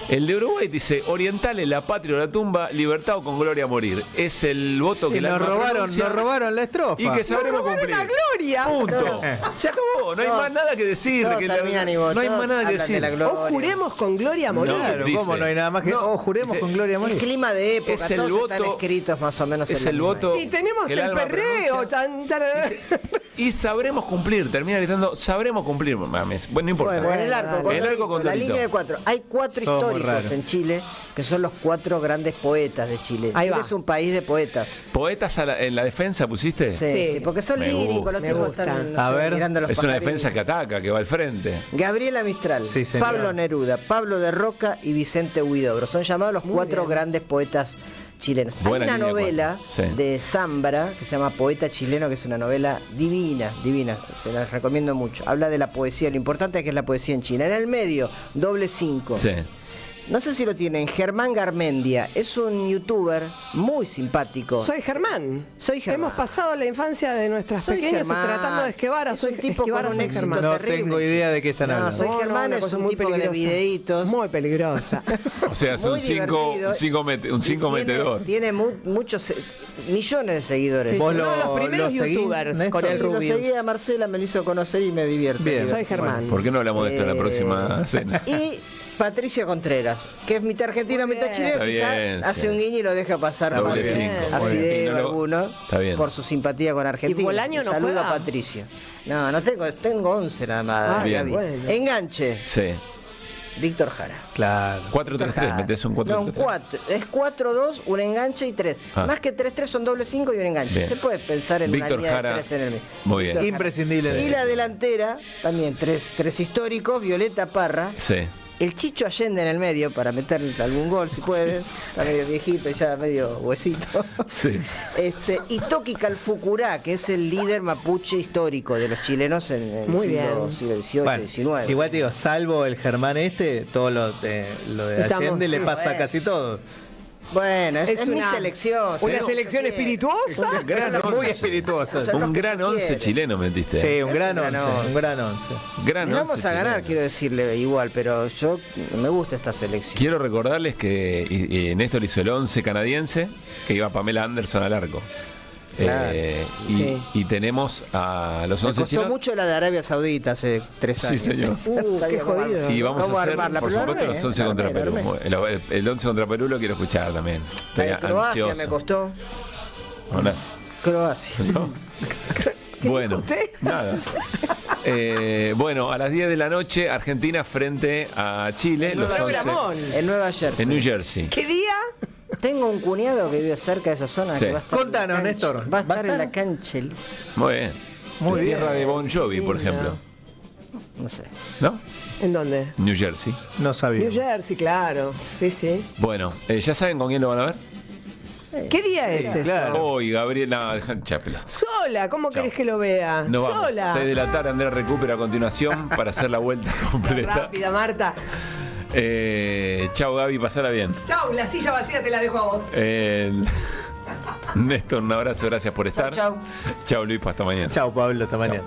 S1: El de Uruguay dice, orientales, la patria o la tumba, libertad o con gloria a morir. Es el voto que
S2: Y
S1: la
S2: nos
S1: alma
S2: robaron
S1: pronuncia
S2: la estrofa.
S1: y que sabremos
S4: ¡Nos robaron
S1: cumplir.
S4: la gloria!
S1: Punto. Se acabó, no hay
S3: Todos-
S1: más nada que decir.
S3: todos
S1: que
S3: terminan y
S1: no hay
S3: todos
S1: más nada que
S3: hablan de
S1: decir.
S3: la gloria.
S4: O juremos con gloria a morir.
S1: No,
S2: Claro,
S1: dice.
S2: ¿cómo no hay nada más que...
S1: No,
S2: juremos
S1: dice-
S2: con gloria a morir.
S3: El clima de época,
S1: Es el
S3: todos están
S1: voto-
S3: escritos más o menos
S1: es
S3: en la
S1: el
S3: misma
S1: voto-
S4: Y tenemos
S1: que
S4: el
S1: el alma
S4: perreo.
S1: pronuncia. Y sabremos cumplir. Termina gritando, sabremos cumplir, mames. Bueno, no importa.
S3: Bueno, en el arco,
S1: En el
S3: Condorito,
S1: arco con
S3: la
S1: Dorito.
S3: línea de 4. Hay 4
S2: Todo muy
S3: históricos
S2: raro.
S3: en Chile que son los 4 grandes poetas de Chile.
S4: Ahí
S3: Chile
S4: va.
S3: es un país de poetas.
S1: ¿Poetas en la defensa pusiste?
S3: Sí,
S4: Sí.
S3: sí, porque son
S1: Me
S3: líricos,
S1: gusta.
S3: los
S4: Me
S3: tipos
S4: gusta.
S3: están no
S2: A
S3: sé,
S2: ver.
S3: mirando los
S1: Es una
S3: pajaritos.
S1: defensa que ataca, que va al frente.
S3: Gabriela Mistral,
S2: Sí, señor.
S3: Pablo Neruda, Pablo de Roca y Vicente Huidobro. Son llamados los 4 grandes poetas chilenos.
S1: Buena
S3: Hay una
S1: línea,
S3: novela
S1: Juan. Sí.
S3: de Zambra que se llama Poeta Chileno, que es una novela divina, divina. Se la recomiendo mucho. Habla de la poesía, lo importante que es la poesía en China. En el medio, doble 5.
S1: Sí.
S3: No sé si lo tienen, Germán Garmendia. Es un youtuber muy simpático.
S4: Soy Germán.
S3: Soy Germán.
S4: Hemos pasado la infancia de nuestras
S3: Soy
S4: pequeñas
S3: Germán.
S4: tratando de esquivar a
S3: Es
S4: soy
S3: un tipo
S4: esquivar a
S3: con un
S4: Soy
S3: éxito
S4: Germán.
S2: No
S3: terrible,
S2: tengo idea de qué están
S3: No,
S2: hablando.
S3: Soy Germán
S4: una
S3: es
S4: cosa
S3: un
S4: muy
S3: tipo de
S4: peligrosa.
S3: videitos.
S4: Muy peligrosa.
S1: O sea, son
S3: Muy
S1: 5
S3: divertido.
S1: un 5 metedor.
S3: Tiene muchos, millones de seguidores.
S4: Sí,
S2: ¿Vos
S4: uno de los
S2: lo
S4: primeros
S2: seguís,
S4: youtubers
S2: Néstor?
S4: con el
S3: Sí, lo
S4: Rubius.
S3: seguía Marcela, me lo hizo conocer y me divierte.
S2: Bien.
S4: Soy Germán.
S1: ¿Por qué no hablamos de esto en la
S3: Eh,
S1: próxima cena?
S3: Y Patricio Contreras, que es mitad argentino,
S4: Muy
S3: mitad
S4: bien.
S3: chileno,
S1: Está
S3: quizá
S1: bien,
S3: hace
S1: sí.
S3: un guiño y lo deja pasar
S1: Doble
S3: fácil.
S1: cinco,
S3: A
S1: muy bien.
S3: Fideo
S1: Y no lo-
S3: alguno,
S1: está bien.
S3: por su simpatía con Argentina.
S4: ¿Y Bolaño no
S3: Un saludo
S4: juega?
S3: a Patricio. No tengo 11 nada más.
S4: Ah,
S3: Gaby.
S1: bien.
S4: Bueno.
S3: Enganche,
S1: Sí.
S3: Víctor Jara.
S2: Claro.
S1: 4-3-3, metes un 4-3-3.
S3: No, un 4. Es 4-2, un enganche y 3.
S1: Ah.
S3: Más que 3-3 son doble 5 y un enganche.
S1: Bien.
S3: Se puede pensar en
S1: Víctor
S3: una línea
S1: Jara,
S3: de 3 en el medio.
S1: muy bien.
S3: Víctor Jara.
S2: Imprescindible.
S3: Y la delantera, también tres históricos, Violeta Parra.
S1: Sí.
S3: El Chicho Allende en el medio para meterle algún gol si puede. Está medio viejito y ya medio huesito.
S1: Sí.
S3: Y Toki Calfucurá, que es el líder mapuche histórico de los chilenos en el
S4: Muy
S3: siglo
S4: bien.
S3: XVIII,
S2: Bueno,
S3: XIX.
S2: igual te digo, salvo el Germán todo lo de
S4: Estamos-
S2: Allende le pasa
S3: bueno.
S2: a casi todo.
S3: Bueno, es mi
S4: una-
S3: selección.
S4: Una
S3: ¿sí?
S4: selección
S3: Bien.
S4: espirituosa.
S1: Gran
S2: Muy
S1: once.
S2: espirituoso.
S3: Son los
S1: Un
S3: que
S1: gran
S3: tú
S1: 11
S3: quieres.
S1: chileno metiste.
S2: Sí, un
S3: Es
S2: gran
S3: un gran
S2: once.
S3: once.
S2: Un gran once.
S1: Gran
S3: Les vamos
S1: 11
S3: a ganar,
S1: chileno.
S3: quiero decirle igual, pero yo me gusta esta selección.
S1: Quiero recordarles que y Néstor hizo el 11 canadiense, que iba Pamela Anderson al arco.
S3: Claro.
S1: Y tenemos a los
S3: Me
S1: 11
S3: costó
S1: chilenos.
S3: mucho la de Arabia Saudita hace 3
S1: Sí,
S3: años.
S1: señor.
S3: No sabía
S4: qué
S3: cómo
S4: jodido.
S3: armar.
S1: Y vamos
S3: ¿Cómo
S1: a hacer,
S3: armarla?
S1: por
S3: Pero la
S1: supuesto,
S3: armé,
S1: los 11 contra
S3: la
S1: Perú.
S3: armé.
S1: El 11 contra Perú lo quiero escuchar también.
S3: La
S1: Estoy
S3: de Croacia
S1: ansioso.
S3: me costó.
S1: Hola.
S3: Croacia.
S1: ¿No? Bueno, nada. Bueno, a las 10 de la noche, Argentina frente a Chile, los 11
S4: Programón.
S3: En Nueva Jersey.
S1: en New Jersey.
S4: ¿Qué día?
S3: Tengo un cuñado que vive cerca de esa zona
S1: Sí.
S3: que va a estar.
S2: Contanos,
S3: en la cancha.
S2: Néstor.
S3: Va a estar en la cancha.
S1: Muy bien.
S2: Muy
S1: De
S2: bien.
S1: tierra de Bon Jovi, por
S4: Lindo.
S1: ejemplo.
S3: No sé.
S1: ¿No?
S4: ¿En dónde?
S1: New Jersey.
S2: No sabía.
S4: New Jersey, claro. Sí, sí.
S1: Bueno, ¿ya saben con quién lo van a ver?
S4: ¿Qué día es esto?
S2: claro.
S1: Hoy, Gabriel. No, dejan chapela.
S4: Sola, ¿cómo
S1: Chao.
S4: querés que lo vea?
S1: No vamos.
S4: Sola.
S1: 6 de la tarde, Andrés recupera a continuación para hacer la vuelta completa.
S4: Rápida, Marta.
S1: Chao, Gaby, pasala bien.
S4: Chau, la silla vacía te la dejo a vos.
S1: Néstor, un abrazo, gracias por estar.
S3: Chau.
S1: Chao, Luis, hasta mañana.
S2: Chao, Pablo. Hasta mañana.